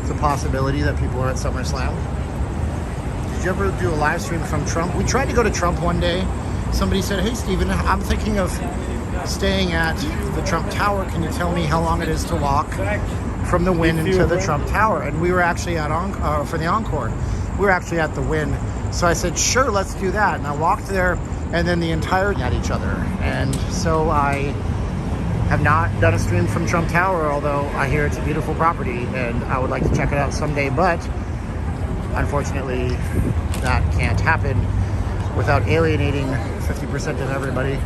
It's a possibility that people are at SummerSlam. Did you ever do a live stream from Trump? We tried to go to Trump one day. Somebody said, hey, Steven, I'm thinking of staying at the Trump Tower. Can you tell me how long it is to walk from the Wynn into the Trump Tower? And we were actually at for the Encore. We were actually at the Wynn. So I said, sure, let's do that. And I walked there, and then the entire at each other. And so I have not done a stream from Trump Tower, although I hear it's a beautiful property, and I would like to check it out someday. But unfortunately, that can't happen without alienating 50% of everybody.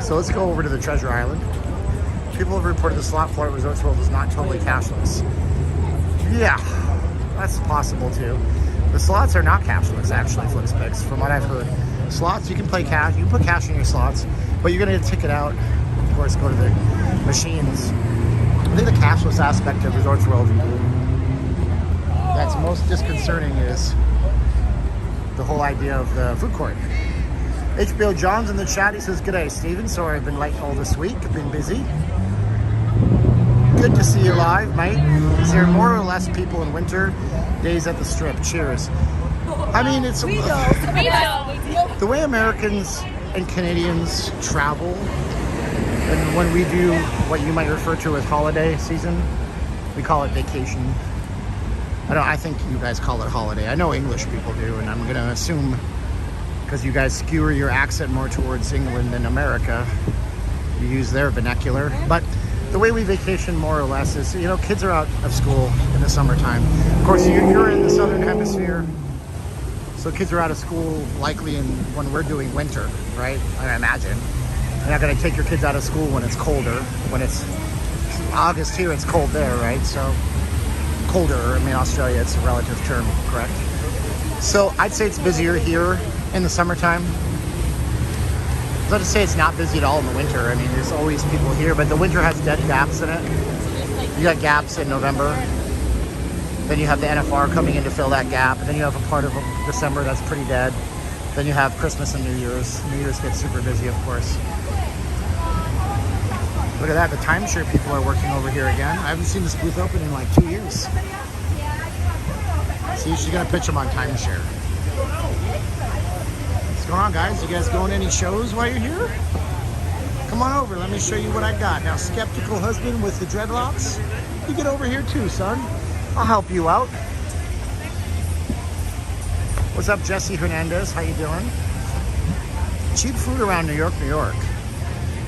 So let's go over to the Treasure Island. People have reported the slot floor at Resorts World is not totally cashless. Yeah, that's possible too. The slots are not cashless, actually, FlixPix, from what I've heard. Slots, you can play cash, you can put cash in your slots, but you're gonna get a ticket out, of course, go to the machines. I think the cashless aspect of Resorts World that's most disconcerting is the whole idea of the food court. HBO John's in the chat, he says, g'day, Steven. Sorry I've been late all this week, I've been busy. Good to see you live, mate. Is there more or less people in winter days at the Strip? Cheers. I mean, it's the way Americans and Canadians travel, and when we do what you might refer to as holiday season, we call it vacation. I think you guys call it holiday. I know English people do, and I'm going to assume because you guys skewer your accent more towards England than America, you use their vernacular. But the way we vacation more or less is, you know, kids are out of school in the summertime. Of course, you're in the southern hemisphere, so kids are out of school likely when we're doing winter, right? I imagine. You're not going to take your kids out of school when it's colder. When it's August here, it's cold there, right? So colder, I mean, Australia, it's a relative term, correct? So I'd say it's busier here in the summertime. I was about to say it's not busy at all in the winter. I mean, there's always people here, but the winter has dead gaps in it. You got gaps in November. Then you have the NFR coming in to fill that gap. And then you have a part of December that's pretty dead. Then you have Christmas and New Year's. New Year's gets super busy, of course. Look at that, the timeshare people are working over here again. I haven't seen this booth open in like 2 years. See, she's gonna pitch them on timeshare. What's going on, guys? You guys going to any shows while you're here? Come on over, let me show you what I got. Now, skeptical husband with the dreadlocks, you get over here too, son. I'll help you out. What's up, Jesse Hernandez? How you doing? Cheap food around New York, New York.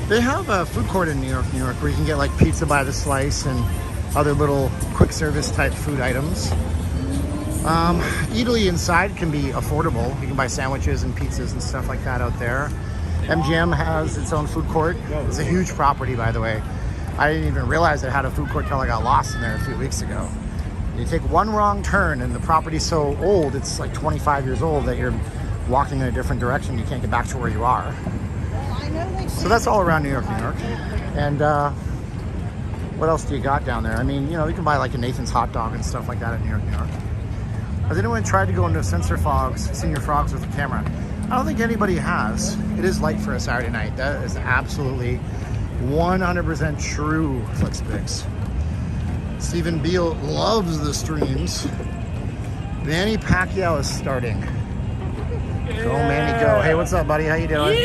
They have a food court in New York, New York, where you can get like pizza by the slice and other little quick service type food items. Italy inside can be affordable. You can buy sandwiches and pizzas and stuff like that out there. MGM has its own food court. It's a huge property, by the way. I didn't even realize it had a food court till I got lost in there a few weeks ago. You take one wrong turn and the property's so old, it's like 25 years old, that you're walking in a different direction. You can't get back to where you are. So that's all around New York, New York. And what else do you got down there? I mean, you know, you can buy like a Nathan's hot dog and stuff like that in New York, New York. Has anyone tried to go into Senior Frogs with a camera? I don't think anybody has. It is light for a Saturday night. That is absolutely 100% true, FlixPix. Stephen Beal loves the streams. Manny Pacquiao is starting. Go Manny, go. Hey, what's up, buddy? How you doing?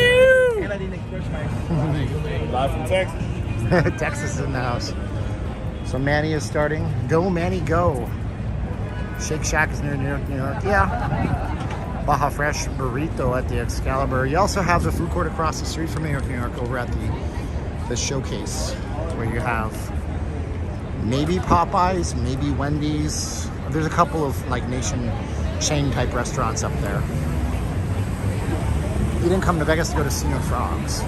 And I didn't crush my Live from Texas. Texas is in the house. So Manny is starting. Go Manny, go. Shake Shack is near New York, New York. Yeah. Baja Fresh Burrito at the Excalibur. You also have the food court across the street from New York, New York, over at the Showcase, where you have maybe Popeyes, maybe Wendy's. There's a couple of like nation chain type restaurants up there. You didn't come to Vegas to go to Senior Frogs.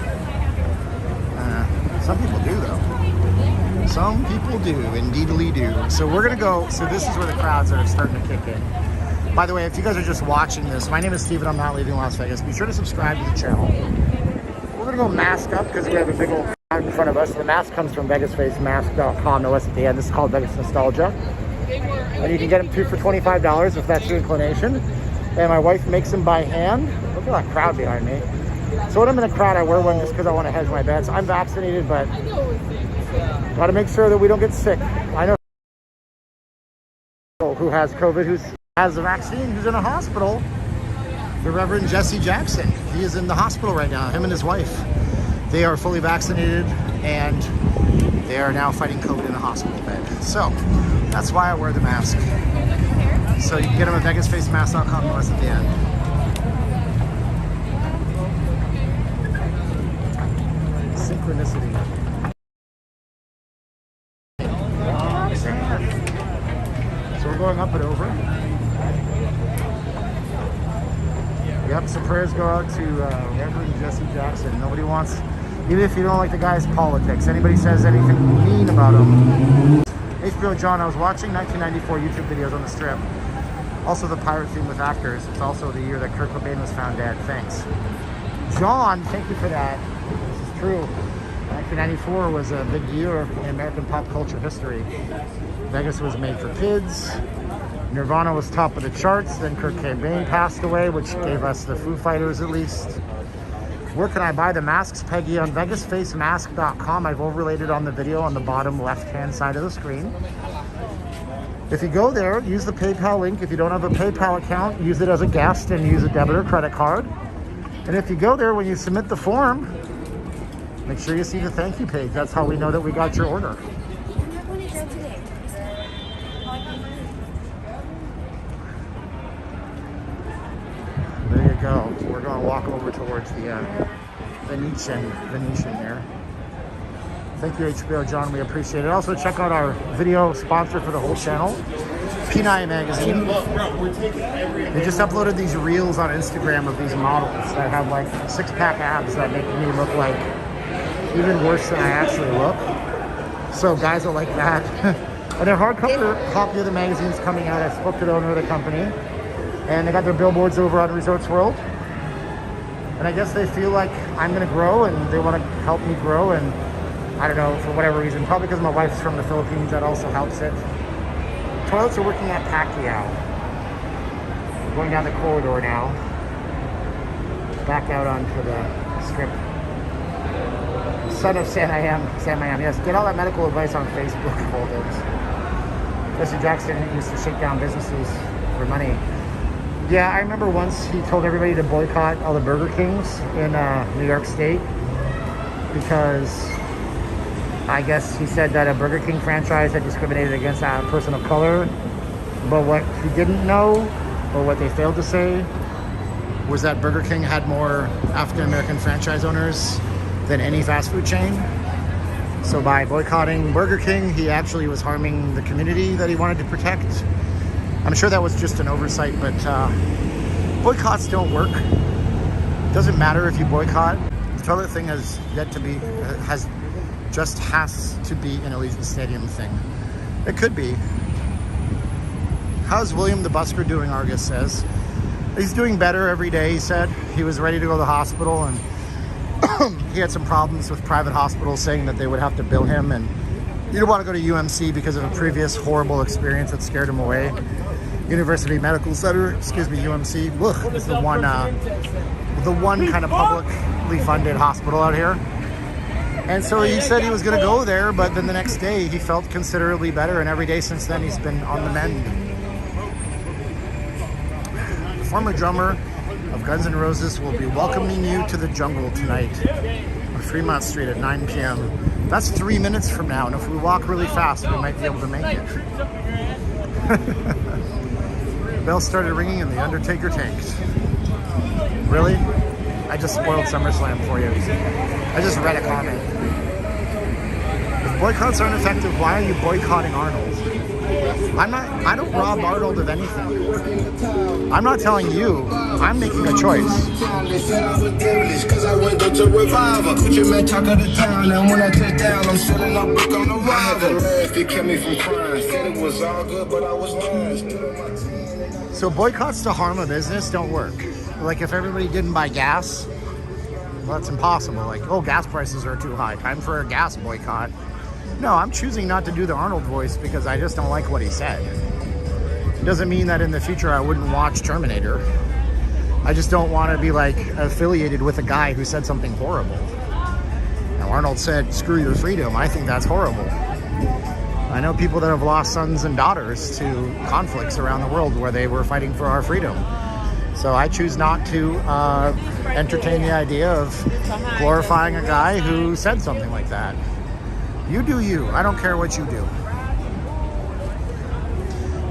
Some people do though. Some people do, indeedly do. So we're gonna go, so this is where the crowds are starting to kick in. By the way, if you guys are just watching this, my name is Steven, I'm not leaving Las Vegas. Be sure to subscribe to the channel. We're gonna go mask up because we have a big old crowd in front of us. The mask comes from VegasFaceMask.com, no S at the end. This is called Vegas Nostalgia. And you can get them 2 for $25 if that's your inclination. And my wife makes them by hand. Look at that crowd behind me. So when I'm in a crowd, I wear one just because I want to hedge my bets. I'm vaccinated, but got to make sure that we don't get sick. I know who has COVID, who has the vaccine, who's in a hospital. The Reverend Jesse Jackson. He is in the hospital right now, him and his wife. They are fully vaccinated, and they are now fighting COVID in a hospital bed. So that's why I wear the mask. So you can get them at VegasFaceMask.com, no S at the end. Synchronicity. So we're going up and over. Yep, so prayers go out to Reverend Jesse Jackson. Nobody wants, even if you don't like the guy's politics, anybody says anything mean about him. HBO John, I was watching 1994 YouTube videos on the Strip. Also the pirate theme with actors. It's also the year that Kurt Cobain was found dead. Thanks. John, thank you for that. This is true. 1994 was a big year in American pop culture history. Vegas was made for kids. Nirvana was top of the charts. Then Kurt Cobain passed away, which gave us the Foo Fighters at least. Where can I buy the masks, Peggy? On VegasFaceMask.com. I've overlaid it on the video on the bottom left-hand side of the screen. If you go there, use the PayPal link. If you don't have a PayPal account, use it as a guest and use a debit or credit card. And if you go there, when you submit the form, make sure you see the thank you page. That's how we know that we got your order. There you go. We're going to walk over towards the Venetian here. Thank you, HBO John. We appreciate it. Also, check out our video sponsor for the whole channel, P9 Magazine. They just uploaded these reels on Instagram of these models that have like six-pack abs that make me look like even worse than I actually look. So guys are like that. And their hardcover copy of the magazine is coming out. I spoke to the owner of the company, and they got their billboards over on Resorts World. And I guess they feel like I'm going to grow, and they want to help me grow. And I don't know, for whatever reason, probably because my wife's from the Philippines, that also helps it. Toilets are working at Pacquiao. We're going down the corridor now. Back out onto the Strip. Son of Sam I Am. Yes, get all that medical advice on Facebook of all those. Jesse Jackson used to shake down businesses for money. Yeah, I remember once he told everybody to boycott all the Burger Kings in New York State because I guess he said that a Burger King franchise had discriminated against a person of color. But what he didn't know or what they failed to say, was that Burger King had more African-American franchise owners than any fast food chain. So by boycotting Burger King, he actually was harming the community that he wanted to protect. I'm sure that was just an oversight, but boycotts don't work. Doesn't matter if you boycott. The toilet thing has yet to be, has to be an Allegiant Stadium thing. It could be. How's William the Busker doing, Argus says? He's doing better every day, he said. He was ready to go to the hospital, and he had some problems with private hospitals saying that they would have to bill him, and he didn't want to go to UMC because of a previous horrible experience that scared him away. University Medical Center, excuse me, UMC, ugh, is the one kind of publicly funded hospital out here. And so he said he was going to go there, but then the next day he felt considerably better, and every day since then he's been on the mend. The former drummer of Guns N' Roses will be welcoming you to the jungle tonight on Fremont Street at 9 p.m. That's 3 minutes from now, and if we walk really fast, we might be able to make it. Bell started ringing and the Undertaker tanked. Really? I just spoiled SummerSlam for you. I just read a comment. If boycotts aren't effective, why are you boycotting Arnold? I don't rob Arnold of anything. I'm not telling you. I'm making a choice. So boycotts to harm a business don't work. Like if everybody didn't buy gas, well, that's impossible. Like, oh, gas prices are too high. Time for a gas boycott. No, I'm choosing not to do the Arnold voice because I just don't like what he said. It doesn't mean that in the future I wouldn't watch Terminator. I just don't want to be like affiliated with a guy who said something horrible. Now, Arnold said, "Screw your freedom." I think that's horrible. I know people that have lost sons and daughters to conflicts around the world where they were fighting for our freedom. So I choose not to entertain the idea of glorifying a guy who said something like that. You do you. I don't care what you do.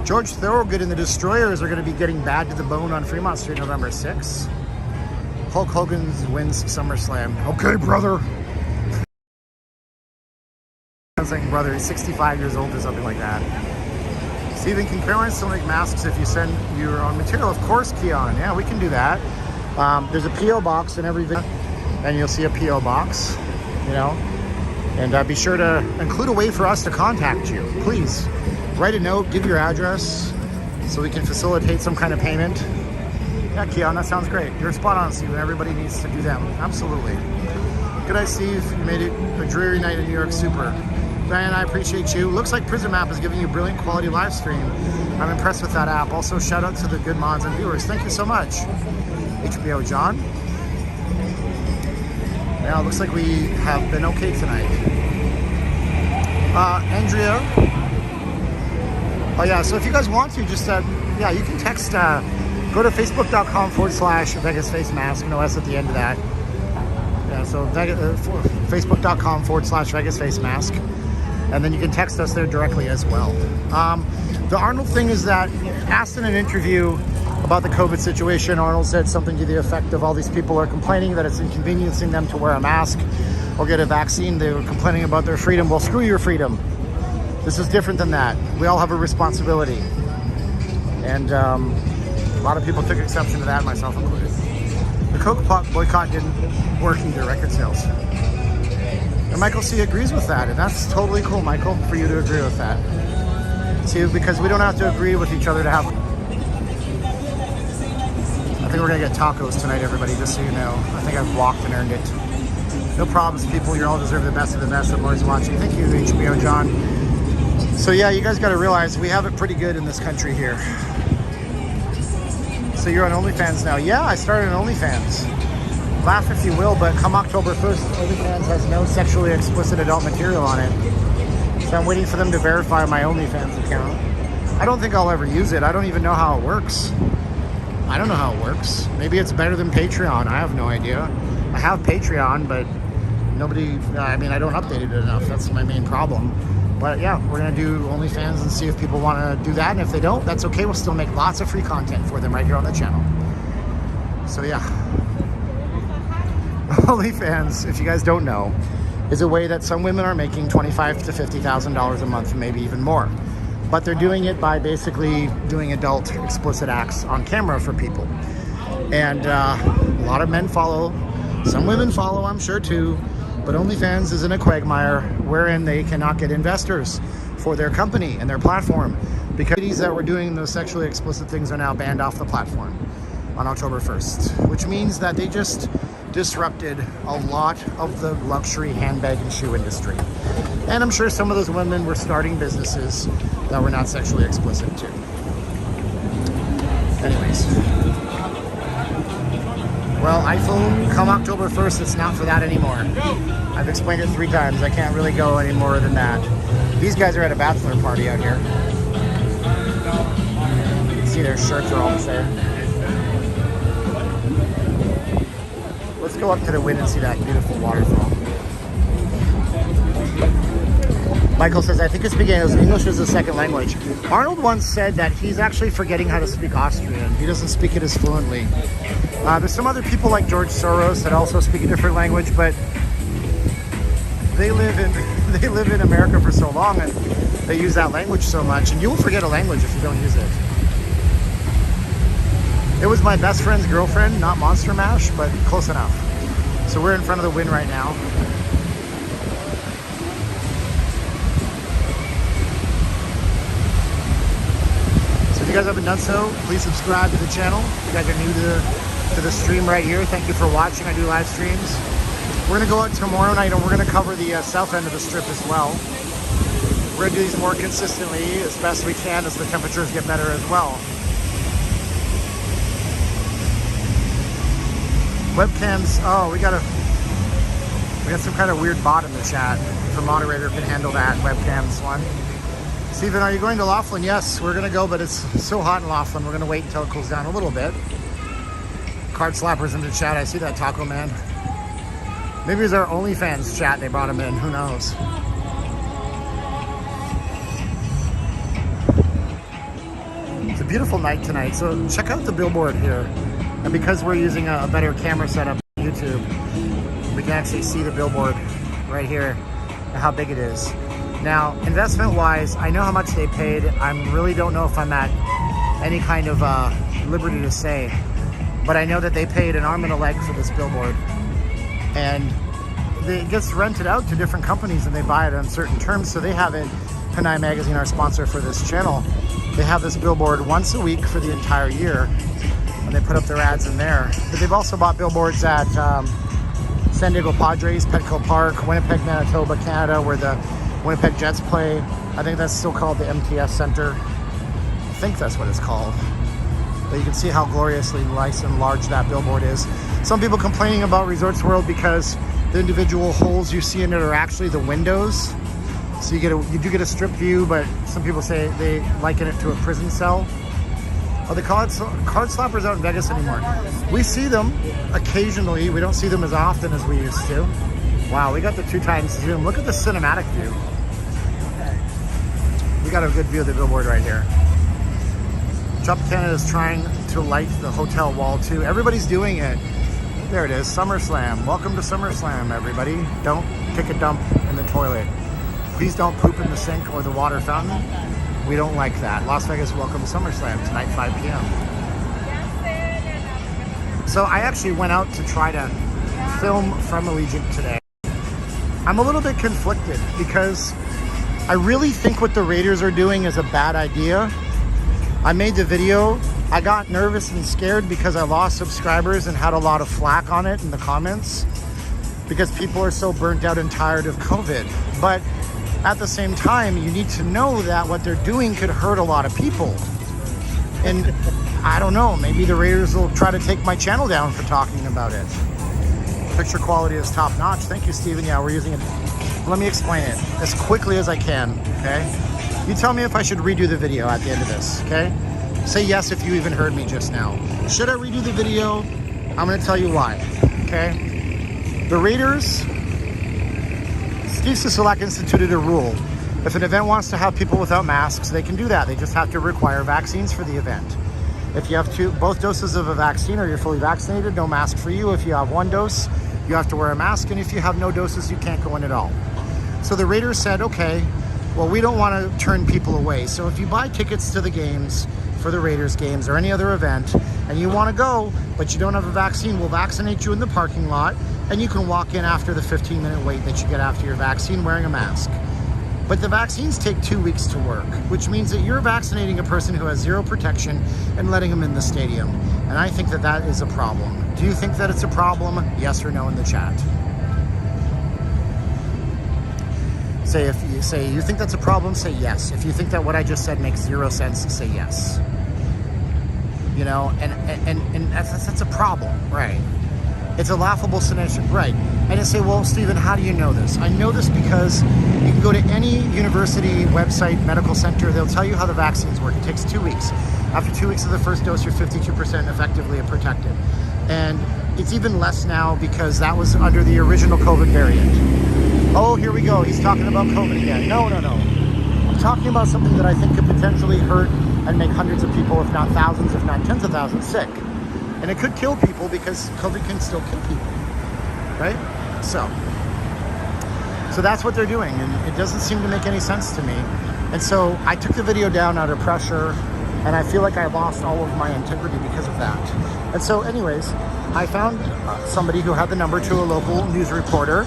George Thorogood and the Destroyers are going to be getting bad to the bone on Fremont Street November 6th. Hulk Hogan wins SummerSlam. Okay, brother. I'm saying brother, he's 65 years old or something like that. Steven, can Caroline still make masks if you send your own material? Of course, Keon. Yeah, we can do that. There's a P.O. box in every video, and you'll see a P.O. box, you know. And be sure to include a way for us to contact you. Please write a note, give your address, so we can facilitate some kind of payment. Yeah, Keon, that sounds great. You're spot on, Steve. Everybody needs to do them. Absolutely. Good night, Steve. You made it a dreary night in New York. Super. Diane, I appreciate you. Looks like Prism app is giving you brilliant quality live stream. I'm impressed with that app. Also, shout out to the good mods and viewers. Thank you so much. HBO John. Yeah, looks like we have been okay tonight. Andrea. Oh yeah, so if you guys want to, just, yeah, you can text, go to facebook.com/Vegas Face Mask, no S at the end of that. Yeah, so facebook.com/Vegas Face Mask. And then you can text us there directly as well. The Arnold thing is that, asked in an interview about the COVID situation, Arnold said something to the effect of all these people are complaining that it's inconveniencing them to wear a mask or get a vaccine. They were complaining about their freedom. Well, screw your freedom. This is different than that. We all have a responsibility. And a lot of people took exception to that, myself included. The Coke boycott didn't work either, record sales. And Michael C. agrees with that, and that's totally cool, Michael, for you to agree with that. See, because we don't have to agree with each other to have... I think we're gonna get tacos tonight, everybody, just so you know. I think I've walked and earned it. No problems, people. You all deserve the best of the best. I'm always watching. Thank you, HBO John. So yeah, you guys gotta realize we have it pretty good in this country here. So you're on OnlyFans now. Yeah, I started on OnlyFans. Laugh if you will, but come October 1st, OnlyFans has no sexually explicit adult material on it. So I'm waiting for them to verify my OnlyFans account. I don't think I'll ever use it. I don't even know how it works. I don't know how it works. Maybe it's better than Patreon. I have no idea. I have Patreon, but nobody, I mean, I don't update it enough. That's my main problem. But yeah, we're gonna do OnlyFans and see if people want to do that, and if they don't, that's okay. We'll still make lots of free content for them right here on the channel. So yeah, OnlyFans, if you guys don't know, is a way that some women are making $25,000 to $50,000 a month, maybe even more. But they're doing it by basically doing adult explicit acts on camera for people. And a lot of men follow, some women follow, I'm sure too. But OnlyFans is in a quagmire wherein they cannot get investors for their company and their platform, because ladies that were doing those sexually explicit things are now banned off the platform on October 1st, which means that they just disrupted a lot of the luxury handbag and shoe industry. And I'm sure some of those women were starting businesses that were not sexually explicit too. Anyways. Well, iPhone, come October 1st, it's not for that anymore. I've explained it 3 times. I can't really go any more than that. These guys are at a bachelor party out here. You can see their shirts are almost there. Let's go up to the wind and see that beautiful waterfall. Michael says, I think it's beginning. English is a second language. Arnold once said that he's actually forgetting how to speak Austrian. He doesn't speak it as fluently. There's some other people like George Soros that also speak a different language, but they live in America for so long and they use that language so much, and you will forget a language if you don't use it. It was my best friend's girlfriend, not Monster Mash, but close enough. So we're in front of the wind right now. So if you guys haven't done so, please subscribe to the channel. If you guys are new to the stream right here, thank you for watching. I do live streams. We're gonna go out tomorrow night and we're gonna cover the south end of the strip as well. We're gonna do these more consistently as best we can as the temperatures get better as well. Webcams, oh, we got some kind of weird bot in the chat. If a moderator can handle that webcams one. Steven, are you going to Laughlin? Yes, we're gonna go, but it's so hot in Laughlin. We're gonna wait until it cools down a little bit. Card slappers in the chat. I see that, Taco Man. Maybe it was our OnlyFans chat. They brought him in. Who knows? It's a beautiful night tonight. So check out the billboard here. And because we're using a better camera setup on YouTube, we can actually see the billboard right here and how big it is. Now, investment-wise, I know how much they paid. I really don't know if I'm at any kind of liberty to say. But I know that they paid an arm and a leg for this billboard, and it gets rented out to different companies and they buy it on certain terms. So they have it, Panay Magazine, our sponsor for this channel, they have this billboard once a week for the entire year, and they put up their ads in there. But they've also bought billboards at San Diego Padres, Petco Park, Winnipeg, Manitoba, Canada, where the Winnipeg Jets play. I think that's still called the MTS Center. I think that's what it's called. But you can see how gloriously nice and large that billboard is. Some people complaining about Resorts World because the individual holes you see in it are actually the windows. So you do get a strip view, but some people say they liken it to a prison cell. Oh, they call it card slappers out in Vegas anymore. We see them occasionally. We don't see them as often as we used to. Wow, we got the 2x zoom. Look at the cinematic view. We got a good view of the billboard right here. Jump Canada is trying to light the hotel wall too. Everybody's doing it. There it is, SummerSlam. Welcome to SummerSlam, everybody. Don't take a dump in the toilet. Please don't poop in the sink or the water fountain. We don't like that. Las Vegas, welcome to SummerSlam tonight, 5 p.m. So I actually went out to try to film from Allegiant today. I'm a little bit conflicted because I really think what the Raiders are doing is a bad idea. I made the video. I got nervous and scared because I lost subscribers and had a lot of flack on it in the comments because people are so burnt out and tired of COVID. But at the same time, you need to know that what they're doing could hurt a lot of people. And I don't know, maybe the Raiders will try to take my channel down for talking about it. Picture quality is top notch. Thank you, Steven. Yeah, we're using it. Let me explain it as quickly as I can, okay? You tell me if I should redo the video at the end of this, okay? Say yes if you even heard me just now. Should I redo the video? I'm gonna tell you why, okay? The Raiders, Steve Sisolak instituted a rule If an event wants to have people without masks, they can do that. They just have to require vaccines for the event. If you have both doses of a vaccine or you're fully vaccinated, no mask for you. If you have one dose, you have to wear a mask. And if you have no doses, you can't go in at all. So the Raiders said, okay, well, we don't want to turn people away. So if you buy tickets to the games, for the Raiders games or any other event, and you want to go, but you don't have a vaccine, we'll vaccinate you in the parking lot, and you can walk in after the 15-minute wait that you get after your vaccine wearing a mask. But the vaccines take 2 weeks to work, which means that you're vaccinating a person who has zero protection and letting them in the stadium. And I think that that is a problem. Do you think that it's a problem? Yes or no in the chat. Say if you say you think that's a problem, say yes. If you think that what I just said makes zero sense, say yes. You know, and that's a problem, right? It's a laughable scenario, right? And you say, well, Stephen, how do you know this? I know this because you can go to any university website, medical center, they'll tell you how the vaccines work. It takes 2 weeks. After 2 weeks of the first dose, you're 52% effectively protected. And it's even less now because that was under the original COVID variant. Oh, here we go. He's talking about COVID again. No. I'm talking about something that I think could potentially hurt and make hundreds of people, if not thousands, if not tens of thousands, sick. And it could kill people because COVID can still kill people, right? So that's what they're doing, and it doesn't seem to make any sense to me. And so I took the video down out of pressure, and I feel like I lost all of my integrity because of that. And so anyways, I found somebody who had the number to a local news reporter,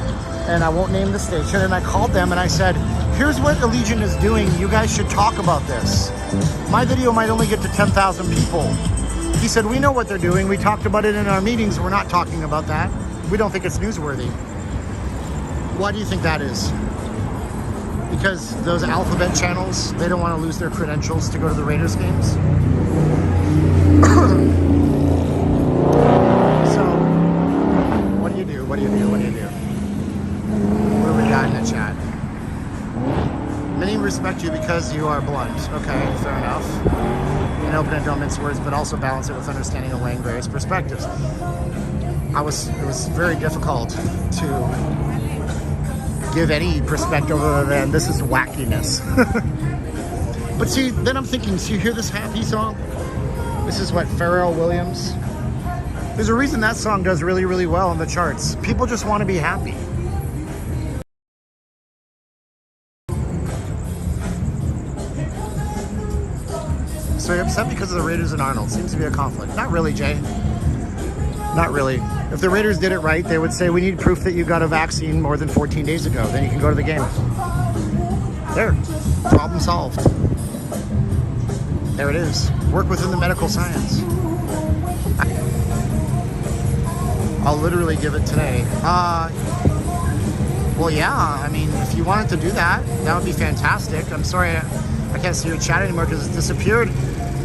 and I won't name the station, and I called them and I said, here's what Allegiant is doing. You guys should talk about this. My video might only get to 10,000 people. He said, we know what they're doing. We talked about it in our meetings. We're not talking about that. We don't think it's newsworthy. Why do you think that is? Because those alphabet channels, they don't want to lose their credentials to go to the Raiders games. So, what do you do? What do we got in the chat? Many respect you because you are blunt. Okay, fair enough. And open and don't mince words, but also balance it with understanding and weighing various perspectives. It was very difficult to give any perspective other than this is wackiness. But see, then I'm thinking, so you hear this happy song? This is what, Pharrell Williams? There's a reason that song does really, really well on the charts. People just want to be happy. So you're upset because of the Raiders and Arnold. Seems to be a conflict. Not really, Jay. Not really. If the Raiders did it right, they would say, we need proof that you got a vaccine more than 14 days ago. Then you can go to the game. There. Problem solved. There it is. Work within the medical science. I'll literally give it today. Well, yeah. I mean, if you wanted to do that, that would be fantastic. I'm sorry I can't see your chat anymore because it disappeared.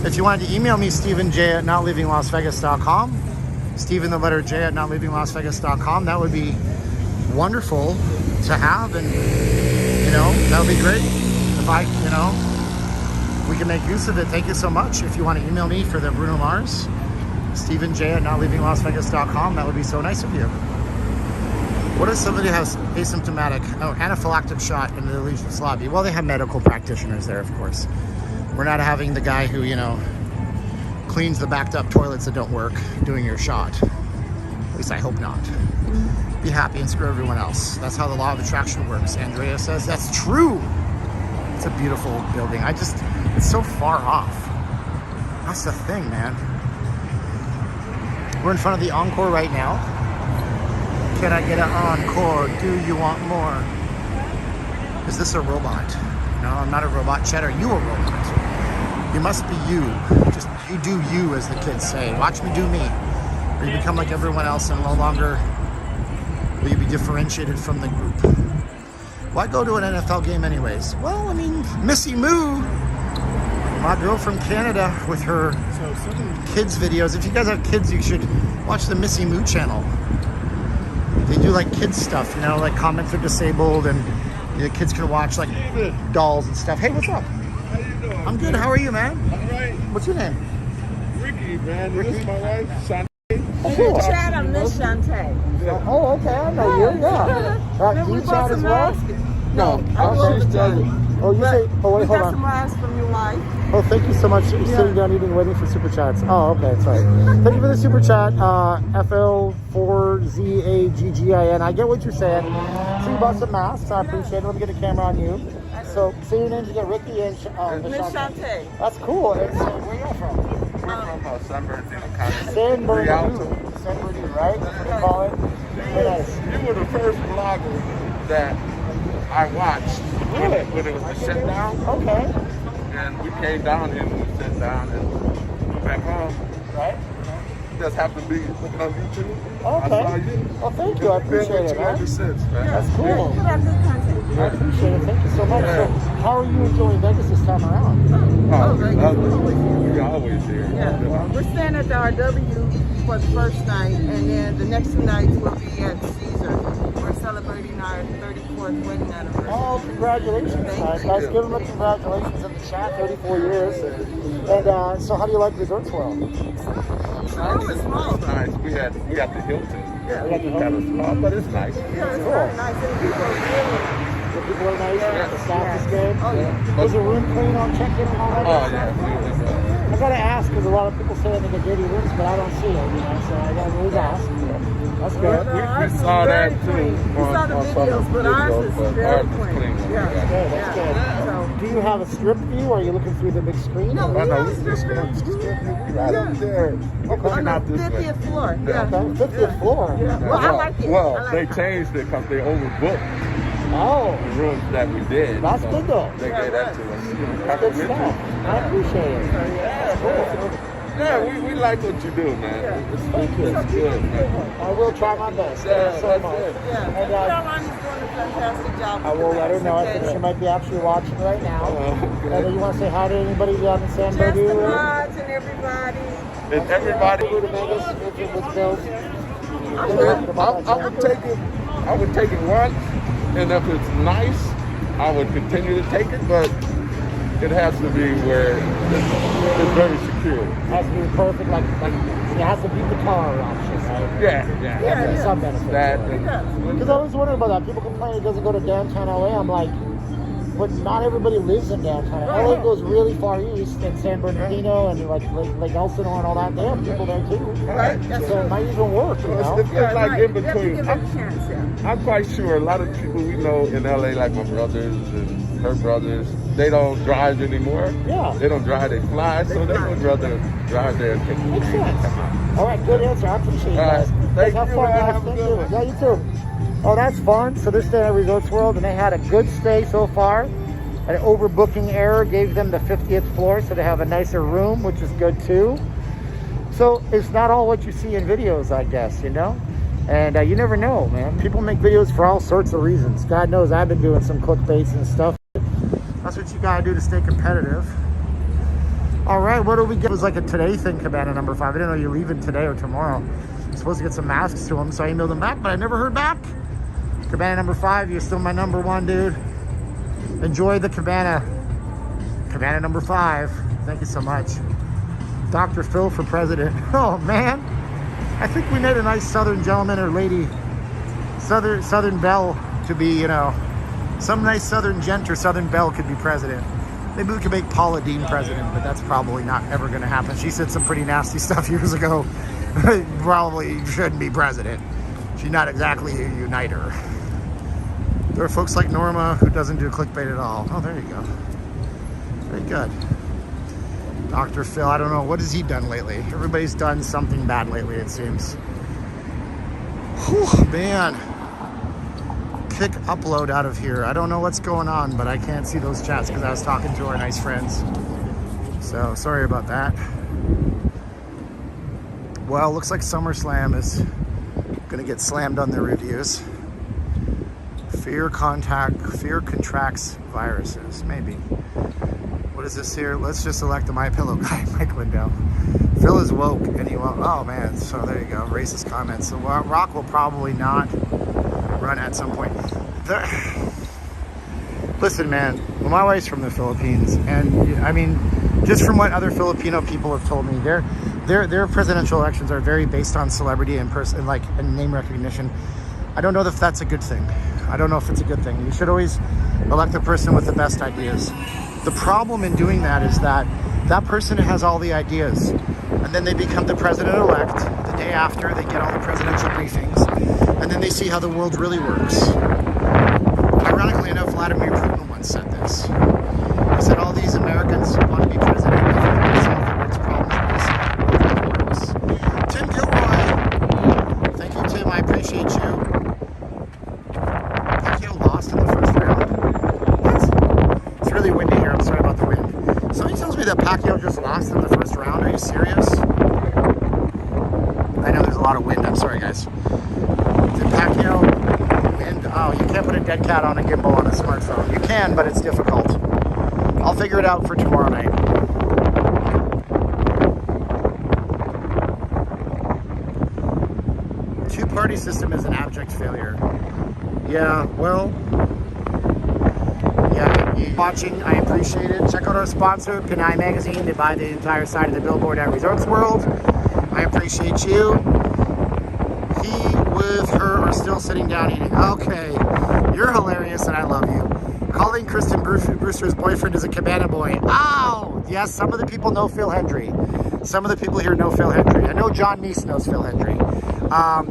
If you wanted to email me, StephenJ@NotLeavingLasVegas.com. Stephen the letter J at NotLeavingLasVegas.com. That would be wonderful to have, and that would be great if we can make use of it. Thank you so much. If you want to email me for the Bruno Mars, StephenJ@NotLeavingLasVegas.com. That would be so nice of you. What if somebody has asymptomatic, anaphylactic shot in the Allegiant's lobby? Well, they have medical practitioners there, of course. We're not having the guy who, cleans the backed up toilets that don't work doing your shot. At least I hope not. Be happy and screw everyone else. That's how the law of attraction works. Andrea says that's true. It's a beautiful building. It's so far off. That's the thing, man. We're in front of the Encore right now. Can I get an encore? Do you want more? Is this a robot? No, I'm not a robot. Chet, are you a robot? You must be you. Just you do you, as the kids say. Watch me do me. Or you become like everyone else and no longer will you be differentiated from the group. Why go to an NFL game anyways? Well, I mean, Missy Moo, my girl from Canada with her kids videos. If you guys have kids, you should watch the Missy Moo channel. They do like kids stuff, like comments are disabled and the kids can watch like dolls and stuff. Hey, what's up? How you doing? I'm good. How are you, man? All right. What's your name? Ricky, man. This is my wife, Shantae. Oh, cool. Chad, I miss Shantae. Oh, okay. I know you. Yeah. Then Do we you bought chat as some well? masks. No, I go all the time. Oh, you say, oh, wait, We hold got some on. rides from your wife. Oh, thank you so much. You're sitting down eating, waiting for super chats. Oh, okay, sorry. Thank you for the super chat. FL4ZAGGIN. I get what you're saying. So you bought some masks. I appreciate it. Let me get a camera on you. So, say your names again, Ricky and Miss Shantae. That's cool. And so, where are you from? We're from San Bernardino County. San Bernardino. San Bernardino, right? That's what they call it. Very nice. You were the first vlogger that I watched when it was the shutdown. Okay. And we came down here when we sat down and went back home. Right? Just happened to be looking on YouTube. I Okay. saw you. Well, thank you. I appreciate it, Ever man. since, man. That's cool. Put out good content. I appreciate it. Thank you so much. Yeah. So, how are you enjoying Vegas this time around? Oh, very lovely. good. You're always here. Yeah. We're staying at the RW for the first night, and then the next 2 nights will be at Caesar. We're celebrating our 34th wedding anniversary. Oh, congratulations, guys. Guys, give them a congratulations in the chat. 34 years. And so, how do you like Resorts World? It's nice. We got the Hilton. Yeah. We got the Kind of Hilton. small, but it's nice. Yeah, it's very nice. And people are really, The people are nice. The staff is good. oh yeah. Was the room clean on check-in and all that? Oh, yeah. I gotta ask because a lot of people say they get dirty rooms, but I don't see it, you know. So I gotta always ask. That's good. We saw that too. We saw the videos, but ours is very clean. Yeah. Good, that's good. So, Do you have a strip view, or are you looking through the big screen? no, or- we Oh, no, have we a strip just club. right up there. We're On looking the out this way. 50th floor. Yeah. Okay, 50th floor. Yeah. Well, I like it. Well, I like they it. changed it because they overbooked Oh, the rooms that we did. That's good, though. They gave that to us. that's good stuff. I appreciate it. Yeah, we like what you do, man. It's good, man. I will try my best. Yeah, Thank you so that's much. it. Yeah. And, Caroline's doing a fantastic job. I will let her know. I think she might be actually watching right now. And you want to say hi to anybody down in San Just the Bernardino? mods and everybody. And everybody, Who to Vegas, if it was built. I would take it once, and if it's nice, I would continue to take it, but it has to be where it's very secure. It has to be perfect, like it has to be the car option, right? Yeah. That's some benefit. That, Because I always wonder about that. People complain it doesn't go to downtown LA. I'm like, but not everybody lives in downtown. LA goes really far east, in San Bernardino and like Elsinore and all that. They have people there too. Right. So it might even work, you know? It's like in You have to between. give it a chance, yeah. I'm quite sure a lot of people we know in LA, like my brothers and her brothers, they don't drive anymore. Yeah. They don't drive, they fly, so they would rather drive there and take the Makes train. sense. All right, good answer. I appreciate it, All right. guys. Thank Have you, fun, man. guys. Have a Thank good you. one. Yeah, you too. Oh, that's fun. So they're staying at Resorts World, and they had a good stay so far. An overbooking error gave them the 50th floor, so they have a nicer room, which is good too. So it's not all what you see in videos, I guess, you know? And you never know, man. People make videos for all sorts of reasons. God knows I've been doing some clickbaits and stuff. That's what you gotta do to stay competitive. All right, what do we get? It was like a today thing, Cabana number 5. I didn't know you're leaving today or tomorrow. I'm supposed to get some masks to them, so I emailed them back, but I never heard back. Cabana number 5, you're still my number 1, dude. Enjoy the Cabana. Cabana number 5. Thank you so much. Dr. Phil for president. Oh, man. I think we need a nice Southern gentleman or lady. Southern belle to be, you know, some nice Southern gent or Southern belle could be president. Maybe we could make Paula Deen president, but that's probably not ever going to happen. She said some pretty nasty stuff years ago. Probably shouldn't be president. She's not exactly a uniter. There are folks like Norma who doesn't do clickbait at all. Oh, there you go. Very good. Dr. Phil, I don't know. What has he done lately? Everybody's done something bad lately, it seems. Whew, man. Pick upload out of here. I don't know what's going on, but I can't see those chats because I was talking to our nice friends. So, sorry about that. Well, looks like SummerSlam is going to get slammed on their reviews. Fear contracts viruses. Maybe. What is this here? Let's just select the MyPillow guy, Mike Lindell. Phil is woke and he won't. Oh man, so there you go. Racist comments. So Rock will probably not run at some point. Listen, man. Well, my wife's from the Philippines, and I mean, just from what other Filipino people have told me, their presidential elections are very based on celebrity and name recognition. I don't know if that's a good thing. I don't know if it's a good thing. You should always elect the person with the best ideas. The problem in doing that is that that person has all the ideas, and then they become the president-elect. The day after, they get all the presidential briefings, and then they see how the world really works. Ironically enough, Vladimir Putin once said this. He said all these Americans want to be president and they solve the world's problems and they see how it works. Tim Gilroy. Thank you, Tim. I appreciate you. Pacquiao lost in the first round. What? It's really windy here. I'm sorry about the wind. Somebody tells me that Pacquiao just lost in the first round. Are you serious? I know there's a lot of wind. I'm sorry, guys. Did Pacquiao win? Oh, you can't put a dead cat on a gimbal on a smartphone. You can, but it's difficult. I'll figure it out for tomorrow night. Two-party system is an abject failure. Yeah, well, yeah, watching, I appreciate it. Check out our sponsor, Pinay Magazine. They buy the entire side of the billboard at Resorts World. I appreciate you. He with her are still sitting down eating. Okay, you're hilarious and I love you. Calling Kristen Brewster's boyfriend is a cabana boy. Ow! Yes, some of the people know Phil Hendry. Some of the people here know Phil Hendry. I know John Neese knows Phil Hendry.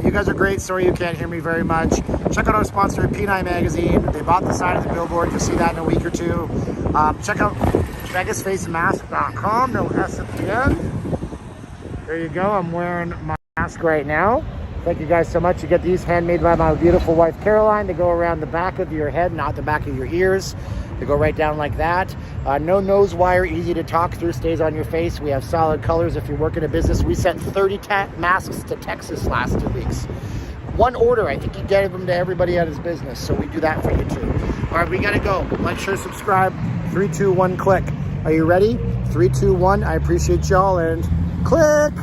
You guys are great. Sorry you can't hear me very much. Check out our sponsor, Pinay Magazine. They bought the side of the billboard. You'll see that in a week or two. Check out VegasFaceMask.com. No S at the end. There you go. I'm wearing my mask right now. Thank you guys so much. You get these handmade by my beautiful wife, Caroline. They go around the back of your head, not the back of your ears. They go right down like that. No nose wire, easy to talk through, stays on your face. We have solid colors if you're working a business. We sent 30 masks to Texas last 2 weeks. One order, I think he gave them to everybody at his business. So we do that for you too. All right, we gotta go. Like, share, subscribe. 3, 2, 1, click. Are you ready? 3, 2, 1. I appreciate y'all and click.